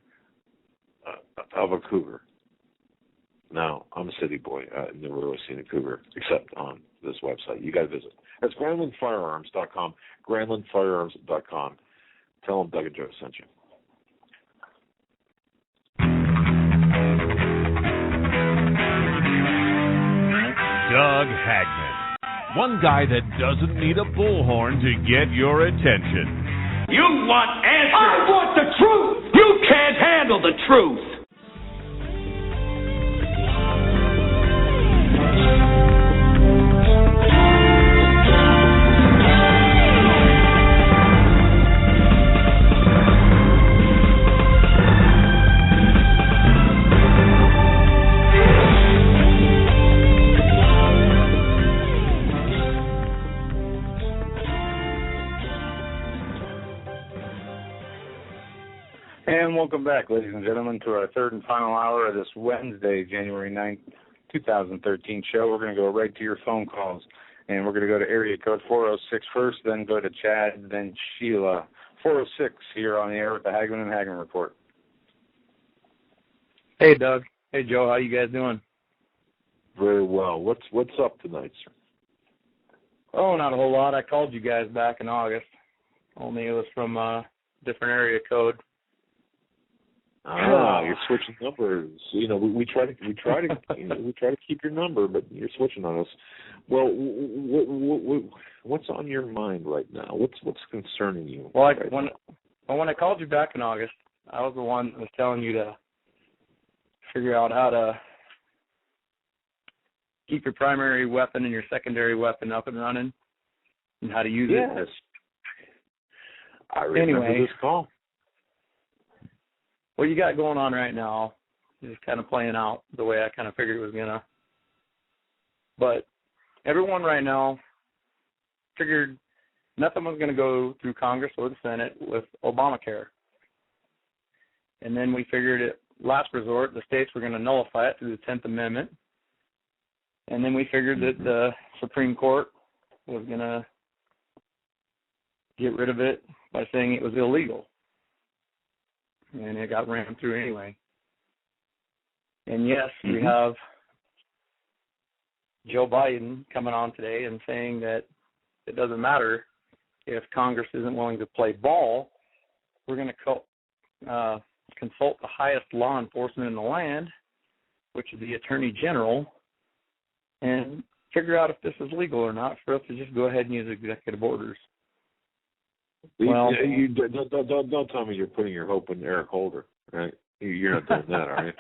of a cougar. Now, I'm a city boy. I've never really seen a cougar except on this website. You got to visit. That's GranlundFirearms.com, GranlundFirearms.com. Tell them Doug and Joe sent you. Doug Hagmann, one guy that doesn't need a bullhorn to get your attention. You want answers. I want the truth. You can't handle the truth. And welcome back, ladies and gentlemen, to our third and final hour of this Wednesday, January 9th, 2013 show. We're going to go right to your phone calls, and we're going to go to area code 406 first, then go to Chad, then Sheila. 406 here on the air with the Hagmann and Hagmann Report. Hey, Doug. Hey, Joe. How you guys doing? Very well. What's up tonight, sir? Oh, not a whole lot. I called you guys back in August, only it was from a different area code. You're switching numbers. You know, we try to keep your number, but you're switching on us. Well, what's on your mind right now? What's concerning you? Well, when I called you back in August, I was the one that was telling you to figure out how to keep your primary weapon and your secondary weapon up and running, and how to use it. Yes. I remember this call. What you got going on right now is kind of playing out the way I kind of figured it was going to. But everyone right now figured nothing was going to go through Congress or the Senate with Obamacare. And then we figured at last resort the states were going to nullify it through the 10th Amendment. And then we figured that the Supreme Court was going to get rid of it by saying it was illegal. And it got rammed through anyway. And yes, we have Joe Biden coming on today and saying that it doesn't matter if Congress isn't willing to play ball. We're going to consult the highest law enforcement in the land, which is the Attorney General, and figure out if this is legal or not for us to just go ahead and use executive orders. Well, you don't tell me you're putting your hope in Eric Holder, right? You're not doing that, are you?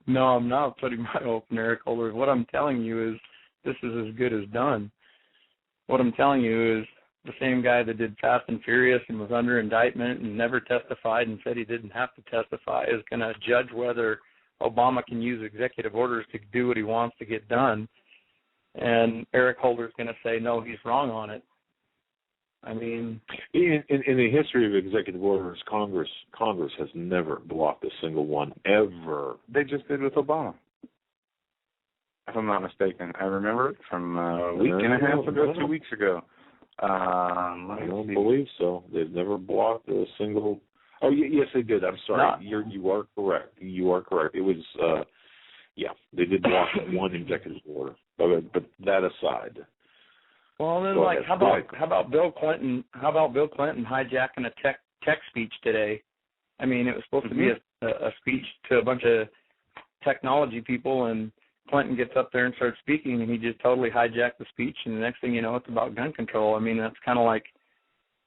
No, I'm not putting my hope in Eric Holder. What I'm telling you is this is as good as done. What I'm telling you is the same guy that did Fast and Furious and was under indictment and never testified and said he didn't have to testify is going to judge whether Obama can use executive orders to do what he wants to get done. And Eric Holder's going to say, no, he's wrong on it. I mean, in the history of executive orders, Congress has never blocked a single one, ever. They just did with Obama, if I'm not mistaken. I remember it from a week and a half ago, 2 weeks ago. I don't believe so. They've never blocked a single. Oh, yes, they did. I'm sorry. No. You are correct. You are correct. It was, they did block one executive order. But that aside. Well, then, how about Bill Clinton? How about Bill Clinton hijacking a tech speech today? I mean, it was supposed to be a speech to a bunch of technology people, and Clinton gets up there and starts speaking, and he just totally hijacked the speech, and the next thing you know, it's about gun control. I mean, that's kind of like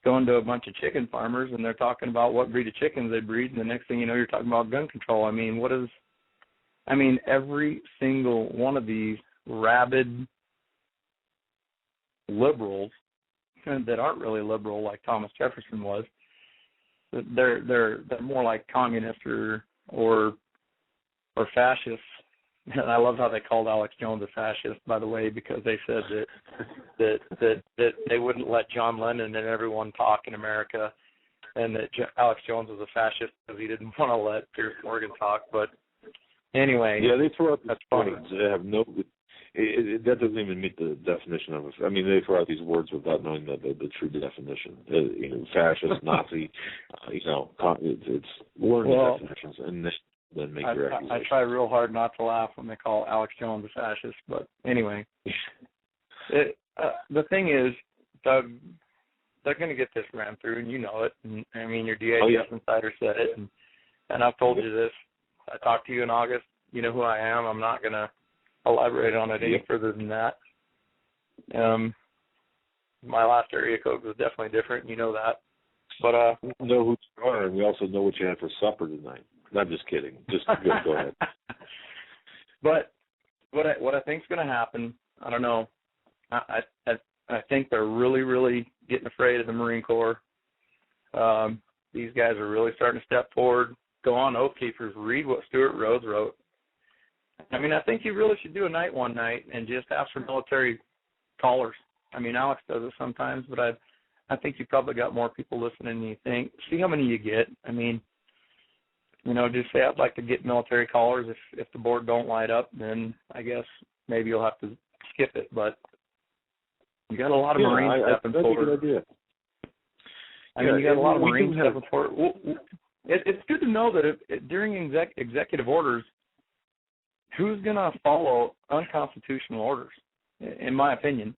going to a bunch of chicken farmers, and they're talking about what breed of chickens they breed, and the next thing you know, you're talking about gun control. I mean, every single one of these rabid liberals that aren't really liberal like Thomas Jefferson was, they're more like communists or fascists And I love how they called Alex Jones a fascist, by the way, because they said that they wouldn't let John Lennon and everyone talk in America, and that Alex Jones was a fascist because he didn't want to let Piers Morgan talk. But anyway, yeah, they throw out these that's funny. words. They have no. That doesn't even meet the definition of. I mean, they throw out these words without knowing the true definition. Fascist, Nazi. It's learning definitions and then make your accusations. I try real hard not to laugh when they call Alex Jones a fascist, but anyway, the thing is, Doug, they're going to get this ran through, and you know it. And, I mean, your DADS insider said it, and I've told you this. I talked to you in August. You know who I am. I'm not going to elaborate on it any further than that. My last area code was definitely different. You know that. But we know who you are, and we also know what you had for supper tonight. I'm just kidding. Just go ahead. But what I think is going to happen, I don't know. I think they're really, really getting afraid of the Marine Corps. These guys are really starting to step forward. Go on, Oath Keepers. Read what Stuart Rhodes wrote. I mean, I think you really should do a night one night and just ask for military callers. I mean, Alex does it sometimes, but I think you probably got more people listening than you think. See how many you get. I mean, just say I'd like to get military callers. If the board don't light up, then I guess maybe you'll have to skip it. But you got a lot of Marines stepping forward. That's a good idea. I mean, you got a lot of Marines stepping forward. It's good to know that during executive orders, who's going to follow unconstitutional orders, in my opinion?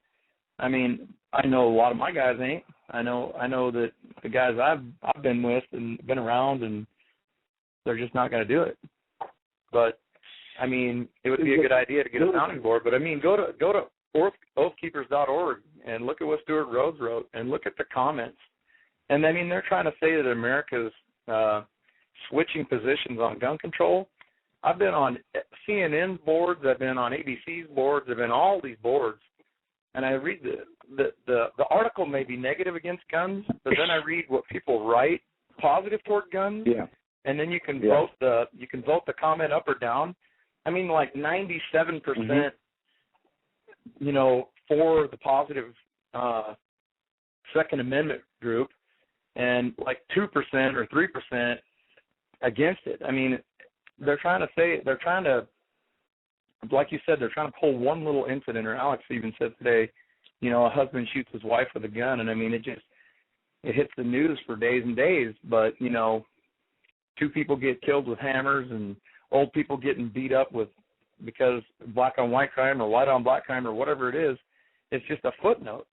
I mean, I know a lot of my guys ain't. I know that the guys I've been with and been around, and they're just not going to do it. But I mean, it would be a good idea to get a sounding board. But I mean, go to oathkeepers.org and look at what Stuart Rhodes wrote, and look at the comments. And I mean, they're trying to say that America's switching positions on gun control. I've been on CNN's boards. I've been on ABC's boards. I've been on all these boards, and I read the article may be negative against guns, but then I read what people write positive toward guns. Yeah. And then you can vote the comment up or down. I mean, like 97%, for the positive Second Amendment group, and like 2% or 3% against it. I mean, they're trying to, like you said, they're trying to pull one little incident. Or Alex even said today, a husband shoots his wife with a gun, and I mean, it hits the news for days and days. But 2 people get killed with hammers, and old people getting beat up because black on white crime or white on black crime or whatever it is. It's just a footnote.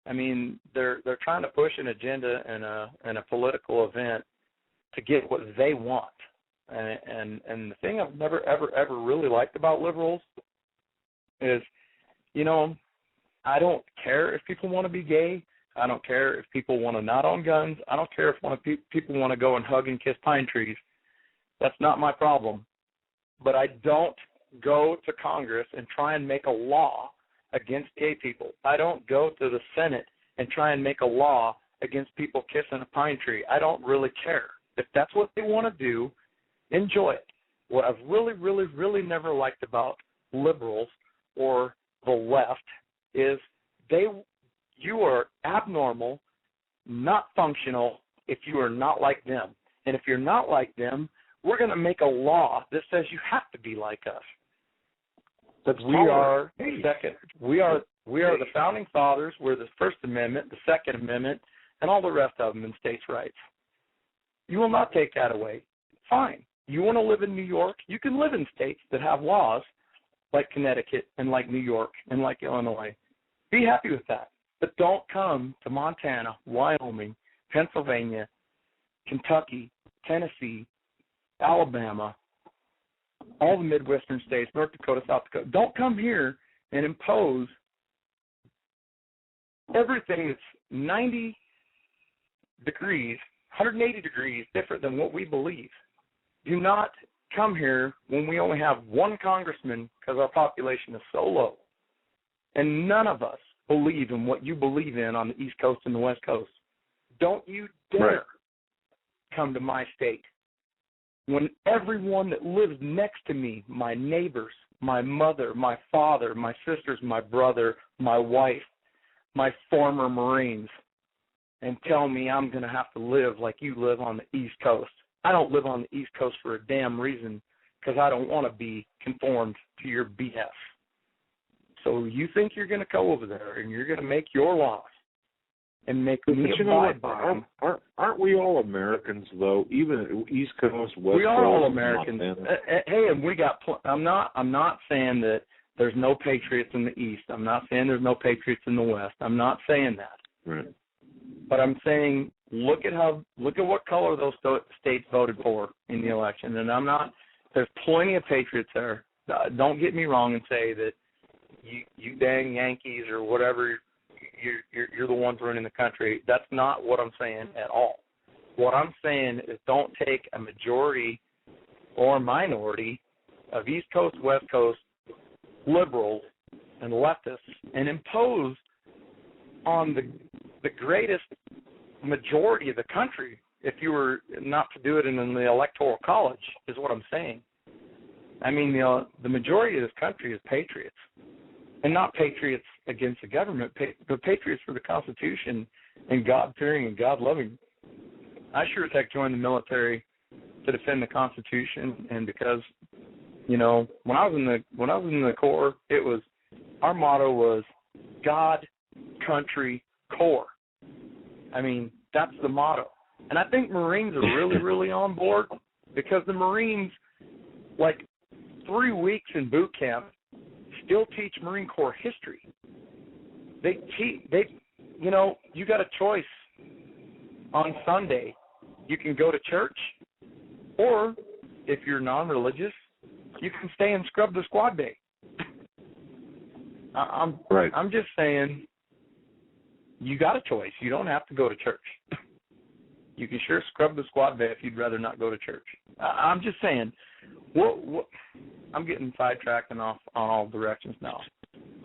I mean, they're trying to push an agenda and a political event to get what they want. And the thing I've never ever really liked about liberals is, I don't care if people want to be gay. I don't care if people want to not own guns. I don't care if people want to go and hug and kiss pine trees. That's not my problem. But I don't go to Congress and try and make a law against gay people. I don't go to the Senate and try and make a law against people kissing a pine tree. I don't really care. If that's what they want to do, enjoy it. What I've really, really, really never liked about liberals or the left is you are abnormal, not functional if you are not like them. And if you're not like them, we're going to make a law that says you have to be like us. We are the founding fathers. We're the First Amendment, the Second Amendment, and all the rest of them in states' rights. You will not take that away. Fine. You want to live in New York? You can live in states that have laws like Connecticut and like New York and like Illinois. Be happy with that. But don't come to Montana, Wyoming, Pennsylvania, Kentucky, Tennessee, Alabama, all the Midwestern states, North Dakota, South Dakota. Don't come here and impose everything that's 90 degrees, 180 degrees different than what we believe. Do not come here when we only have one congressman because our population is so low. And none of us believe in what you believe in on the East Coast and the West Coast. Don't you dare come to my state when everyone that lives next to me, my neighbors, my mother, my father, my sisters, my brother, my wife, my former Marines, and tell me I'm going to have to live like you live on the East Coast. I don't live on the East Coast for a damn reason, because I don't want to be conformed to your BS. So you think you're going to go over there and you're going to make your laws and make me abide by them. Aren't we all Americans, though? Even East Coast, West Coast. We are all Americans. Hey, and we got. I'm not saying that there's no patriots in the East. I'm not saying there's no patriots in the West. I'm not saying that. Right. But I'm saying look at what color those states voted for in the election. And I'm not. There's plenty of patriots there. Don't get me wrong and say that you dang Yankees or whatever. You're the ones running the country. That's not what I'm saying at all. What I'm saying is don't take a majority or minority of East Coast, West Coast liberals and leftists and impose on the greatest majority of the country, if you were not to do it in the electoral college, is what I'm saying. I mean, the majority of this country is patriots. And not patriots against the government, but patriots for the Constitution and God-fearing and God-loving. I sure as heck joined the military to defend the Constitution, and because, when I was in the Corps, it was our motto was God, country, Corps. I mean, that's the motto, and I think Marines are really, really on board, because the Marines, like 3 weeks in boot camp, still teach Marine Corps history. You got a choice on Sunday. You can go to church, or if you're non-religious, you can stay and scrub the squad bay. I'm just saying, you got a choice. You don't have to go to church. You can sure scrub the squad bay if you'd rather not go to church. I'm just saying, I'm getting sidetracked and off on all directions now.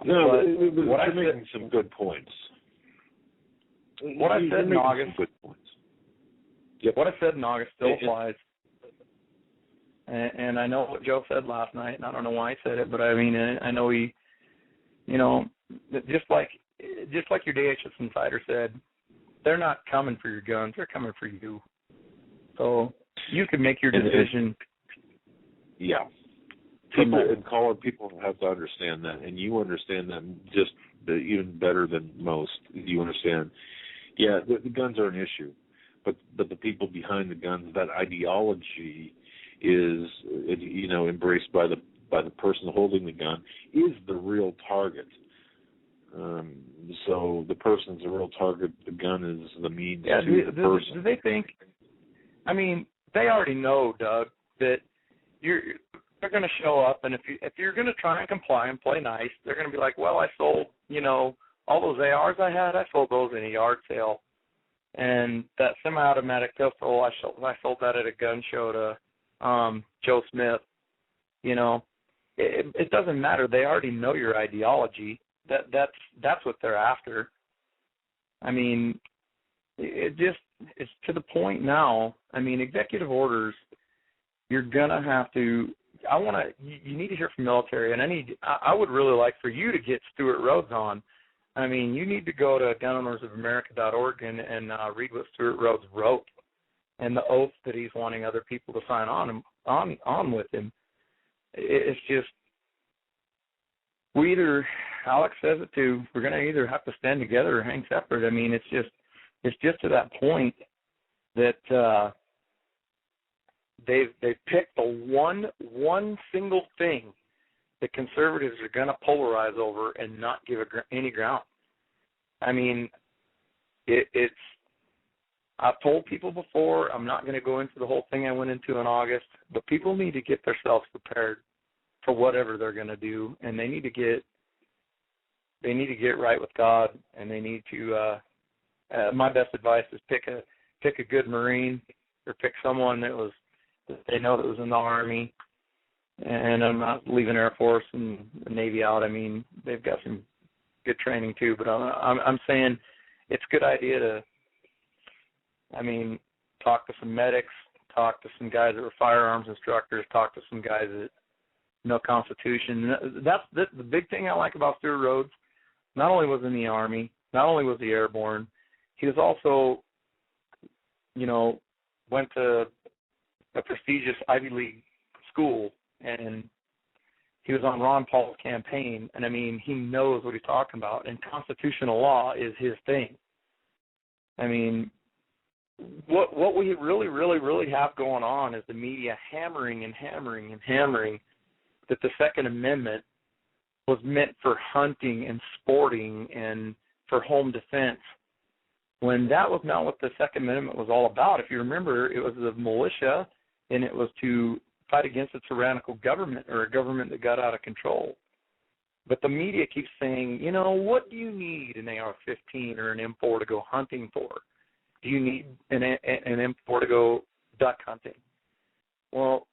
No, but you're making some good points. What I said in August, good points. Yep. What I said in August still applies. And I know what Joe said last night, and I don't know why he said it, but I mean, I know he, just like your DHS insider said, they're not coming for your guns, they're coming for you. So you can make your decision. Yeah. People have to understand that, and you understand that just even better than most. You understand, the guns are an issue, but the people behind the guns, that ideology is, embraced by the person holding the gun, is the real target. So the person's the real target. The gun is the means to the person. Do they think? I mean, they already know, Doug, that they're going to show up, and if you're going to try and comply and play nice, they're going to be like, well, I sold, all those ARs I had, I sold those in a yard sale, and that semi-automatic pistol, I sold that at a gun show to Joe Smith. It doesn't matter. They already know your ideology. That's what they're after. I mean, it's to the point now. I mean, executive orders, you're gonna have to. You need to hear from military, and I would really like for you to get Stuart Rhodes on. I mean, you need to go to gunownersofamerica.org and read what Stuart Rhodes wrote and the oath that he's wanting other people to sign on with him. It's just, Alex says it too, we're going to either have to stand together or hang separate. I mean, it's just to that point that they've picked the one single thing that conservatives are going to polarize over and not give any ground. I mean, it's. I've told people before, I'm not going to go into the whole thing I went into in August, but people need to get themselves prepared for whatever they're going to do, and they need to get right with God, and they need to. My best advice is pick a good Marine, or pick someone that they know that was in the Army, and I'm not leaving Air Force and the Navy out. I mean, they've got some good training too, but I'm saying it's a good idea to, talk to some medics, talked to some guys that were firearms instructors, talked to some guys that know Constitution. That's the big thing I like about Stuart Rhodes. Not only was in the Army, not only was he airborne, he was also, went to a prestigious Ivy League school, and he was on Ron Paul's campaign, and I mean, he knows what he's talking about, and constitutional law is his thing. I mean, what we really, really, really have going on is the media hammering and hammering and hammering that the Second Amendment was meant for hunting and sporting and for home defense, when that was not what the Second Amendment was all about. If you remember, it was the militia, and it was to fight against a tyrannical government or a government that got out of control. But the media keeps saying, what do you need an AR-15 or an M4 to go hunting for? Do you need an M4 to go duck hunting? Well,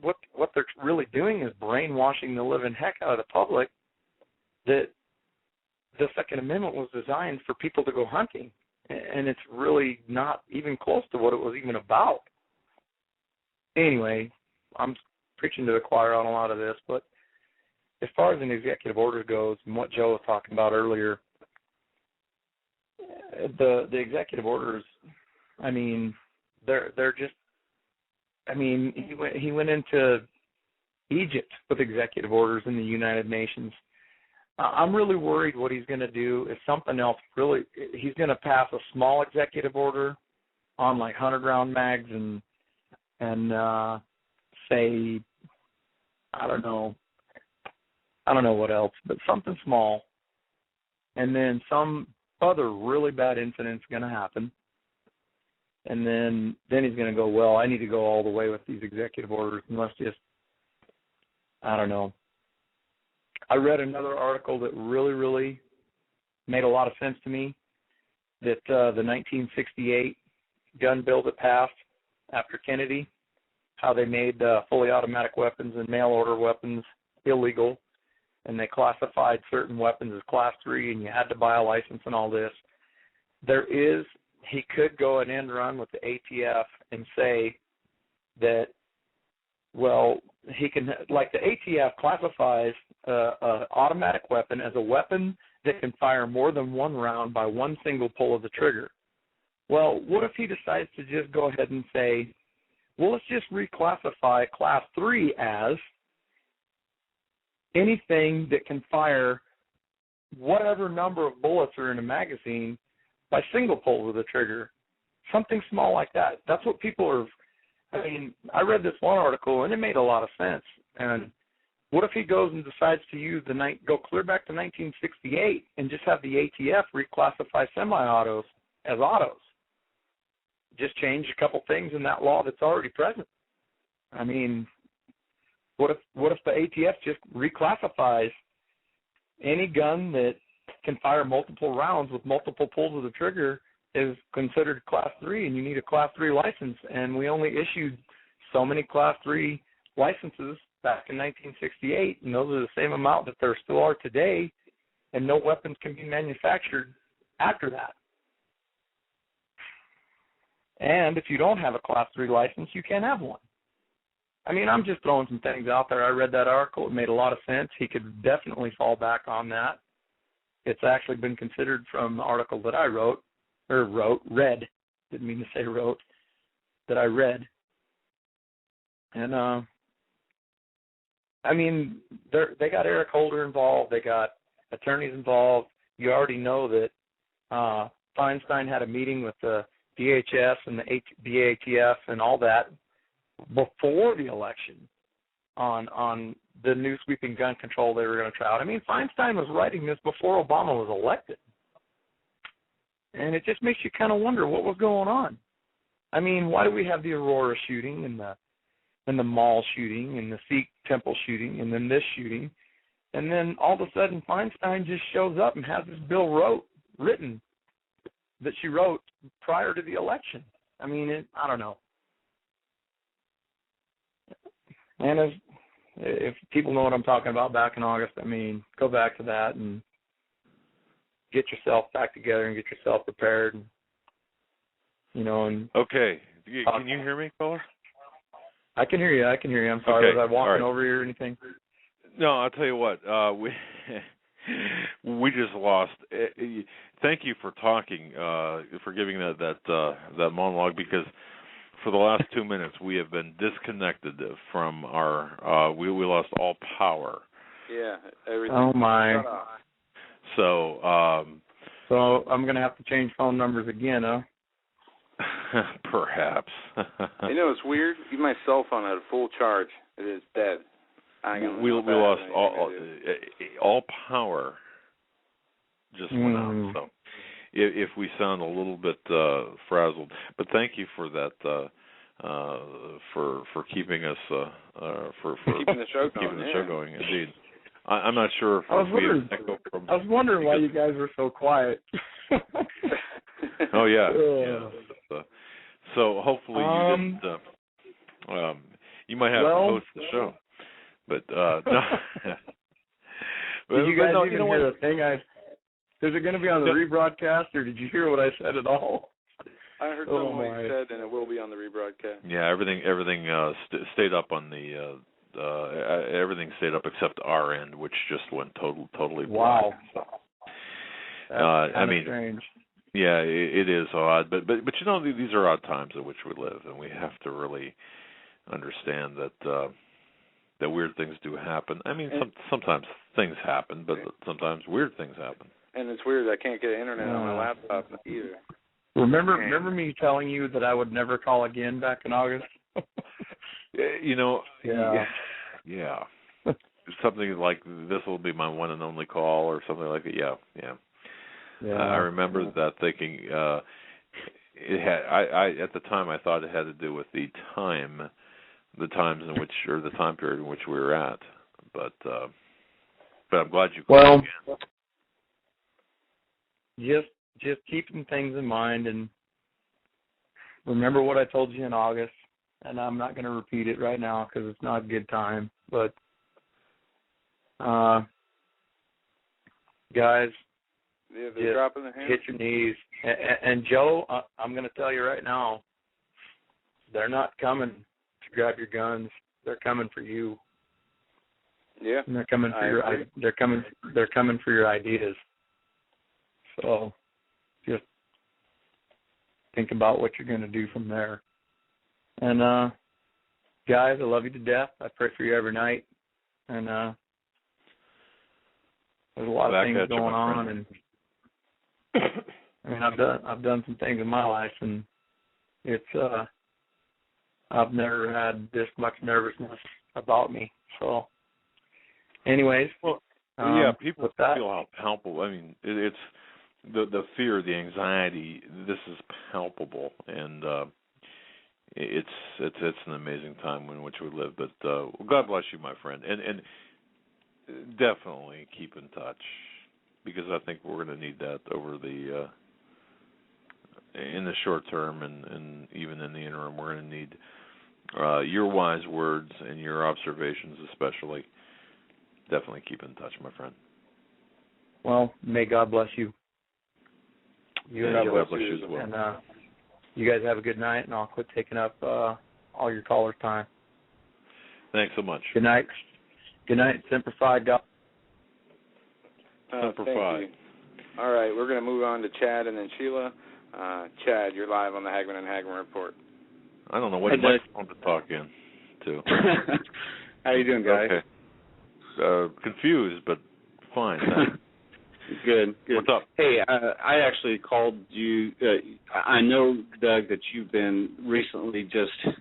what they're really doing is brainwashing the living heck out of the public that the Second Amendment was designed for people to go hunting, and it's really not even close to what it was even about. Anyway, I'm preaching to the choir on a lot of this, but as far as an executive order goes and what Joe was talking about earlier, the executive orders, I mean, they're just, I mean, he went into Egypt with executive orders in the United Nations. I'm really worried what he's going to do is something else. Really, he's going to pass a small executive order on like 100-round mags and say, I don't know what else, but something small, and then some other really bad incident's going to happen, and then he's going to go, well, I need to go all the way with these executive orders, and let's just, I don't know. I read another article that really, really made a lot of sense to me, that the 1968 gun bill that passed after Kennedy, how they made fully automatic weapons and mail-order weapons illegal, and they classified certain weapons as Class 3, and you had to buy a license and all this. He could go an end run with the ATF and say that, well, he can, like the ATF classifies an automatic weapon as a weapon that can fire more than one round by one single pull of the trigger. Well, what if he decides to just go ahead and say, well, let's just reclassify Class 3 as anything that can fire whatever number of bullets are in a magazine by single pulls of the trigger, something small like that. That's what people are. I mean, I read this one article, and it made a lot of sense. And what if he goes and decides to use go clear back to 1968 and just have the ATF reclassify semi-autos as autos? Just change a couple things in that law that's already present. I mean, what if the ATF just reclassifies any gun that can fire multiple rounds with multiple pulls of the trigger is considered Class 3, and you need a Class 3 license, and we only issued so many Class 3 licenses back in 1968, and those are the same amount that there still are today, and no weapons can be manufactured after that. And if you don't have a Class 3 license, you can't have one. I mean, I'm just throwing some things out there. I read that article. It made a lot of sense. He could definitely fall back on that. It's actually been considered from the article that I read, didn't mean to say wrote, that I read. And, I mean, they got Eric Holder involved. They got attorneys involved. You already know that Feinstein had a meeting with the DHS and the ATF and all that before the election on the new sweeping gun control they were going to try out. I mean, Feinstein was writing this before Obama was elected. And it just makes you kind of wonder what was going on. I mean, why do we have the Aurora shooting and the mall shooting and the Sikh temple shooting and then this shooting? And then all of a sudden Feinstein just shows up and has this bill written that she wrote prior to the election. I mean, I don't know. And if people know what I'm talking about back in August, I mean, go back to that and get yourself back together and get yourself prepared. And, Okay. Can you hear me, caller? I can hear you. I'm sorry. Okay. Was I walking All right. over you or anything? No, I'll tell you what. We just lost. Thank you for talking, for giving that monologue, because for the last 2 minutes we have been disconnected from our. We lost all power. Yeah, everything. Oh my. So. So I'm gonna have to change phone numbers again, huh? Perhaps. You know, it's weird. Even my cell phone had a full charge. It is dead. We lost all power. Just went out. So if we sound a little bit frazzled, but thank you for that. For keeping us for keeping the show going. Keeping the show going, indeed. I'm not sure if I was wondering why you guys were so quiet. Oh yeah. So hopefully you didn't. You might have to host the show, but no. Did you guys even hear the thing? Is it going to be on the rebroadcast, or did you hear what I said at all? I heard some of what you said, and it will be on the rebroadcast. Yeah, everything stayed up on the. Everything stayed up except our end, which just went totally black. Wow. So, I mean, strange. Yeah, it is odd, but you know, these are odd times in which we live, and we have to really understand that weird things do happen. I mean, sometimes things happen, but sometimes weird things happen. And it's weird. I can't get internet on my laptop either. Remember me telling you that I would never call again back in August? You know, yeah. Something like this will be my one and only call, or something like that. Yeah. I remember that thinking. It had. I at the time I thought it had to do with the times in which, or the time period in which we were at. But I'm glad you called again. Just keeping things in mind, and remember what I told you in August. And I'm not going to repeat it right now because it's not a good time. But, guys, they're dropping the hand. Hit your knees. And Joe, I'm going to tell you right now, they're not coming to grab your guns. They're coming for you. Yeah. And they're coming for They're coming for your ideas. So, just think about what you're going to do from there. And, guys, I love you to death. I pray for you every night. And there's a lot of things going on. And I mean, I've done some things in my life, and it's I've never had this much nervousness about me. So, anyways, people feel how palpable. I mean, it's the fear, the anxiety. This is palpable, and it's an amazing time in which we live. But God bless you, my friend, and definitely keep in touch, because I think we're going to need that over the in the short term, and even in the interim. We're going to need your wise words and your observations, especially. Definitely keep in touch, my friend. Well, may God bless you. God bless you as well. And you guys have a good night, and I'll quit taking up all your callers' time. Thanks so much. Good night. Good night. Semper Fi, God. Semper Fi. All right, we're going to move on to Chad and then Sheila. Chad, you're live on the Hagmann and Hagmann Report. I don't know what microphone to talk in to. How you doing, guys? Okay. Confused, but fine. Good. What's up? Hey, I actually called you. I know, Doug, that you've been recently just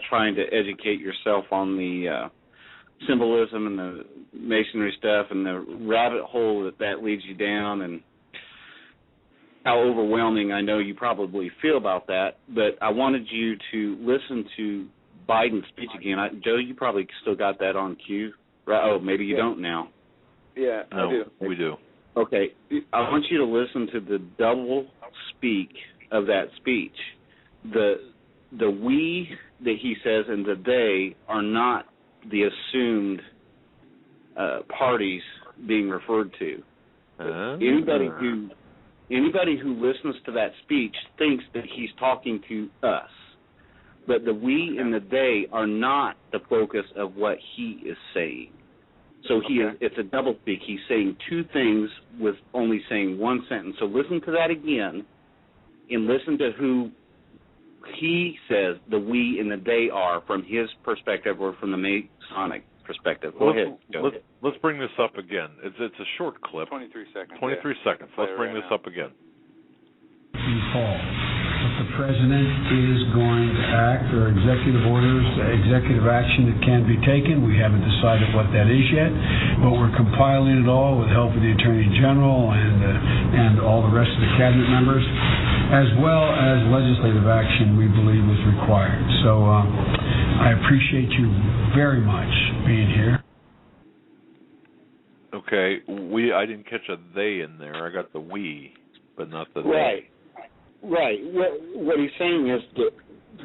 trying to educate yourself on the symbolism and the masonry stuff and the rabbit hole that leads you down, and how overwhelming I know you probably feel about that. But I wanted you to listen to Biden's speech again. Joe, you probably still got that on cue, right? Oh, maybe you don't now. Yeah, no, I do. We do. Okay, I want you to listen to the double speak of that speech. The we that he says and the they are not the assumed parties being referred to. Anybody who listens to that speech thinks that he's talking to us. But the we and the they are not the focus of what he is saying. So it's a double speak. He's saying two things with only saying one sentence. So listen to that again and listen to who he says the we and the they are from his perspective or from the Masonic perspective. Go ahead. Let's bring this up again. It's a short clip. 23 seconds. 23 seconds. Let's bring this up again. The president is going to act, or executive orders, executive action that can be taken. We haven't decided what that is yet, but we're compiling it all with the help of the Attorney General and all the rest of the cabinet members, as well as legislative action we believe is required. So I appreciate you very much being here. Okay, I didn't catch a they in there. I got the we, but not the they. Right. What he's saying is that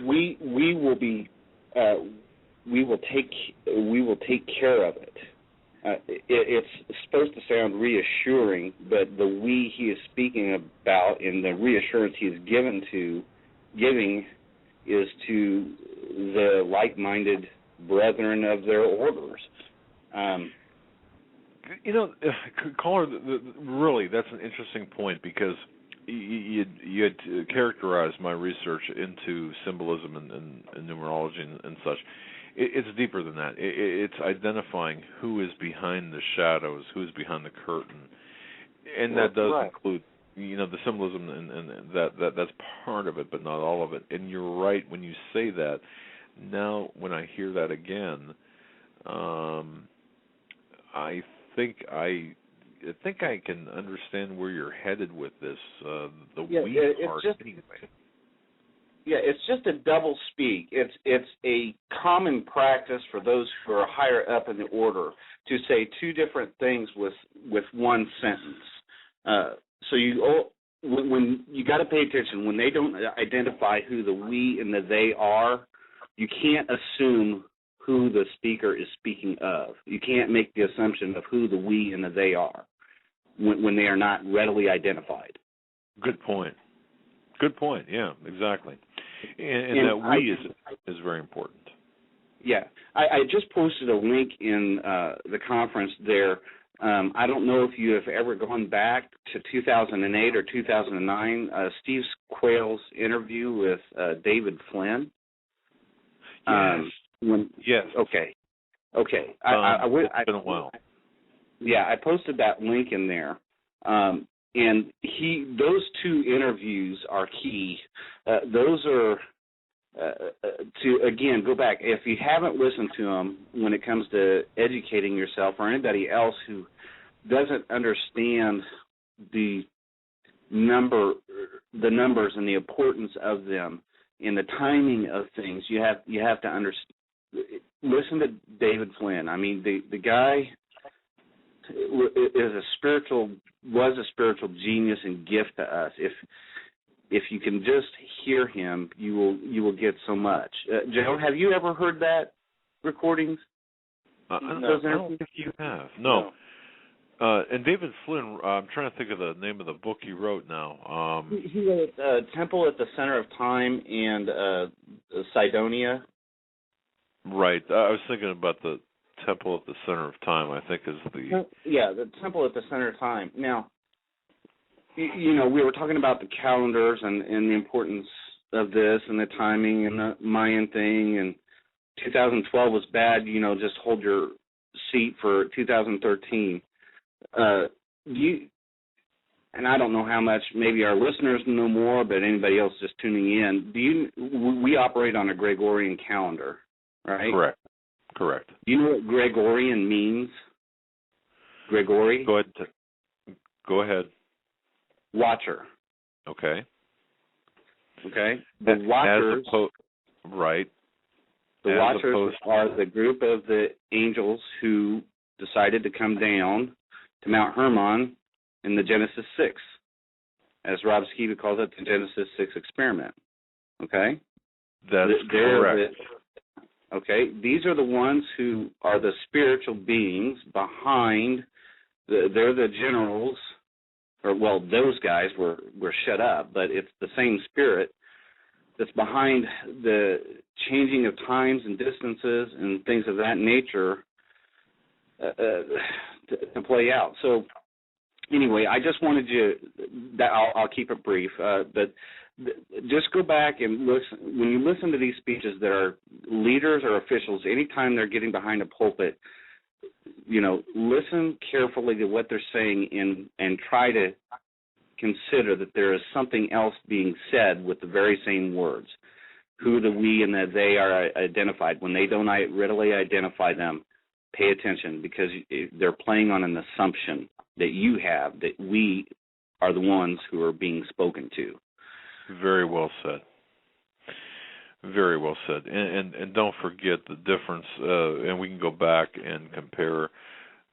we will take care of it. It's supposed to sound reassuring, but the we he is speaking about and the reassurance he is giving is to the like-minded brethren of their orders. Caller, really, that's an interesting point because you had characterized my research into symbolism and numerology and such. It's deeper than that. It's identifying who is behind the shadows, who is behind the curtain, and that does include, the symbolism and that's part of it, but not all of it. And you're right when you say that. Now, when I hear that again, I think I can understand where you're headed with this. We part anyway. Yeah, it's just a double speak. It's a common practice for those who are higher up in the order to say two different things with one sentence. So when you got to pay attention when they don't identify who the we and the they are. You can't assume who the speaker is speaking of. You can't make the assumption of who the we and the they are when they are not readily identified. Good point. Yeah, exactly. And that we is very important. Yeah. I just posted a link in the conference there. I don't know if you have ever gone back to 2008 or 2009, Steve Quayle's interview with David Flynn. Yes. Okay. It's been a while. Yeah, I posted that link in there. And those two interviews are key. Those are to again go back. If you haven't listened to them when it comes to educating yourself or anybody else who doesn't understand the numbers and the importance of them and the timing of things, you have to understand. Listen to David Flynn. I mean, the guy was a spiritual genius and gift to us. If you can just hear him, you will get so much. Joe, have you ever heard that recordings? I don't think you have. No. And David Flynn, I'm trying to think of the name of the book he wrote now. He wrote Temple at the Center of Time and Sidonia. Right. I was thinking about the Temple at the Center of Time, I think is the... Yeah, the Temple at the Center of Time. Now, we were talking about the calendars and the importance of this and the timing and the Mayan thing, and 2012 was bad, just hold your seat for 2013. And I don't know how much, maybe our listeners know more, but anybody else just tuning in, we operate on a Gregorian calendar, right? Correct. Do you know what Gregorian means? Gregory? Go ahead. Watcher. Okay. The Watchers. Right. The Watchers are the group of the angels who decided to come down to Mount Hermon in the Genesis 6. As Rob Skiba calls it, the Genesis 6 experiment. Okay? That's correct. Okay, these are the ones who are the spiritual beings behind. They're the generals, those guys were shut up, but it's the same spirit that's behind the changing of times and distances and things of that nature to play out. So anyway, I just wanted you that I'll keep it brief, but just go back and listen. When you listen to these speeches that are leaders or officials, anytime they're getting behind a pulpit, listen carefully to what they're saying and try to consider that there is something else being said with the very same words. Who the we and the they are identified. When they don't readily identify them, pay attention, because they're playing on an assumption that you have, that we are the ones who are being spoken to. Very well said. Very well said. And don't forget the difference, and we can go back and compare,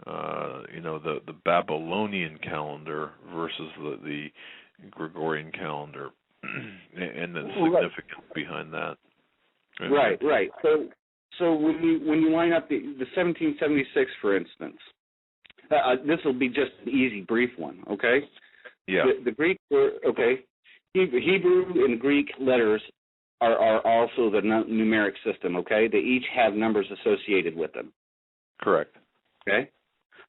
the Babylonian calendar versus the Gregorian calendar, and the significance behind that. Right. So when you line up the 1776, for instance, this will be just an easy, brief one, okay? Yeah. The Greek word, okay. Hebrew and Greek letters are also the numeric system, okay? They each have numbers associated with them. Correct. Okay?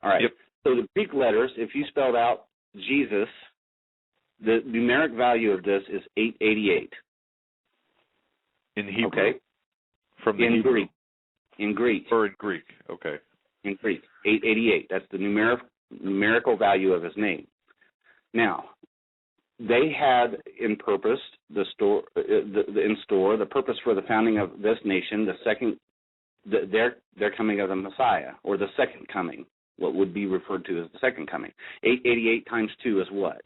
All right. Yep. So the Greek letters, if you spelled out Jesus, the numeric value of this is 888. In Hebrew? Okay. From the in Hebrew? Greek. In Greek. Or in Greek, okay. In Greek, 888. That's the numerical value of his name. Now, they had in purpose the purpose for the founding of this nation, their coming of the Messiah, or the second coming, what would be referred to as the second coming. 888 times 2 is what?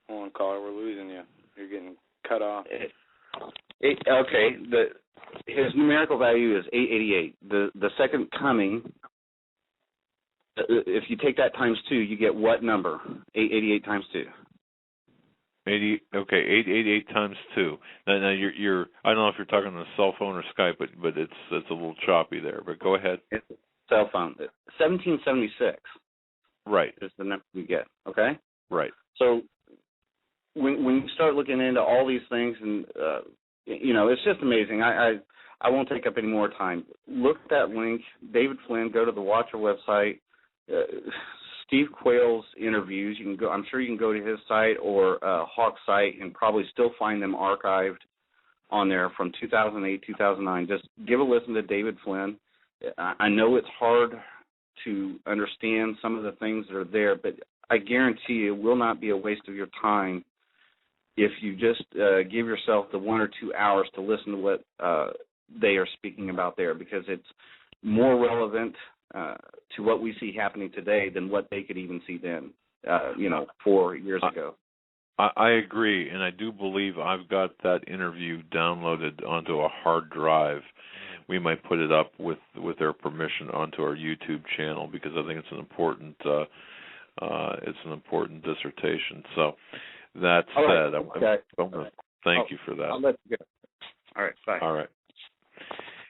Hold on, caller, we're losing you. You're getting cut off. Okay, his numerical value is 888. The second coming, if you take that times 2, you get what number? 888 times 2. 888 times 2. Now you're I don't know if you're talking on a cell phone or Skype, but it's a little choppy there. But go ahead. It's a cell phone. 1776. Right. Is the number you get. Okay. Right. So when you start looking into all these things, and it's just amazing. I won't take up any more time. Look at that link, David Flynn. Go to the Watcher website. Steve Quayle's interviews. You can go. I'm sure you can go to his site or Hawk's site and probably still find them archived on there from 2008, 2009. Just give a listen to David Flynn. I know it's hard to understand some of the things that are there, but I guarantee you it will not be a waste of your time if you just give yourself the 1 or 2 hours to listen to what they are speaking about there, because it's more relevant to what we see happening today than what they could even see then, 4 years ago. I agree, and I do believe I've got that interview downloaded onto a hard drive. We might put it up with their permission onto our YouTube channel, because I think it's an important dissertation. So that said, okay. I'm going to thank you for that. I'll let you go. All right, bye. All right.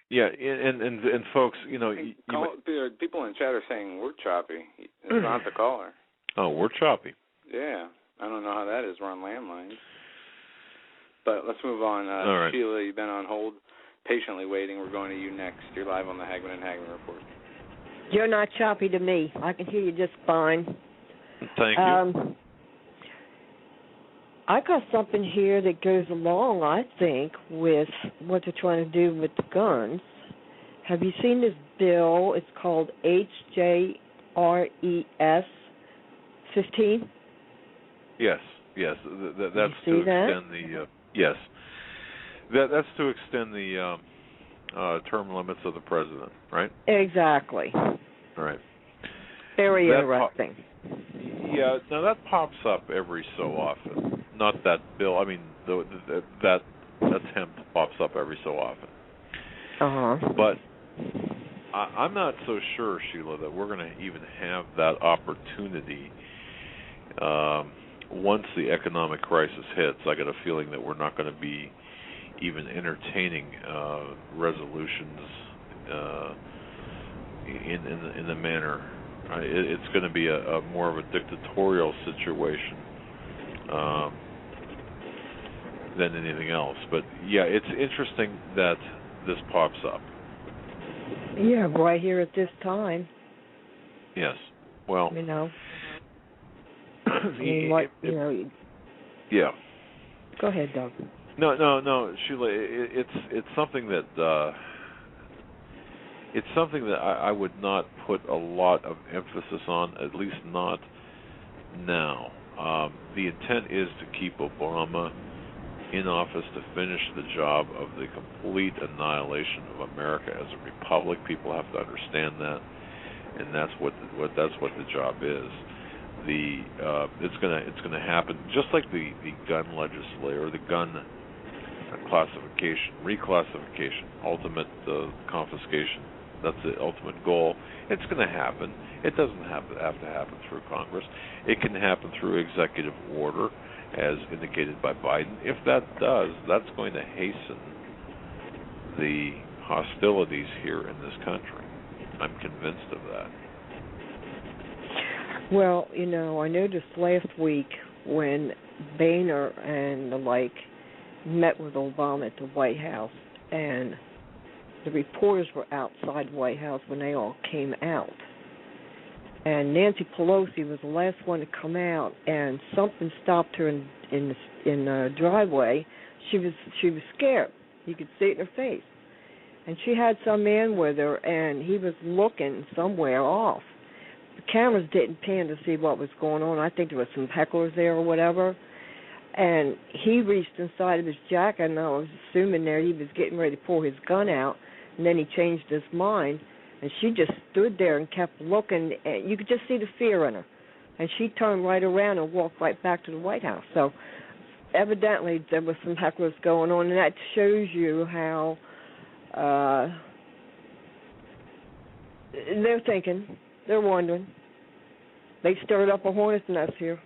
Yeah, and folks, people in chat are saying we're choppy. It's not the caller. Oh, we're choppy. Yeah, I don't know how that is. We're on landlines. But let's move on. All right. Sheila, you've been on hold, patiently waiting. We're going to you next. You're live on the Hagmann and Hagmann Report. You're not choppy to me. I can hear you just fine. Thank you. I got something here that goes along, I think, with what they're trying to do with the guns. Have you seen this bill? It's called HJRES 15. Yes. That's to extend the yes. That's to extend the term limits of the president, right? Exactly. All right. Very interesting. Yeah. Now that pops up every so often. Not that bill. I mean, that attempt pops up every so often. But I'm not so sure, Sheila, that we're going to even have that opportunity once the economic crisis hits. I got a feeling that we're not going to be even entertaining resolutions in the manner. It's going to be a more of a dictatorial situation. than anything else. But yeah, it's interesting that this pops up. Yeah, right here at this time. Yes. Well, you know. I mean, like, you know. Yeah. Go ahead, Doug. No, Sheila. It's something that I would not put a lot of emphasis on, at least not now. The intent is to keep Obama in office to finish the job of the complete annihilation of America as a republic. People have to understand that, and that's what the job is. It's gonna happen just like the gun legislation or the gun reclassification, ultimate confiscation. That's the ultimate goal. It's going to happen. It doesn't have to happen through Congress. It can happen through executive order, as indicated by Biden. If that does, that's going to hasten the hostilities here in this country. I'm convinced of that. Well, you know, I noticed last week when Boehner and the like met with Obama at the White House, and the reporters were outside the White House when they all came out. And Nancy Pelosi was the last one to come out, and something stopped her in the driveway. She was scared. You could see it in her face. And she had some man with her, and he was looking somewhere off. The cameras didn't pan to see what was going on. I think there were some hecklers there or whatever. And he reached inside of his jacket, and I was assuming there he was getting ready to pull his gun out, and then he changed his mind, and she just stood there and kept looking, and you could just see the fear in her. And she turned right around and walked right back to the White House. So evidently there was some hecklers going on, and that shows you how they're thinking, they're wondering. They stirred up a hornet's nest here.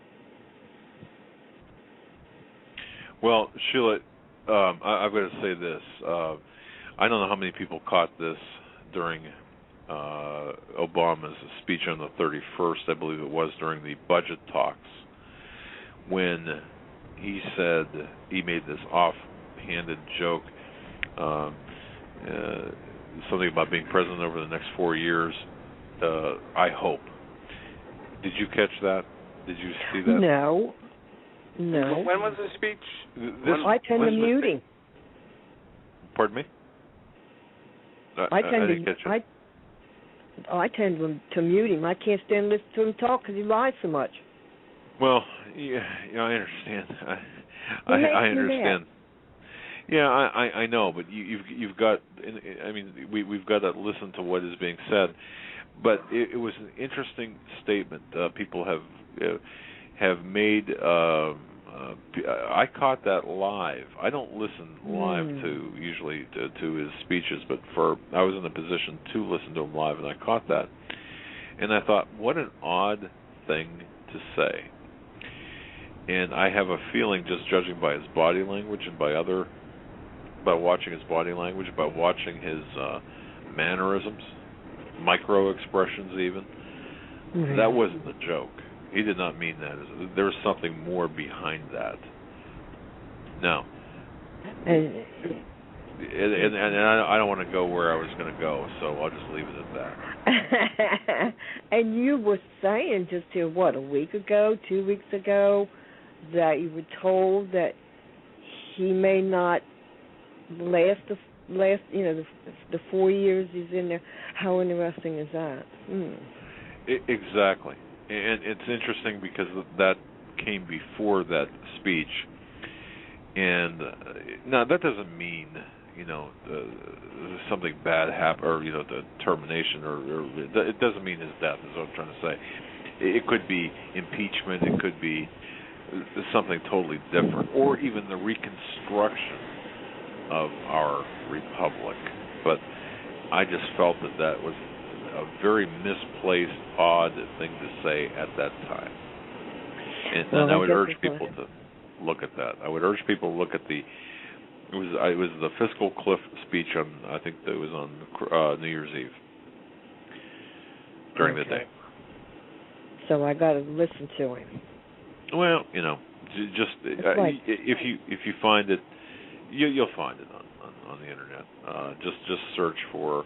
Well, Sheila, I've got to say this. I don't know how many people caught this during Obama's speech on the 31st, I believe it was, during the budget talks, when he said, he made this offhanded joke, something about being president over the next 4 years, I hope. Did you catch that? Did you see that? No. When was the speech? I tend to mute him. Pardon me? I tend to mute him. I can't stand listening to him talk because he lies so much. Well, yeah, I understand. I understand. Yeah, I know, but you've got. I mean, we've got to listen to what is being said. But it was an interesting statement. People have made. I caught that live. I don't listen live usually to his speeches, but I was in a position to listen to him live, and I caught that. And I thought, what an odd thing to say. And I have a feeling, just judging by his body language and by watching his body language, by watching his mannerisms, micro expressions even, that wasn't a joke. He did not mean that. There was something more behind that. No. And I don't want to go where I was going to go, so I'll just leave it at that. And you were saying just here, what, a week ago, 2 weeks ago, that you were told that he may not last the 4 years he's in there. How interesting is that? Exactly. And it's interesting because that came before that speech. And now that doesn't mean, something bad happened, or, the termination, or it doesn't mean his death, is what I'm trying to say. It could be impeachment, it could be something totally different, or even the reconstruction of our republic. But I just felt that was a very misplaced, odd thing to say at that time. And I would urge people to look at that. I would urge people to look at it was the fiscal cliff speech on, I think it was on New Year's Eve during the day. So I got to listen to him. Well, Just right. if you find it, you'll find it on the internet. Just search for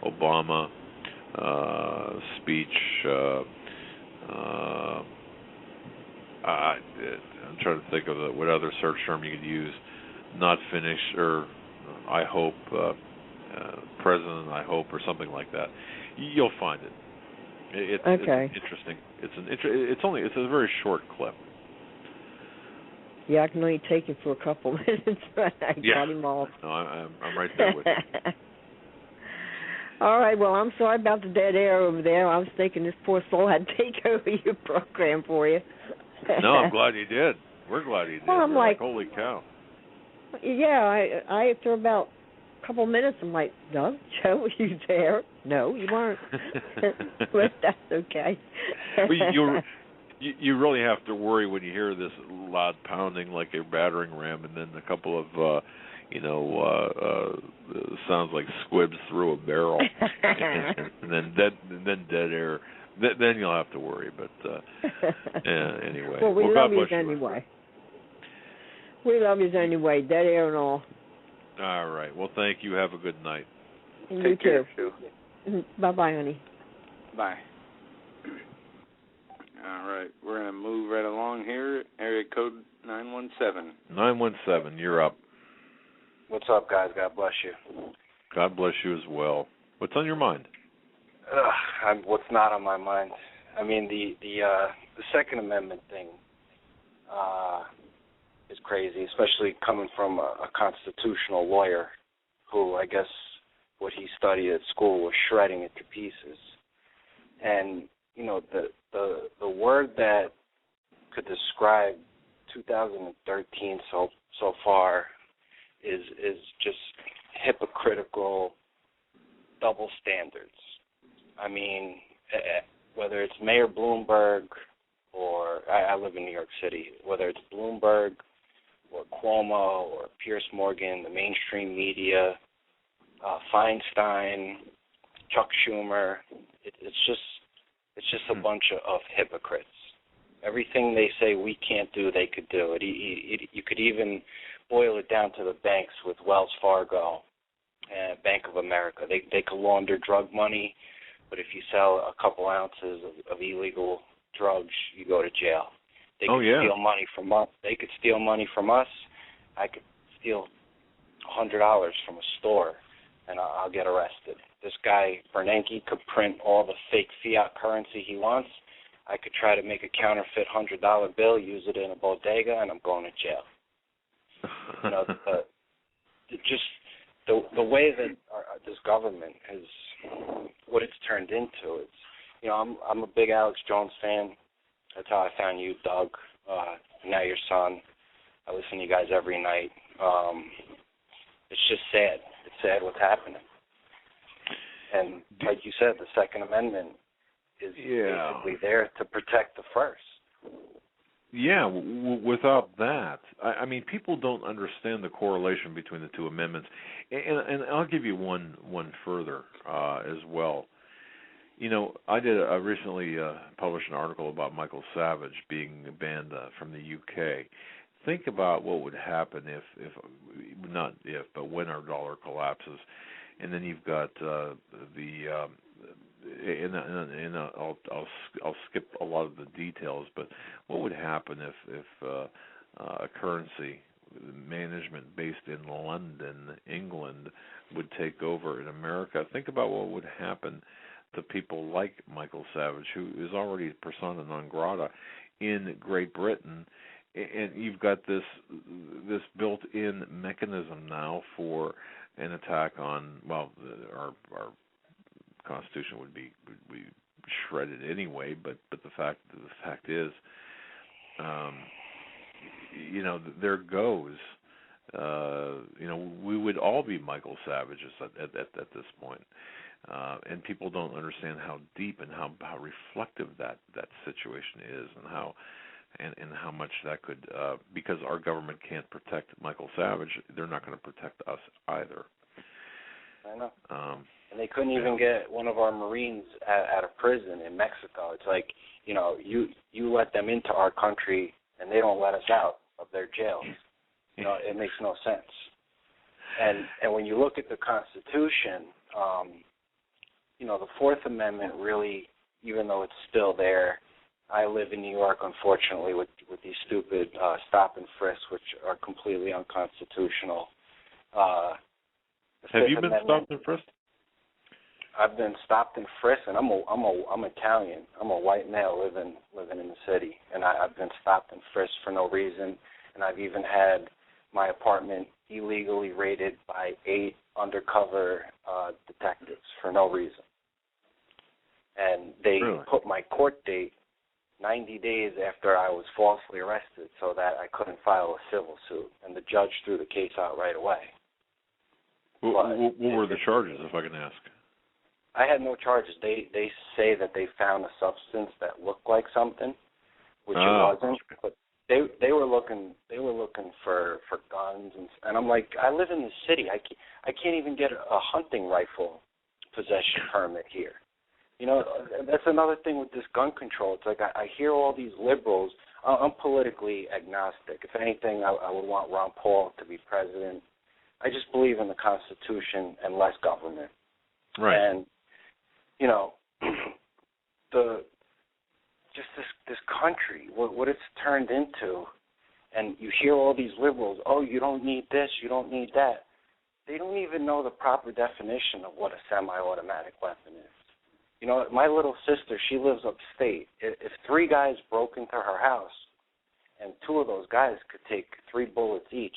Obama speech. I'm trying to think of what other search term you could use. Not finished, or I hope, President, I hope, or something like that. You'll find it. It's interesting. It's a very short clip. Yeah, I can only take it for a couple minutes, but I got him off. No, I'm right there with you. All right, well, I'm sorry about the dead air over there. I was thinking this poor soul had to take over your program for you. No, I'm glad he did. We're glad he did. Well, I'm We're like, holy cow. Yeah, I after about a couple minutes, I'm like, Doug, Joe, were you there? No, you weren't. But that's okay. Well, you really have to worry when you hear this loud pounding like a battering ram, and then a couple of sounds like squibs through a barrel, and then dead air. Then you'll have to worry. But anyway, well, we love God you bless you anyway. We love you anyway, dead air and all. All right. Well, thank you. Have a good night. You too. Bye-bye, honey. Bye. All right, we're going to move right along here. Area code 917. 917, you're up. What's up, guys? God bless you. God bless you as well. What's on your mind? What's not on my mind? I mean, the Second Amendment thing is crazy, especially coming from a constitutional lawyer who, I guess, what he studied at school was shredding it to pieces. And you know, the word that could describe 2013 so far is just hypocritical double standards. I mean, whether it's Mayor Bloomberg or I live in New York City, whether it's Bloomberg or Cuomo or Pierce Morgan, the mainstream media, Feinstein, Chuck Schumer, it's just a bunch of hypocrites. Everything they say we can't do, they could do. You could even boil it down to the banks with Wells Fargo and Bank of America. They could launder drug money, but if you sell a couple ounces of illegal drugs, you go to jail. They could steal money from us. They could steal money from us. I could steal $100 from a store, and I'll get arrested. This guy, Bernanke, could print all the fake fiat currency he wants. I could try to make a counterfeit $100 bill, use it in a bodega, and I'm going to jail. You know, just the way that this government is, what it's turned into. It's, you know, I'm a big Alex Jones fan. That's how I found you, Doug. Now your son. I listen to you guys every night. It's just sad. It's sad what's happening. And like you said, the Second Amendment is basically there to protect the First. Yeah, without that, I mean, people don't understand the correlation between the two amendments. And I'll give you one further as well. You know, I recently published an article about Michael Savage being banned from the UK. Think about what would happen but when our dollar collapses. And then you've got I'll skip a lot of the details, but what would happen if a currency management based in London, England, would take over in America? Think about what would happen to people like Michael Savage, who is already persona non grata in Great Britain. And you've got this built-in mechanism now for an attack on, well, our Constitution would be shredded anyway. But the fact is, you know, there goes. You know, we would all be Michael Savages at this point. And people don't understand how deep and how reflective that situation is, and how much that could, because our government can't protect Michael Savage, they're not going to protect us either. I know. And they couldn't even get one of our Marines out of prison in Mexico. It's like, you know, you let them into our country and they don't let us out of their jails. You know, it makes no sense. And when you look at the Constitution, you know, the Fourth Amendment really, even though it's still there, I live in New York, unfortunately, with these stupid stop and frisks, which are completely unconstitutional. Have you been stopped and frisked? I've been stopped and frisked, and I'm Italian. I'm a white male living in the city, and I've been stopped and frisked for no reason, and I've even had my apartment illegally raided by 8 undercover detectives for no reason. And they put my court date 90 days after I was falsely arrested so that I couldn't file a civil suit, and the judge threw the case out right away. What were the charges, if I can ask? I had no charges. They say that they found a substance that looked like something, which it wasn't. But they were looking for guns, and I'm like, I live in the city. I can't even get a hunting rifle possession permit here. You know, that's another thing with this gun control. It's like I hear all these liberals. I'm politically agnostic. If anything, I would want Ron Paul to be president. I just believe in the Constitution and less government. Right. And, you know, this country, what it's turned into, and you hear all these liberals, oh, you don't need this, you don't need that. They don't even know the proper definition of what a semi-automatic weapon is. You know, my little sister, she lives upstate. If 3 guys broke into her house and 2 of those guys could take 3 bullets each,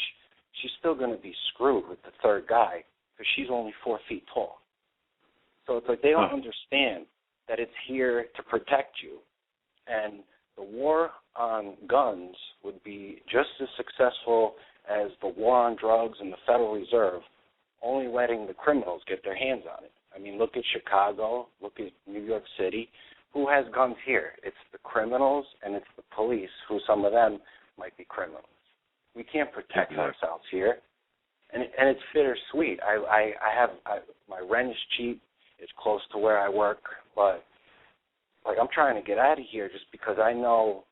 she's still going to be screwed with the 3rd guy because she's only 4 feet tall. So it's like they don't understand that it's here to protect you. And the war on guns would be just as successful as the war on drugs and the Federal Reserve, only letting the criminals get their hands on it. I mean, look at Chicago, look at New York City. Who has guns here? It's the criminals and it's the police, who some of them might be criminals. We can't protect ourselves here. And it's bittersweet. My rent is cheap. It's close to where I work. But, like, I'm trying to get out of here just because I know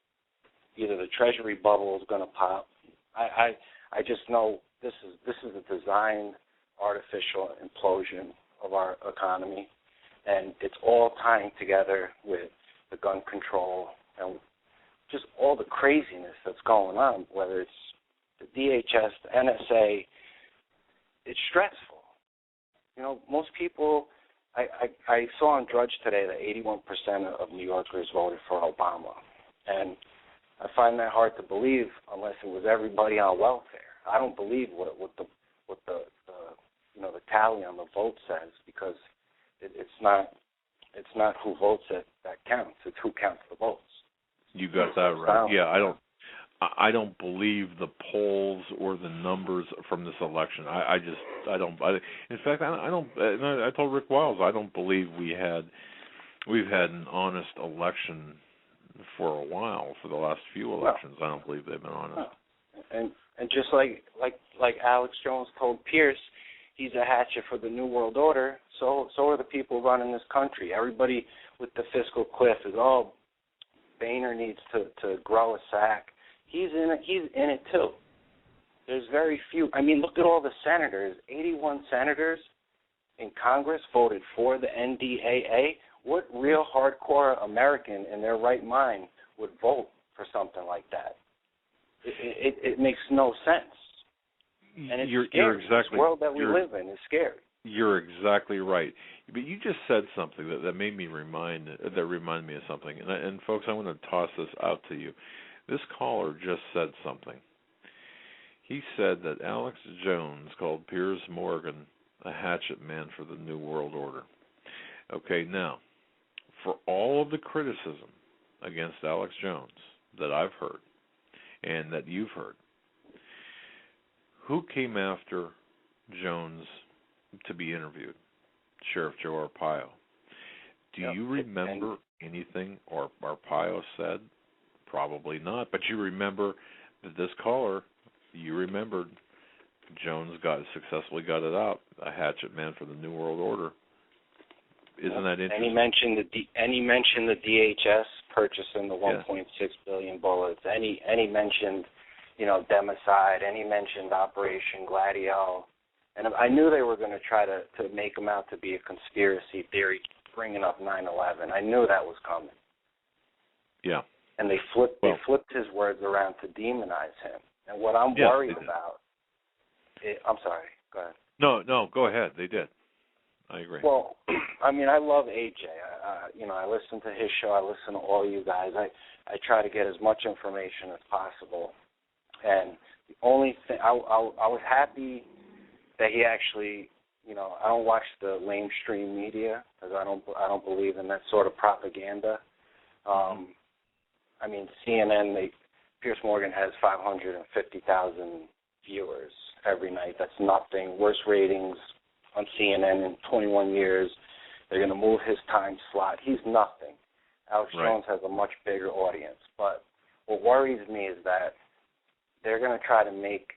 either the Treasury bubble is going to pop. I just know this is a designed artificial implosion of our economy, and it's all tying together with the gun control and just all the craziness that's going on, whether it's the DHS, the NSA. It's stressful. You know, most people, I saw on Drudge today that 81% of New Yorkers voted for Obama, and I find that hard to believe unless it was everybody on welfare. I don't believe what the tally on the vote says, because it's not who votes that counts. It's who counts the votes. You got that right. Yeah, I don't believe the polls or the numbers from this election. I don't. In fact, I don't. I told Rick Wiles I don't believe we've had an honest election for a while. For the last few elections, I don't believe they've been honest. And just like Alex Jones told Pierce, he's a hatchet for the New World Order. So are the people running this country. Everybody with the fiscal cliff is, oh, Boehner needs to grow a sack. He's in it too. There's very few. I mean, look at all the senators. 81 senators in Congress voted for the NDAA. What real hardcore American in their right mind would vote for something like that? It makes no sense. And it's you're exactly, the world that we live in is scary. You're exactly right. But you just said something that made me reminded me of something. And folks, I want to toss this out to you. This caller just said something. He said that Alex Jones called Piers Morgan a hatchet man for the New World Order. Okay, now, for all of the criticism against Alex Jones that I've heard and that you've heard, who came after Jones to be interviewed? Sheriff Joe Arpaio. Do you remember anything Arpaio said? Probably not. But you remember that this caller, you remembered Jones successfully got it out, a hatchet man for the New World Order. Isn't that interesting? And he mentioned the DHS purchasing the 1.6 billion bullets. And he mentioned, democide, and he mentioned Operation Gladio. And I knew they were going to try to make him out to be a conspiracy theory, bringing up 9/11. I knew that was coming. Yeah. And they flipped his words around to demonize him. And what I'm worried about, I'm sorry, go ahead. No, go ahead. They did. I agree. Well, I mean, I love AJ. I listen to his show. I listen to all you guys. I try to get as much information as possible. And the only thing, I was happy that he actually, I don't watch the lamestream media because I don't believe in that sort of propaganda. I mean, CNN, Piers Morgan has 550,000 viewers every night. That's nothing. Worst ratings on CNN in 21 years. They're going to move his time slot. He's nothing. Alex Jones has a much bigger audience. But what worries me is that they're going to try to make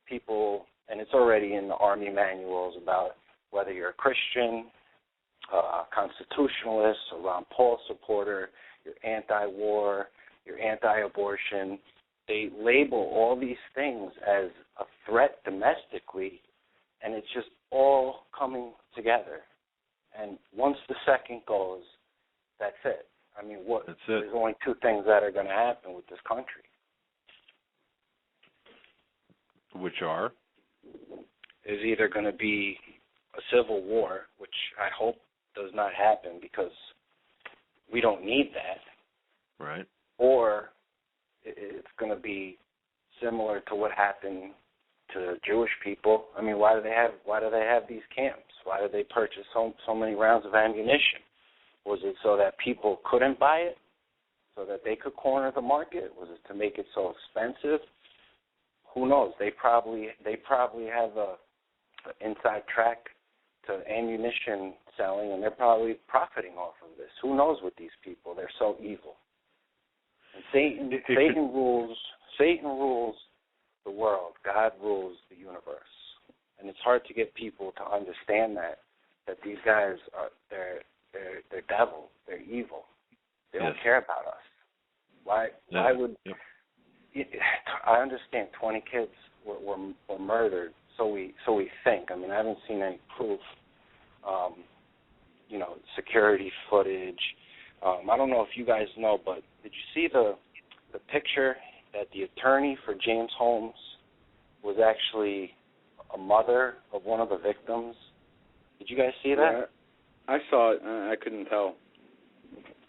people, and it's already in the Army manuals about whether you're a Christian, a constitutionalist, a Ron Paul supporter, you're anti-war, you're anti-abortion. They label all these things as a threat domestically, and it's just all coming together. And once the second goes, that's it. I mean, there's only two things that are going to happen with this country. Which are? Is either going to be a civil war, which I hope does not happen because we don't need that. Right. Or it's going to be similar to what happened to Jewish people. I mean, why do they have these camps? Why did they purchase so many rounds of ammunition? Was it so that people couldn't buy it, so that they could corner the market? Was it to make it so expensive? Who knows? They probably have an inside track to ammunition selling, and they're probably profiting off of this. Who knows with these people? They're so evil. And Satan rules the world. God rules the universe. And it's hard to get people to understand that these guys they're devil. They're evil. They don't care about us. Why would I understand 20 kids were murdered, so we think. I mean, I haven't seen any proof. Security footage. I don't know if you guys know, but did you see the picture that the attorney for James Holmes was actually a mother of one of the victims? Did you guys see that? Yeah, I saw it. I couldn't tell.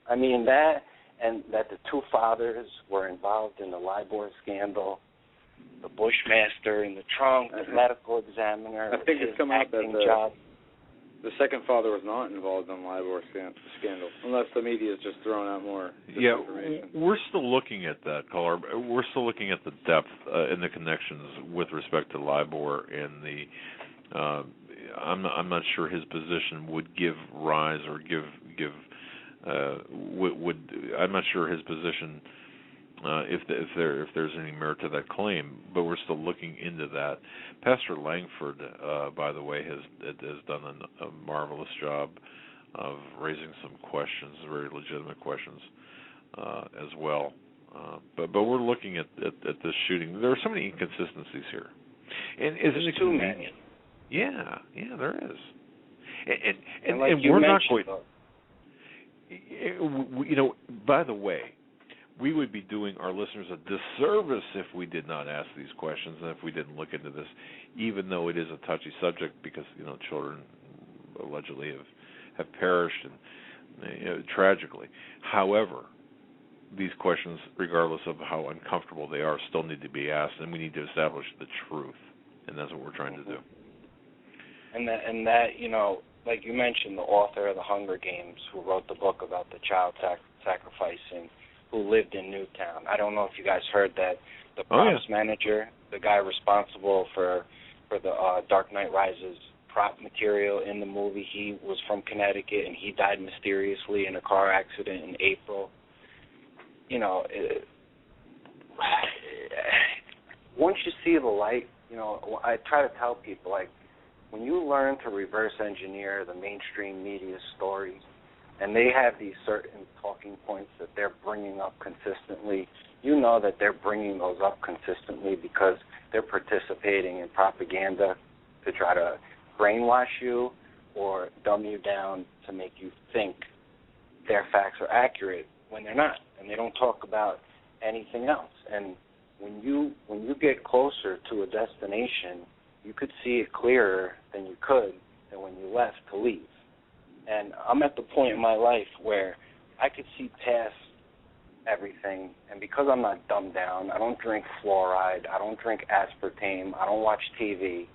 I mean, that the two fathers were involved in the LIBOR scandal, the Bushmaster in the trunk, the medical examiner, I think it's come out that job. The second father was not involved in the LIBOR scandal, unless the media is just throwing out more information. We're still looking at that, caller. We're still looking at the depth and the connections with respect to LIBOR and the. I'm not sure his position would give rise or give. I'm not sure his position if there's any merit to that claim, but we're still looking into that. Pastor Langford, by the way, has done a marvelous job of raising some questions, very legitimate questions, as well. But we're looking at this shooting. There are so many inconsistencies here, and isn't it convenient? Yeah, there is. And like we're not going. By the way, we would be doing our listeners a disservice if we did not ask these questions and if we didn't look into this, even though it is a touchy subject because children allegedly have perished and tragically. However, these questions, regardless of how uncomfortable they are, still need to be asked, and we need to establish the truth, and that's what we're trying to do. And that like you mentioned, the author of the Hunger Games, who wrote the book about the child sacrificing, who lived in Newtown. I don't know if you guys heard that the props manager, the guy responsible for the Dark Knight Rises prop material in the movie, he was from Connecticut, and he died mysteriously in a car accident in April. Once you see the light, I try to tell people, like, when you learn to reverse engineer the mainstream media stories and they have these certain talking points that they're bringing up consistently, you know that they're bringing those up consistently because they're participating in propaganda to try to brainwash you or dumb you down to make you think their facts are accurate when they're not, and they don't talk about anything else. And when you get closer to a destination, you could see it clearer than you could than when you left to leave. And I'm at the point in my life where I could see past everything, and because I'm not dumbed down, I don't drink fluoride, I don't drink aspartame, I don't watch TV,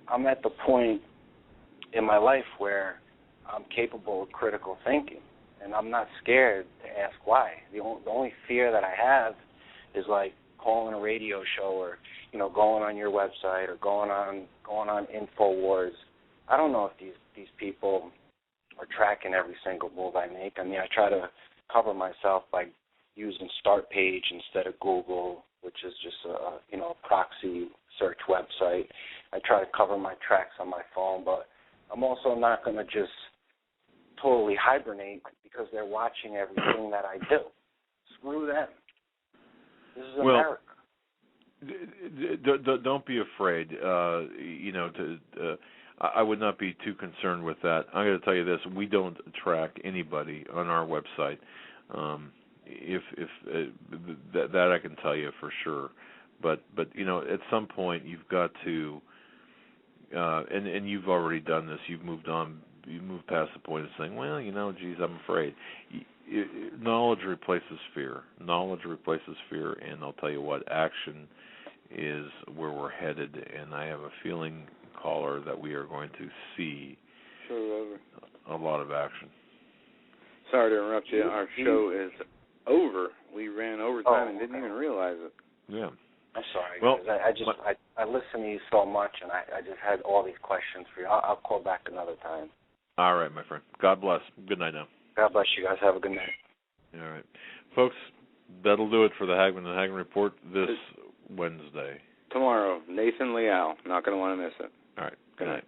I'm at the point in my life where I'm capable of critical thinking, and I'm not scared to ask why. The only fear that I have is like calling a radio show or, going on your website or going on InfoWars. I don't know if these people are tracking every single move I make. I mean, I try to cover myself by using Start Page instead of Google, which is just a proxy search website. I try to cover my tracks on my phone, but I'm also not going to just totally hibernate because they're watching everything that I do. Screw them. This is America. Don't be afraid. I would not be too concerned with that. I'm going to tell you this: we don't track anybody on our website. That I can tell you for sure. But at some point you've got to, and you've already done this. You've moved on. You moved past the point of saying, well, geez, I'm afraid. Knowledge replaces fear. Knowledge replaces fear, and I'll tell you what, action is where we're headed. And I have a feeling, caller, that we are going to see a lot of action. Sorry to interrupt you. Our show is over. We ran overtime and didn't even realize it. Yeah. I'm sorry. Well, I listen to you so much, and I just had all these questions for you. I'll call back another time. All right, my friend. God bless. Good night now. God bless you guys. Have a good night. All right. Folks, that'll do it for the Hagmann and Hagmann Report this Wednesday. Tomorrow, Nathan Liao. Not going to want to miss it. All right. Good night.